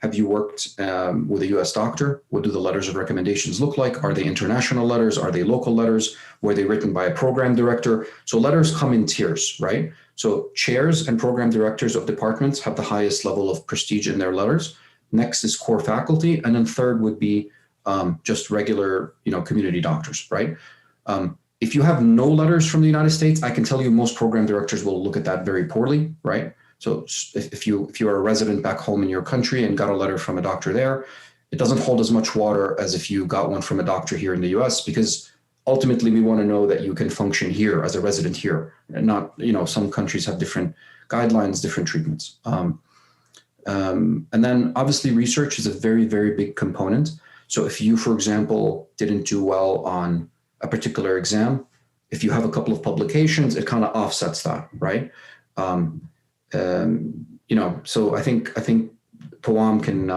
have you worked with a US doctor? What do the letters of recommendations look like? Are they international letters? Are they local letters? Were they written by a program director? So letters come in tiers, right? So chairs and program directors of departments have the highest level of prestige in their letters. Next is core faculty. And then third would be just regular, community doctors, right? If you have no letters from the United States, I can tell you most program directors will look at that very poorly, right? So if you're a resident back home in your country and got a letter from a doctor there, it doesn't hold as much water as if you got one from a doctor here in the US, because ultimately we want to know that you can function here as a resident here, and not, some countries have different guidelines, different treatments. And then obviously research is a very, very big component. So if you, for example, didn't do well on a particular exam, if you have a couple of publications, it kind of offsets that, right? So I think Pawam can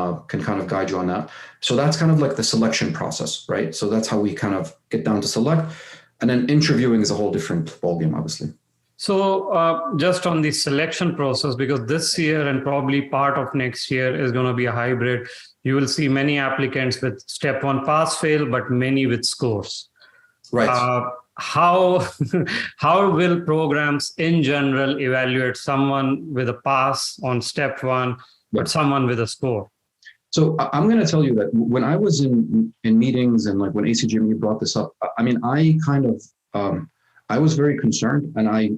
kind of guide you on that. So that's kind of like the selection process, right? So that's how we kind of get down to select. And then interviewing is a whole different ballgame, obviously. So just on the selection process, because this year and probably part of next year is going to be a hybrid, you will see many applicants with step one pass fail, but many with scores. Right. How will programs in general evaluate someone with a pass on step one, but someone with a score? So I'm going to tell you that when I was in meetings and like when ACGME brought this up, I mean, I kind of, I was very concerned, and I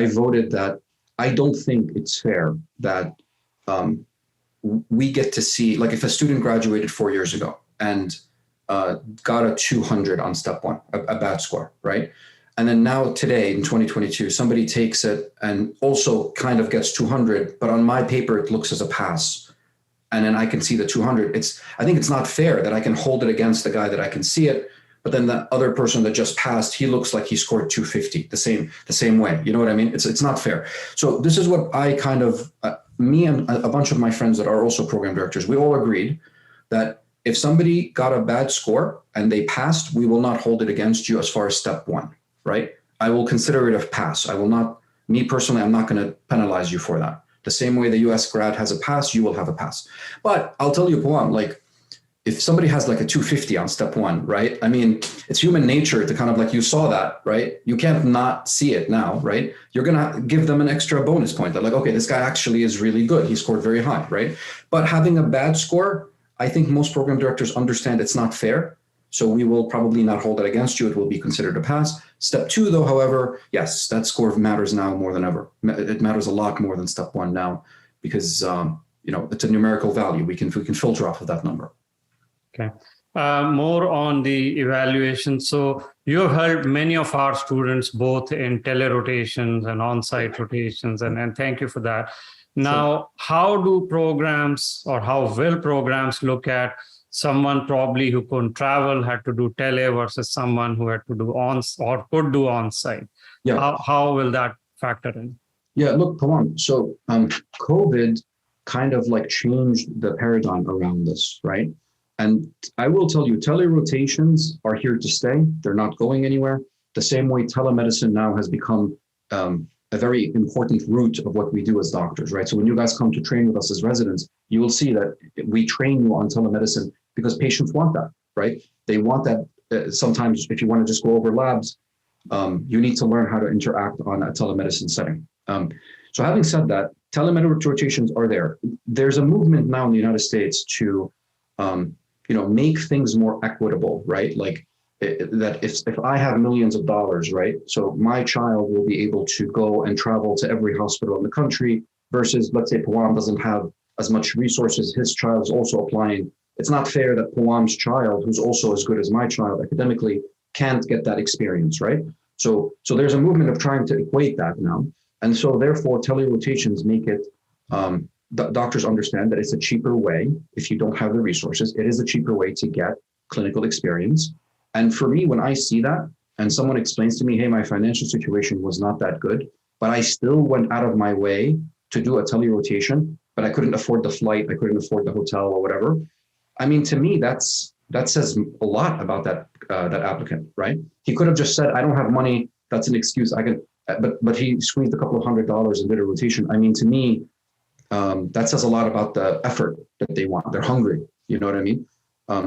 voted that I don't think it's fair that we get to see, like if a student graduated 4 years ago and got a 200 on step one, a bad score, right? And then now today in 2022, somebody takes it and also kind of gets 200, but on my paper, it looks as a pass. And then I can see the 200. I think it's not fair that I can hold it against the guy that I can see it, but then the other person that just passed, he looks like he scored 250 the same way. You know what I mean? It's not fair. So this is what I kind of, me and a bunch of my friends that are also program directors, we all agreed that if somebody got a bad score and they passed, we will not hold it against you as far as step one, right? I will consider it a pass. I will not, me personally, I'm not going to penalize you for that. The same way the US grad has a pass, you will have a pass. But I'll tell you, Pawam, like if somebody has like a 250 on step one, right? I mean, it's human nature to kind of like, you saw that, right? You can't not see it now, right? You're going to give them an extra bonus point that like, okay, this guy actually is really good. He scored very high, right? But having a bad score, I think most program directors understand it's not fair. So we will probably not hold it against you. It will be considered a pass. Step two, though, however, yes, that score matters now more than ever. It matters a lot more than step one now because, it's a numerical value. We can filter off of that number. Okay. More on the evaluation. So you have helped many of our students, both in tele-rotations and on-site rotations, and thank you for that. Now, how do programs or how will programs look at someone probably who couldn't travel, had to do tele versus someone who had to do on or could do on-site? Yeah. How will that factor in? Yeah, look, Pawam. So COVID kind of like changed the paradigm around this, right? And I will tell you, tele-rotations are here to stay. They're not going anywhere. The same way telemedicine now has become a very important route of what we do as doctors, right? So when you guys come to train with us as residents, you will see that we train you on telemedicine because patients want that, right? They want that. Sometimes if you want to just go over labs, you need to learn how to interact on a telemedicine setting. So having said that, telemedicine rotations are there. There's a movement now in the United States to make things more equitable, right? Like that if I have millions of dollars, right? So my child will be able to go and travel to every hospital in the country versus, let's say, Pawam doesn't have as much resources. His child is also applying. It's not fair that Pawam's child, who's also as good as my child academically, can't get that experience, right? So there's a movement of trying to equate that now. And so therefore, tele-rotations make it, doctors understand that it's a cheaper way. If you don't have the resources, it is a cheaper way to get clinical experience. And for me, when I see that and someone explains to me, hey, my financial situation was not that good, but I still went out of my way to do a tele-rotation, but I couldn't afford the flight, I couldn't afford the hotel or whatever. I mean, to me, that says a lot about that applicant, right? He could have just said, I don't have money. That's an excuse. But he squeezed a couple of $100 and did a rotation. I mean, to me, that says a lot about the effort that they want. They're hungry. You know what I mean?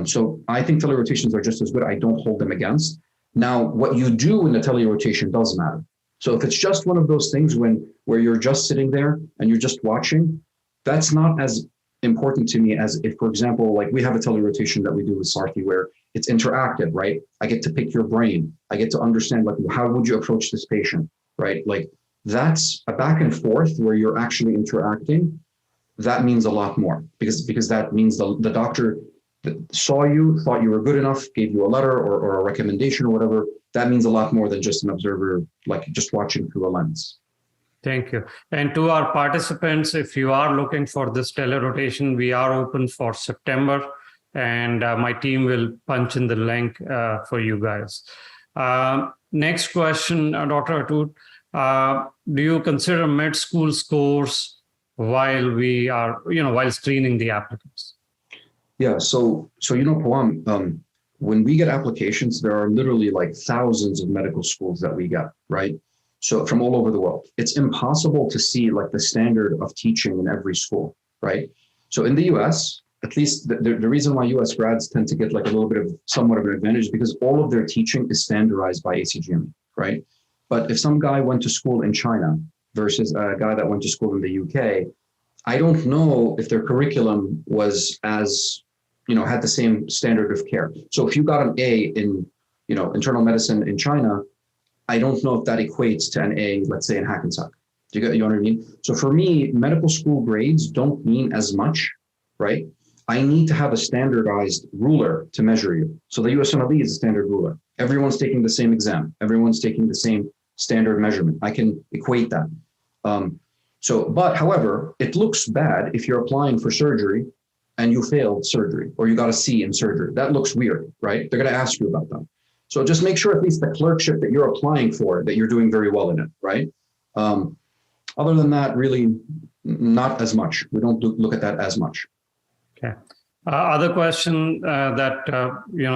So I think tele-rotations are just as good. I don't hold them against. Now, what you do in the tele-rotation does matter. So if it's just one of those things where you're just sitting there and you're just watching, that's not as important to me as if, for example, like we have a tele-rotation that we do with Sarthi where it's interactive, right? I get to pick your brain. I get to understand, like, how would you approach this patient, right? Like, that's a back and forth where you're actually interacting. That means a lot more because that means the doctor saw you, thought you were good enough, gave you a letter or a recommendation or whatever. That means a lot more than just an observer, like just watching through a lens. Thank you. And to our participants, if you are looking for this tele-rotation, we are open for September, and my team will punch in the link for you guys. Next question, Dr. Atut. Do you consider med school scores while while screening the applicants? Yeah, so Pawam, when we get applications, there are literally like thousands of medical schools that we get, right? So from all over the world, it's impossible to see like the standard of teaching in every school, right? So in the US, at least the reason why US grads tend to get like a little bit of somewhat of an advantage is because all of their teaching is standardized by ACGME, right? But if some guy went to school in China versus a guy that went to school in the UK, I don't know if their curriculum was as, had the same standard of care. So if you got an A in, internal medicine in China, I don't know if that equates to an A, let's say in Hackensack. You know what I mean? So for me, medical school grades don't mean as much, right? I need to have a standardized ruler to measure you. So the USMLE is a standard ruler. Everyone's taking the same exam. Everyone's taking the same standard measurement. I can equate that. But however, it looks bad if you're applying for surgery and you failed surgery or you got a C in surgery. That looks weird, right? They're going to ask you about that. So just make sure at least the clerkship that you're applying for, that you're doing very well in it, right? Other than that, really not as much. We don't look at that as much. Okay. Other question that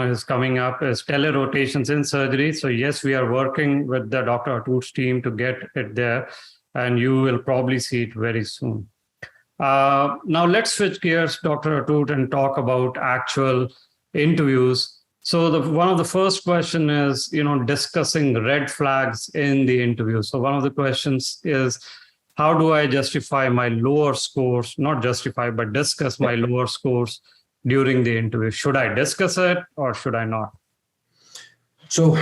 is coming up is tele-rotations in surgery. So yes, we are working with the Dr. Atut's team to get it there, and you will probably see it very soon. Now let's switch gears, Dr. Atut, and talk about actual interviews. So one of the first question is, discussing red flags in the interview. So one of the questions is, how do I justify my lower scores? Not justify, but discuss my lower scores during the interview. Should I discuss it or should I not? So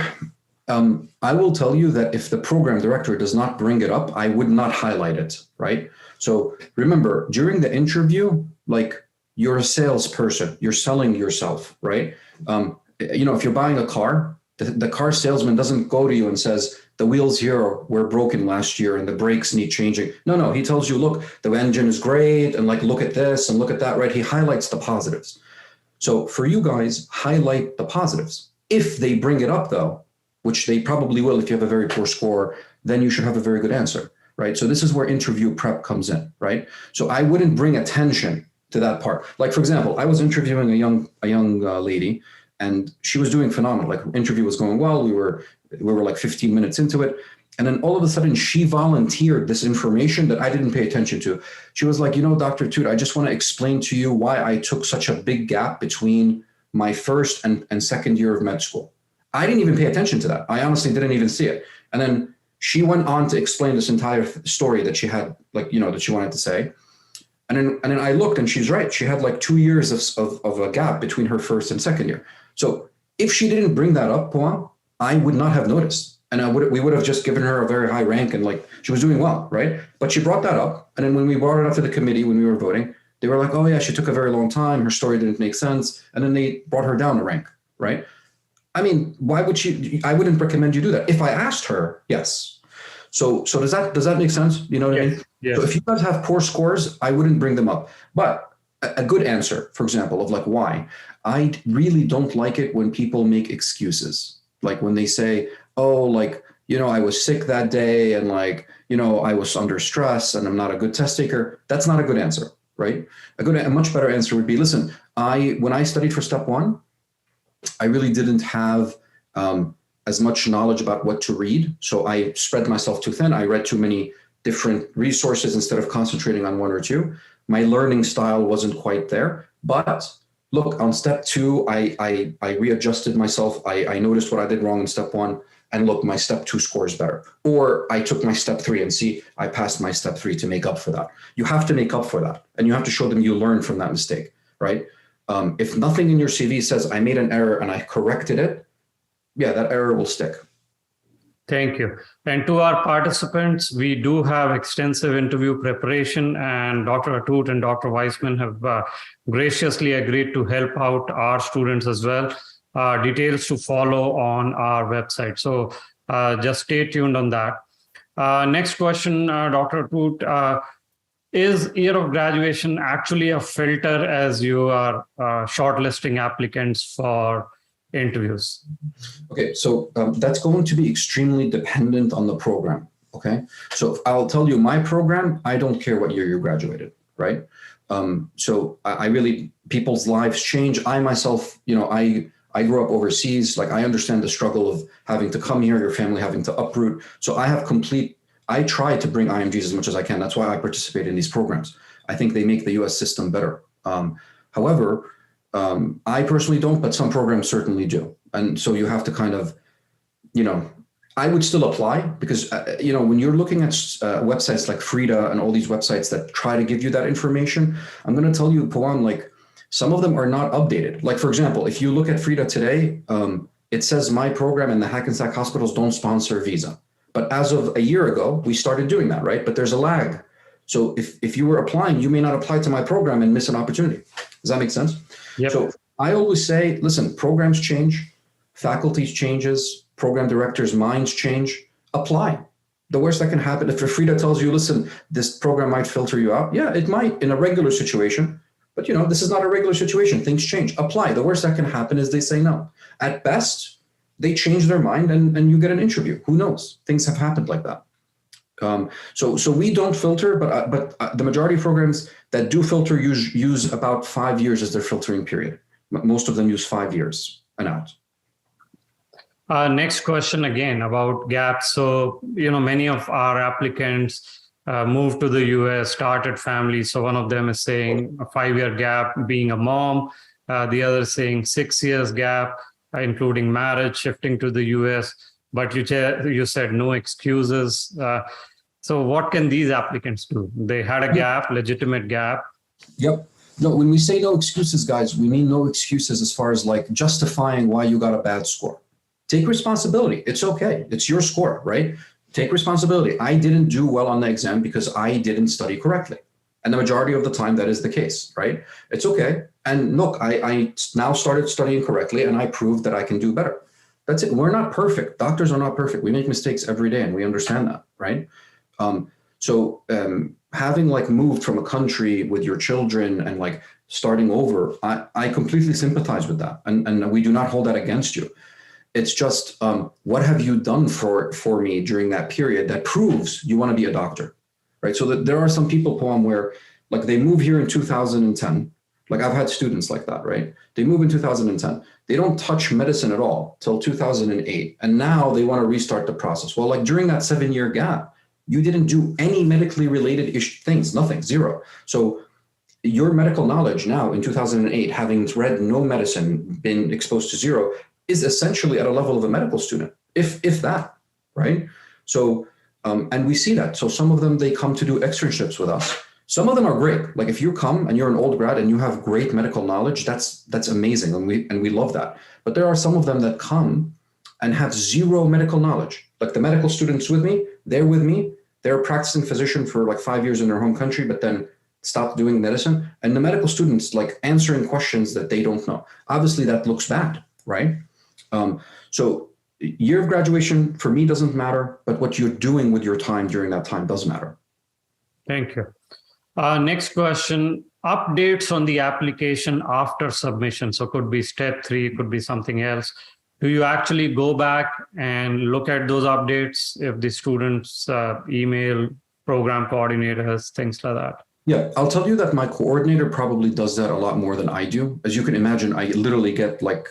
I will tell you that if the program director does not bring it up, I would not highlight it, right? So remember, during the interview, like, you're a salesperson, you're selling yourself, right? If you're buying a car, the car salesman doesn't go to you and says, the wheels here were broken last year and the brakes need changing. No, he tells you, look, the engine is great, and like, look at this and look at that, right? He highlights the positives. So for you guys, highlight the positives. If they bring it up though, which they probably will if you have a very poor score, then you should have a very good answer, right? So this is where interview prep comes in, right? So I wouldn't bring attention to that part. Like, for example, I was interviewing a young lady, and she was doing phenomenal. Like, interview was going well. We were like 15 minutes into it. And then all of a sudden she volunteered this information that I didn't pay attention to. She was like, Dr. Atut, I just want to explain to you why I took such a big gap between my first and second year of med school. I didn't even pay attention to that. I honestly didn't even see it. And then she went on to explain this entire story that she had, that she wanted to say. And then I looked, and she's right. She had like 2 years of a gap between her first and second year. So if she didn't bring that up, Puan, I would not have noticed. And we would have just given her a very high rank, and like, she was doing well, right? But she brought that up. And then when we brought it up to the committee, when we were voting, they were like, oh yeah, she took a very long time. Her story didn't make sense. And then they brought her down a rank, right? I mean, why would I wouldn't recommend you do that. If I asked her, yes. So does that make sense? You know what I mean? Yes. So if you guys have poor scores, I wouldn't bring them up. But a good answer, for example, of like, why? I really don't like it when people make excuses. Like when they say, oh, like, I was sick that day, and like, I was under stress and I'm not a good test taker. That's not a good answer. right? A much better answer would be, listen, when I studied for step one, I really didn't have as much knowledge about what to read. So I spread myself too thin. I read too many different resources instead of concentrating on one or two. My learning style wasn't quite there. But look, on step two, I readjusted myself. I noticed what I did wrong in step one. And look, my step two score is better. Or I took my step three and see, I passed my step three to make up for that. You have to make up for that. And you have to show them you learned from that mistake, right? If nothing in your CV says I made an error and I corrected it, yeah, that error will stick. Thank you. And to our participants, we do have extensive interview preparation, and Dr. Atut and Dr. Weissman have graciously agreed to help out our students as well. Details to follow on our website. So just stay tuned on that. Next question, Dr. Atut. Is year of graduation actually a filter as you are shortlisting applicants for interviews? Okay, so that's going to be extremely dependent on the program, okay? So I'll tell you, my program, I don't care what year you graduated, right? So I really, people's lives change. I myself, I grew up overseas. Like, I understand the struggle of having to come here, your family having to uproot. So I try to bring IMGs as much as I can. That's why I participate in these programs. I think they make the US system better. However, I personally don't, but some programs certainly do. And so you have to kind of, I would still apply because, when you're looking at websites like Frida and all these websites that try to give you that information, I'm going to tell you, Pawan, like, some of them are not updated. Like, for example, if you look at Frida today, it says my program and the Hackensack hospitals don't sponsor visa. But as of a year ago, we started doing that, right? But there's a lag. So if you were applying, you may not apply to my program and miss an opportunity. Does that make sense? Yep. So I always say, listen, programs change, faculties changes, program directors' minds change, apply. The worst that can happen, if Frida tells you, listen, this program might filter you out. Yeah, it might in a regular situation, but this is not a regular situation. Things change, apply. The worst that can happen is they say no. At best, they change their mind and you get an interview. Who knows? Things have happened like that. So we don't filter, but the majority of programs that do filter use about 5 years as their filtering period. Most of them use 5 years and out. Next question again about gaps. So, many of our applicants moved to the US, started families. So one of them is saying a 5-year gap being a mom. The other is saying 6 years gap, including marriage, shifting to the US. But you said no excuses. So what can these applicants do? They had a gap, legitimate gap. Yep. No, when we say no excuses, guys, we mean no excuses as far as like justifying why you got a bad score. Take responsibility. It's okay. It's your score, right? Take responsibility. I didn't do well on the exam because I didn't study correctly. And the majority of the time that is the case, right? It's okay. And look, I now started studying correctly and I proved that I can do better. That's it. We're not perfect. Doctors are not perfect. We make mistakes every day and we understand that, right? Having like moved from a country with your children and like starting over, I completely sympathize with that. And we do not hold that against you. It's just, what have you done for me during that period that proves you want to be a doctor, right? So that there are some people, Poem, where like they move here in 2010. Like I've had students like that, right? They move in 2010. They don't touch medicine at all till 2008. And now they want to restart the process. Well, like during that 7-year gap, you didn't do any medically related things, nothing, zero. So your medical knowledge now in 2008, having read no medicine, been exposed to zero, is essentially at a level of a medical student, if that, right? So, and we see that. So some of them, they come to do externships with us. Some of them are great. Like if you come and you're an old grad and you have great medical knowledge, that's amazing. And we love that. But there are some of them that come and have zero medical knowledge. Like the medical students with me, they're a practicing physician for like 5 years in their home country, but then stopped doing medicine. And the medical students like answering questions that they don't know. Obviously that looks bad, right? So year of graduation for me doesn't matter, but what you're doing with your time during that time does matter. Thank you. Next question, updates on the application after submission. So could be step 3, could be something else. Do you actually go back and look at those updates if the students email program coordinators, things like that? Yeah, I'll tell you that my coordinator probably does that a lot more than I do. As you can imagine, I literally get like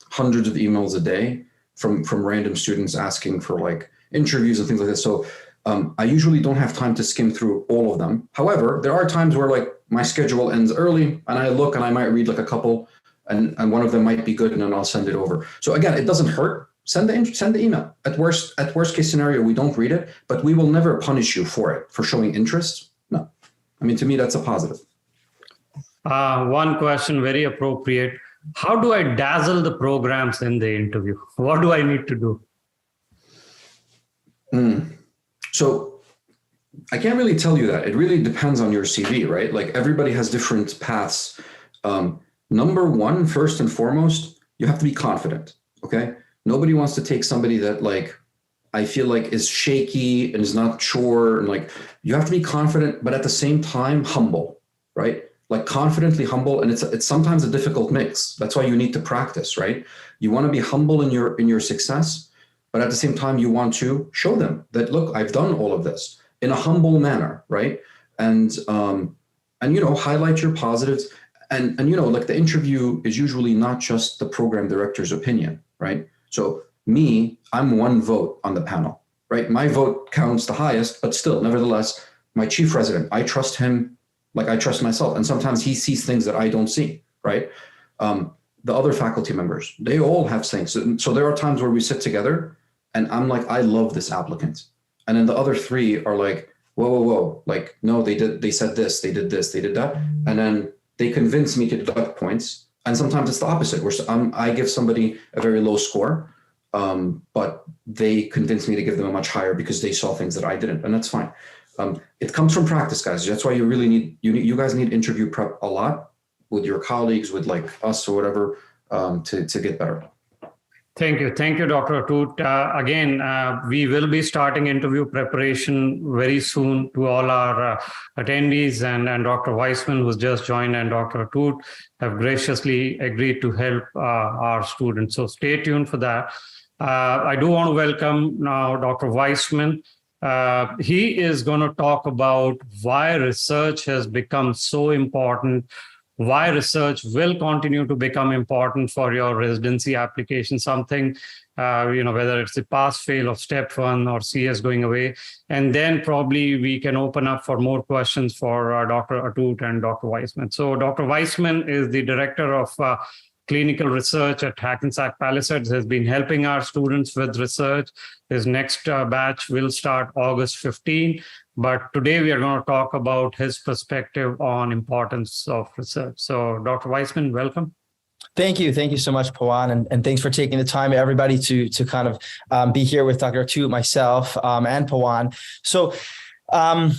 hundreds of emails a day from random students asking for like interviews and things like this. So I usually don't have time to skim through all of them. However, there are times where like my schedule ends early and I look and I might read like a couple and one of them might be good and then I'll send it over. So again, it doesn't hurt. Send the email. At worst case scenario, we don't read it, but we will never punish you for it, for showing interest. No. I mean, to me, that's a positive. One question, very appropriate. How do I dazzle the programs in the interview? What do I need to do? So I can't really tell you that. It really depends on your CV, right? Like everybody has different paths. Number one, first and foremost, you have to be confident, okay? Nobody wants to take somebody that like, I feel like is shaky and is not sure. And like, you have to be confident, but at the same time, humble, right? Like confidently humble. And it's sometimes a difficult mix. That's why you need to practice, right? You want to be humble in your success, but at the same time, you want to show them that, look, I've done all of this in a humble manner, right? And highlight your positives. And like the interview is usually not just the program director's opinion, right? So me, I'm one vote on the panel, right? My vote counts the highest, but still, nevertheless, my chief resident, I trust him like I trust myself. And sometimes he sees things that I don't see, right? The other faculty members, they all have things. So there are times where we sit together and I'm like, I love this applicant. And then the other three are like, whoa. Like, no, they said this, they did that. And then they convince me to deduct points. And sometimes it's the opposite, where I give somebody a very low score, but they convince me to give them a much higher because they saw things that I didn't, and that's fine. It comes from practice, guys. That's why you guys need interview prep a lot with your colleagues, with like us or whatever, to get better. Thank you, Dr. Atoot. Again, we will be starting interview preparation very soon to all our attendees, and Dr. Weissman, who's just joined, and Dr. Atoot have graciously agreed to help our students. So stay tuned for that. I do want to welcome now Dr. Weissman. He is going to talk about why research has become so important, why research will continue to become important for your residency application, something, whether it's the pass-fail of step 1 or CS going away. And then probably we can open up for more questions for Dr. Atoot and Dr. Weissman. So Dr. Weissman is the director of clinical research at Hackensack Palisades, has been helping our students with research. His next batch will start August 15. But today we are going to talk about his perspective on importance of research. So Dr. Weissman, welcome. Thank you so much, Pawan, and thanks for taking the time, everybody, to kind of be here with Dr. Atoot, myself, and Pawan. So I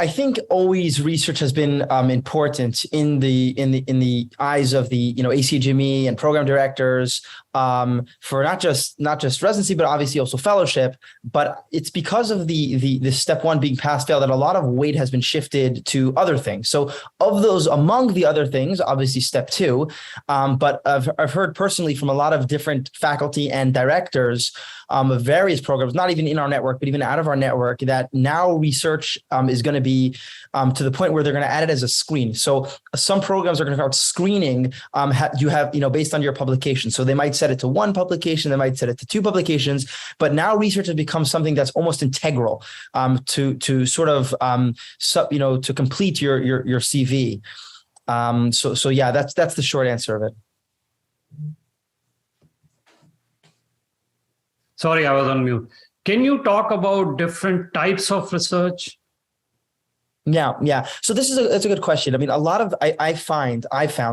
think always research has been important in the eyes of the ACGME and program directors for not just residency, but obviously also fellowship. But it's because of the step 1 being pass-fail that a lot of weight has been shifted to other things. So of those, among the other things, obviously step 2, but I've heard personally from a lot of different faculty and directors of various programs, not even in our network, but even out of our network, that now research is going to be to the point where they're going to add it as a screen. So some programs are going to start screening based on your publication. So they might set it to 1 publication, they might set it to 2 publications, but now research has become something that's almost integral to sort of to complete your CV. So yeah, that's the short answer of it. Sorry, I was on mute. Can you talk about different types of research? Yeah. So that's a good question. I mean, a lot of I found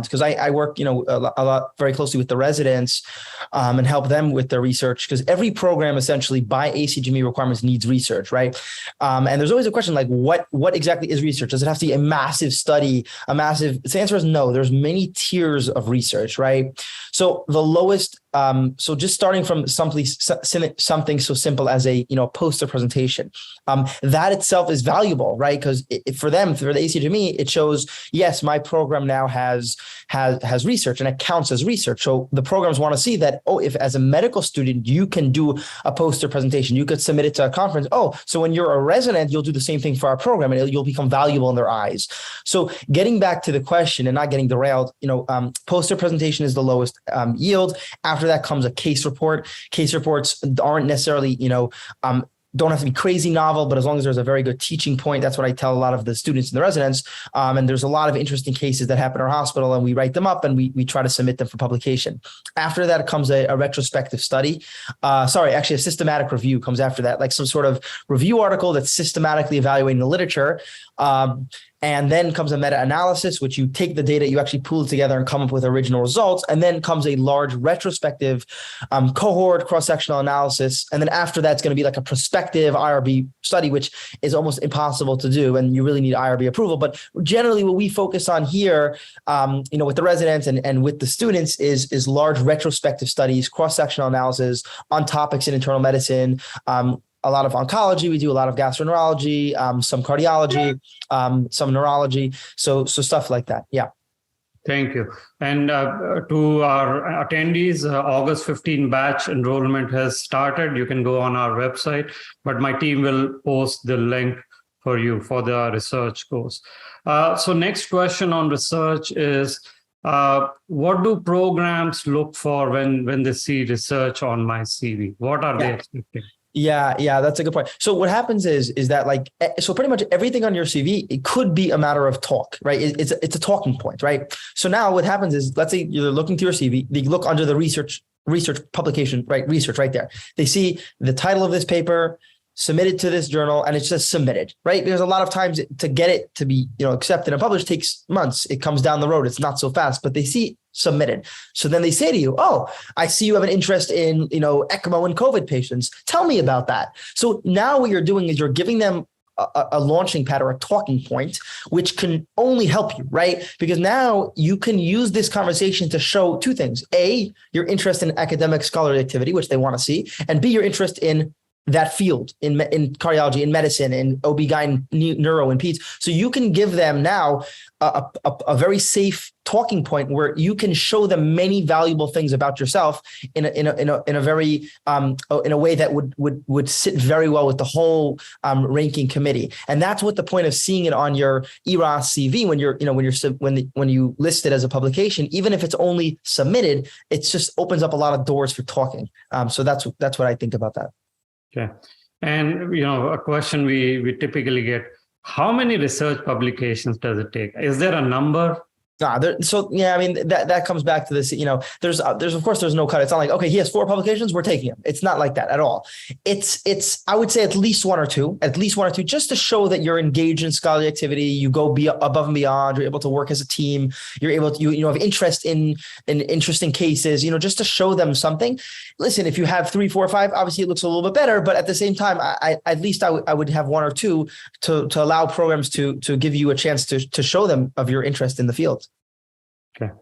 because I work a lot very closely with the residents and help them with their research, because every program essentially by ACGME requirements needs research, right? And there's always a question like what exactly is research? Does it have to be a massive study? The answer is no. There's many tiers of research, right? So the lowest So just starting from something so simple as a poster presentation, that itself is valuable, right? Because for the ACGME, it shows, yes, my program now has research and it counts as research. So the programs want to see that, if as a medical student you can do a poster presentation, you could submit it to a conference. So when you're a resident, you'll do the same thing for our program, and you'll become valuable in their eyes. So getting back to the question and not getting derailed, poster presentation is the lowest yield. After that comes a case report. Case reports aren't necessarily, don't have to be crazy novel, but as long as there's a very good teaching point, that's what I tell a lot of the students and the residents. And there's a lot of interesting cases that happen in our hospital, and we write them up and we try to submit them for publication. After that comes a retrospective study. A systematic review comes after that, like some sort of review article that's systematically evaluating the literature. And then comes a meta-analysis, which you take the data, you actually pool it together and come up with original results. And then comes a large retrospective cohort cross-sectional analysis. And then after that's going to be like a prospective IRB study, which is almost impossible to do. And you really need IRB approval. But generally what we focus on here, with the residents and with the students is large retrospective studies, cross-sectional analysis on topics in internal medicine, a lot of oncology. We do a lot of gastroenterology, some cardiology, some neurology. So stuff like that. Yeah. Thank you. And to our attendees, August 15 batch enrollment has started. You can go on our website, but my team will post the link for you for the research course. So next question on research is, what do programs look for when they see research on my CV? What are they expecting? Yeah, that's a good point. So what happens is that so pretty much everything on your CV, it could be a matter of talk, right? It's a talking point, right? So now what happens is, let's say you're looking through your CV, they look under the research publication, right? Research right there. They see the title of this paper, submitted to this journal, and it says submitted, right? There's a lot of times to get it to be, accepted and published takes months. It comes down the road. It's not so fast, but they see submitted. So then they say to you, I see you have an interest in, ECMO and COVID patients. Tell me about that. So now what you're doing is you're giving them a launching pad or a talking point, which can only help you, right? Because now you can use this conversation to show two things. A, your interest in academic scholarly activity, which they want to see, and B, your interest in that field in cardiology, in medicine, in OB-GYN, neuro, and peds. So you can give them now a very safe talking point where you can show them many valuable things about yourself in a very in a way that would sit very well with the whole ranking committee. And that's what the point of seeing it on your ERAS CV when you list it as a publication, even if it's only submitted, it just opens up a lot of doors for talking. So that's what I think about that. Okay. And, a question we typically get, how many research publications does it take? Is there a number? That comes back to this, there's of course there's no cut. It's not like, okay, he has 4 publications, we're taking him. It's not like that at all. It's I would say at least one or two, just to show that you're engaged in scholarly activity. You go above and beyond, you're able to work as a team. You're able to, you have interest in interesting cases, just to show them something. Listen, if you have 3, 4, 5, obviously it looks a little bit better, but at the same time, I would have 1 or 2 to allow programs to give you a chance to show them of your interest in the field. Okay.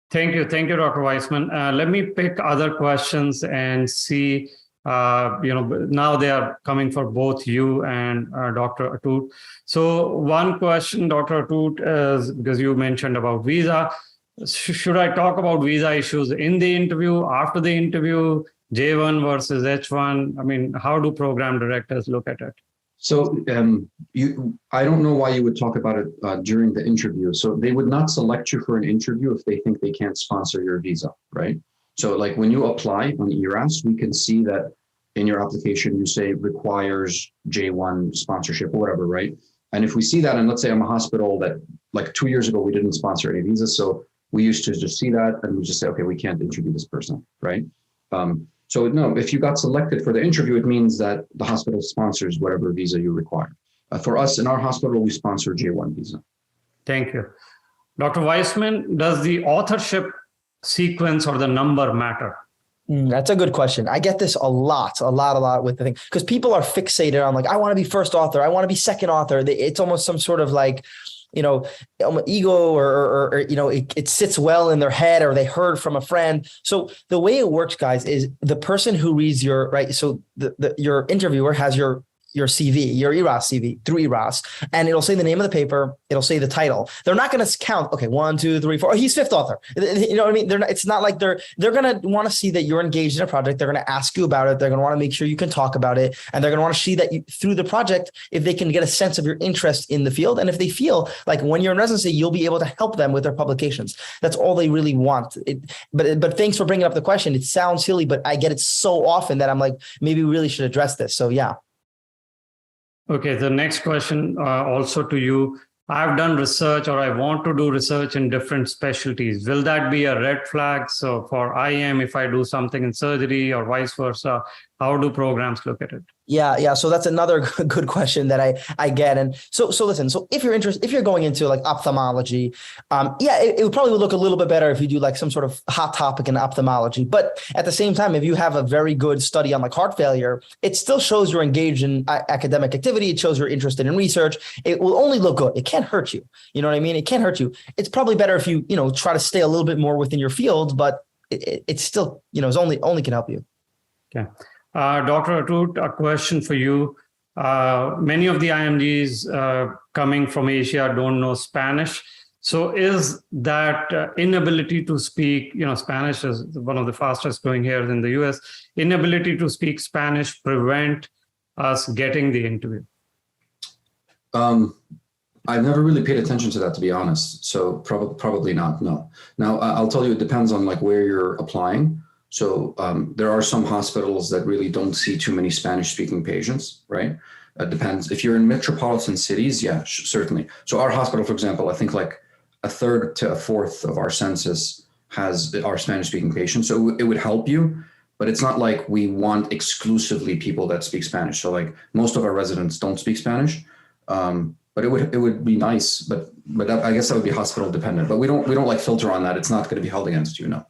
Thank you, Dr. Weissman. Let me pick other questions and see, now they are coming for both you and Dr. Atut. So one question, Dr. Atut, is because you mentioned about visa. Should I talk about visa issues in the interview, after the interview, J1 versus H1? How do program directors look at it? So I don't know why you would talk about it during the interview. So they would not select you for an interview if they think they can't sponsor your visa, right? So like when you apply on ERAS, we can see that in your application, you say requires J1 sponsorship or whatever, right? And if we see that, and let's say I'm a hospital that like 2 years ago, we didn't sponsor any visas. So we used to just see that and we just say, okay, we can't interview this person, right? So no, if you got selected for the interview, it means that the hospital sponsors whatever visa you require. For us in our hospital, we sponsor J1 visa. Thank you. Dr. Weissman, does the authorship sequence or the number matter? That's a good question. I get this a lot with the thing, because people are fixated on like, I want to be first author. I want to be second author. It's almost some sort of like, ego or it sits well in their head, or they heard from a friend. So the way it works, guys, is the person who reads your, right. So your interviewer has your CV, your ERAS CV through ERAS, and it'll say the name of the paper. It'll say the title. They're not going to count. Okay, 1, 2, 3, 4. Oh, he's fifth author. You know what I mean? It's not like they're going to want to see that you're engaged in a project. They're going to ask you about it. They're going to want to make sure you can talk about it, and they're going to want to see that through the project, if they can get a sense of your interest in the field, and if they feel like when you're in residency, you'll be able to help them with their publications. That's all they really want. But thanks for bringing up the question. It sounds silly, but I get it so often that I'm like, maybe we really should address this. So yeah. Okay, the next question also to you. I've done research, or I want to do research in different specialties. Will that be a red flag? So for IM, if I do something in surgery or vice versa, how do programs look at it? Yeah. So that's another good question that I get. And so listen, so if you're going into like ophthalmology, it would probably look a little bit better if you do like some sort of hot topic in ophthalmology. But at the same time, if you have a very good study on like heart failure, it still shows you're engaged in academic activity. It shows you're interested in research. It will only look good. It can't hurt you. You know what I mean? It can't hurt you. It's probably better if you try to stay a little bit more within your field, but it's still, it's only can help you. Okay. Dr. Atut, a question for you. Many of the IMGs coming from Asia don't know Spanish. So is that inability to speak, Spanish is one of the fastest growing here in the US, inability to speak Spanish prevent us getting the interview? I've never really paid attention to that, to be honest. So probably not, no. Now, I'll tell you, it depends on like where you're applying. So there are some hospitals that really don't see too many Spanish speaking patients, right? It depends. If you're in metropolitan cities, yeah, certainly. So our hospital, for example, I think like 1/3 to 1/4 of our census are Spanish speaking patients. So it would help you, but it's not like we want exclusively people that speak Spanish. So like most of our residents don't speak Spanish, but it would be nice, but I guess that would be hospital dependent, but we don't like filter on that. It's not going to be held against you, no.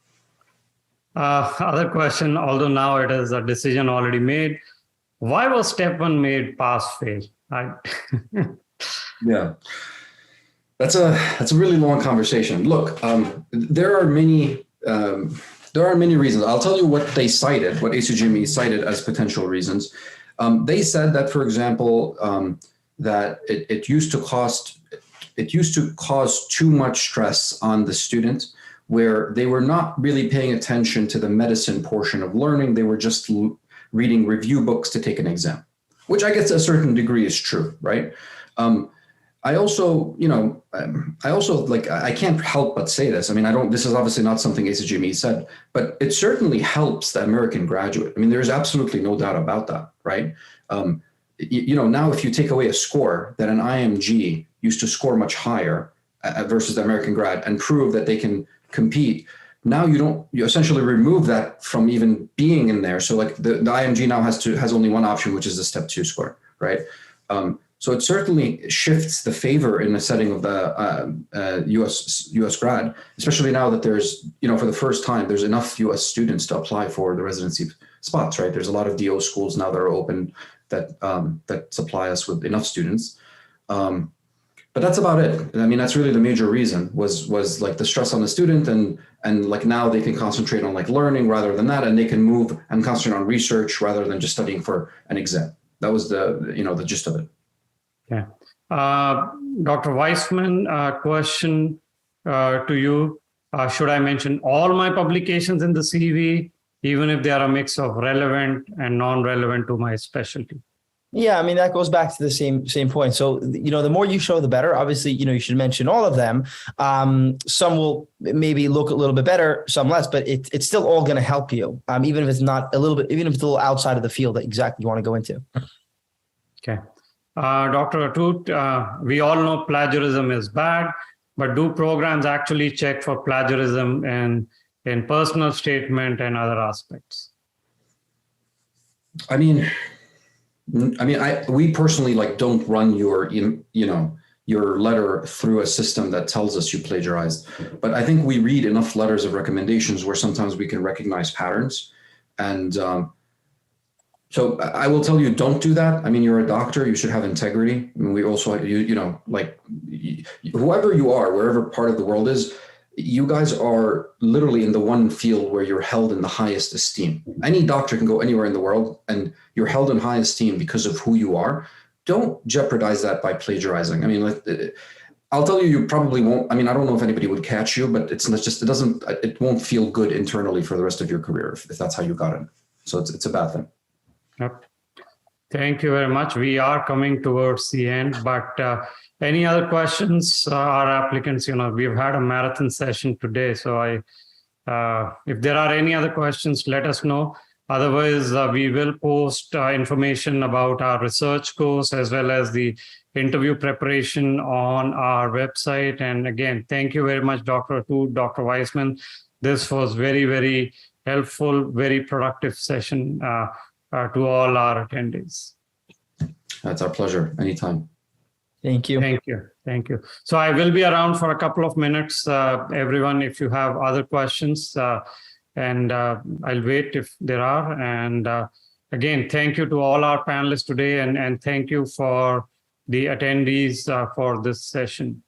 Other question, although now it is a decision already made. Why was step 1 made pass fail? Yeah, that's a really long conversation. Look, there are many reasons. I'll tell you what they cited, what ACGME cited as potential reasons. They said that, for example, that it used to cause too much stress on the student, where they were not really paying attention to the medicine portion of learning. They were just reading review books to take an exam, which I guess to a certain degree is true, right? I also like, I can't help but say this. I mean, this is obviously not something ACGME said, but it certainly helps the American graduate. I mean, there's absolutely no doubt about that, right? Now if you take away a score that an IMG used to score much higher versus the American grad and prove that they can compete, now you essentially remove that from even being in there. So like the IMG now has only one option, which is the step 2 score, right? So it certainly shifts the favor in the setting of the US grad, especially now that there's, for the first time, there's enough US students to apply for the residency spots, right? There's a lot of DO schools now that are open that supply us with enough students. But that's about it. I mean, that's really the major reason was like the stress on the student, and like now they can concentrate on like learning rather than that, and they can move and concentrate on research rather than just studying for an exam. That was the gist of it. Okay. Dr. Weissman, question to you. Should I mention all my publications in the CV, even if they are a mix of relevant and non-relevant to my specialty? Yeah, I mean, that goes back to the same point. So, the more you show, the better. Obviously, you should mention all of them. Some will maybe look a little bit better, some less, but it's still all going to help you, even if it's not a little bit, even if it's a little outside of the field that exactly you want to go into. Okay. Dr. Atut, we all know plagiarism is bad, but do programs actually check for plagiarism in personal statement and other aspects? We personally don't run your letter through a system that tells us you plagiarized, but I think we read enough letters of recommendations where sometimes we can recognize patterns. And So I will tell you, don't do that. I mean, you're a doctor, you should have integrity. I mean, we also, whoever you are, wherever part of the world is, you guys are literally in the one field where you're held in the highest esteem. Any doctor can go anywhere in the world and you're held in high esteem because of who you are. Don't jeopardize that by plagiarizing. I mean, I'll tell you, you probably won't. I mean, I don't know if anybody would catch you, but it won't feel good internally for the rest of your career if that's how you got it. So it's a bad thing. Yep. Thank you very much. We are coming towards the end, but any other questions? Our applicants, we've had a marathon session today. So if there are any other questions, let us know. Otherwise, we will post information about our research course as well as the interview preparation on our website. And again, thank you very much, Dr. Atoor, Dr. Weissman. This was very, very helpful, very productive session to all our attendees. That's our pleasure. Anytime. Thank you. Thank you. Thank you. So I will be around for a couple of minutes, everyone, if you have other questions. And I'll wait if there are. And again, thank you to all our panelists today, and thank you for the attendees for this session.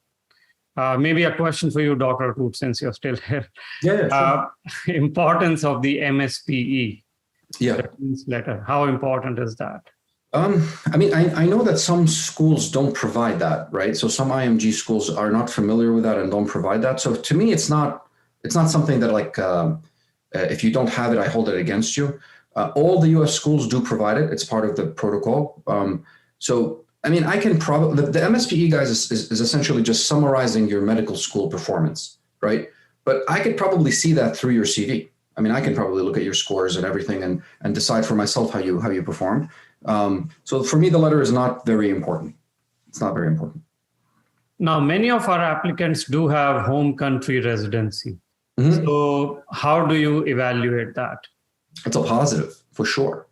Maybe a question for you, Dr. Atoor, since you're still here. Yeah, sure. Importance of the MSPE. Yeah. Letter. How important is that? I mean, I know that some schools don't provide that, right? So some IMG schools are not familiar with that and don't provide that. So to me, it's not something that like, if you don't have it, I hold it against you. All the US schools do provide it. It's part of the protocol. So, I mean, I can probably, the MSPE, guys, is essentially just summarizing your medical school performance, right? But I could probably see that through your CV. I mean, I can probably look at your scores and everything and decide for myself how you performed. So for me, the letter is not very important. It's not very important. Now, many of our applicants do have home country residency. Mm-hmm. So how do you evaluate that? It's a positive, for sure.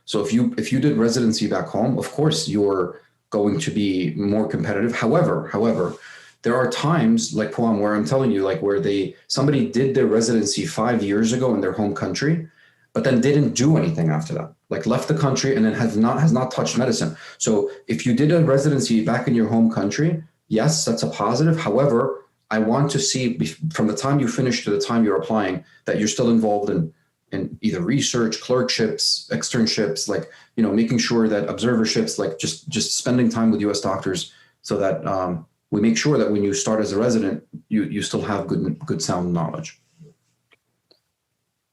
So if you did residency back home, of course, you're going to be more competitive. However, there are times like Poem where I'm telling you, like where somebody did their residency 5 years ago in their home country, but then didn't do anything after that, like left the country and then has not touched medicine. So if you did a residency back in your home country, yes, that's a positive. However, I want to see from the time you finish to the time you're applying that you're still involved in either research, clerkships, externships, like, making sure that observerships, like just spending time with US doctors so that we make sure that when you start as a resident, you still have good sound knowledge.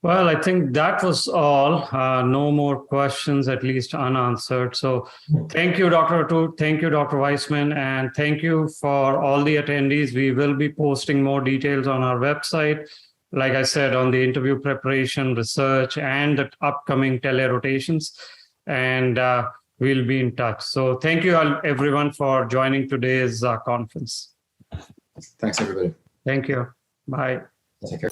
Well, I think that was all. No more questions, at least unanswered. So thank you, Dr. Atoor. Thank you, Dr. Weissman. And thank you for all the attendees. We will be posting more details on our website. Like I said, on the interview preparation, research, and the upcoming tele-rotations. And we'll be in touch. So thank you all, everyone, for joining today's conference. Thanks, everybody. Thank you. Bye. Take care.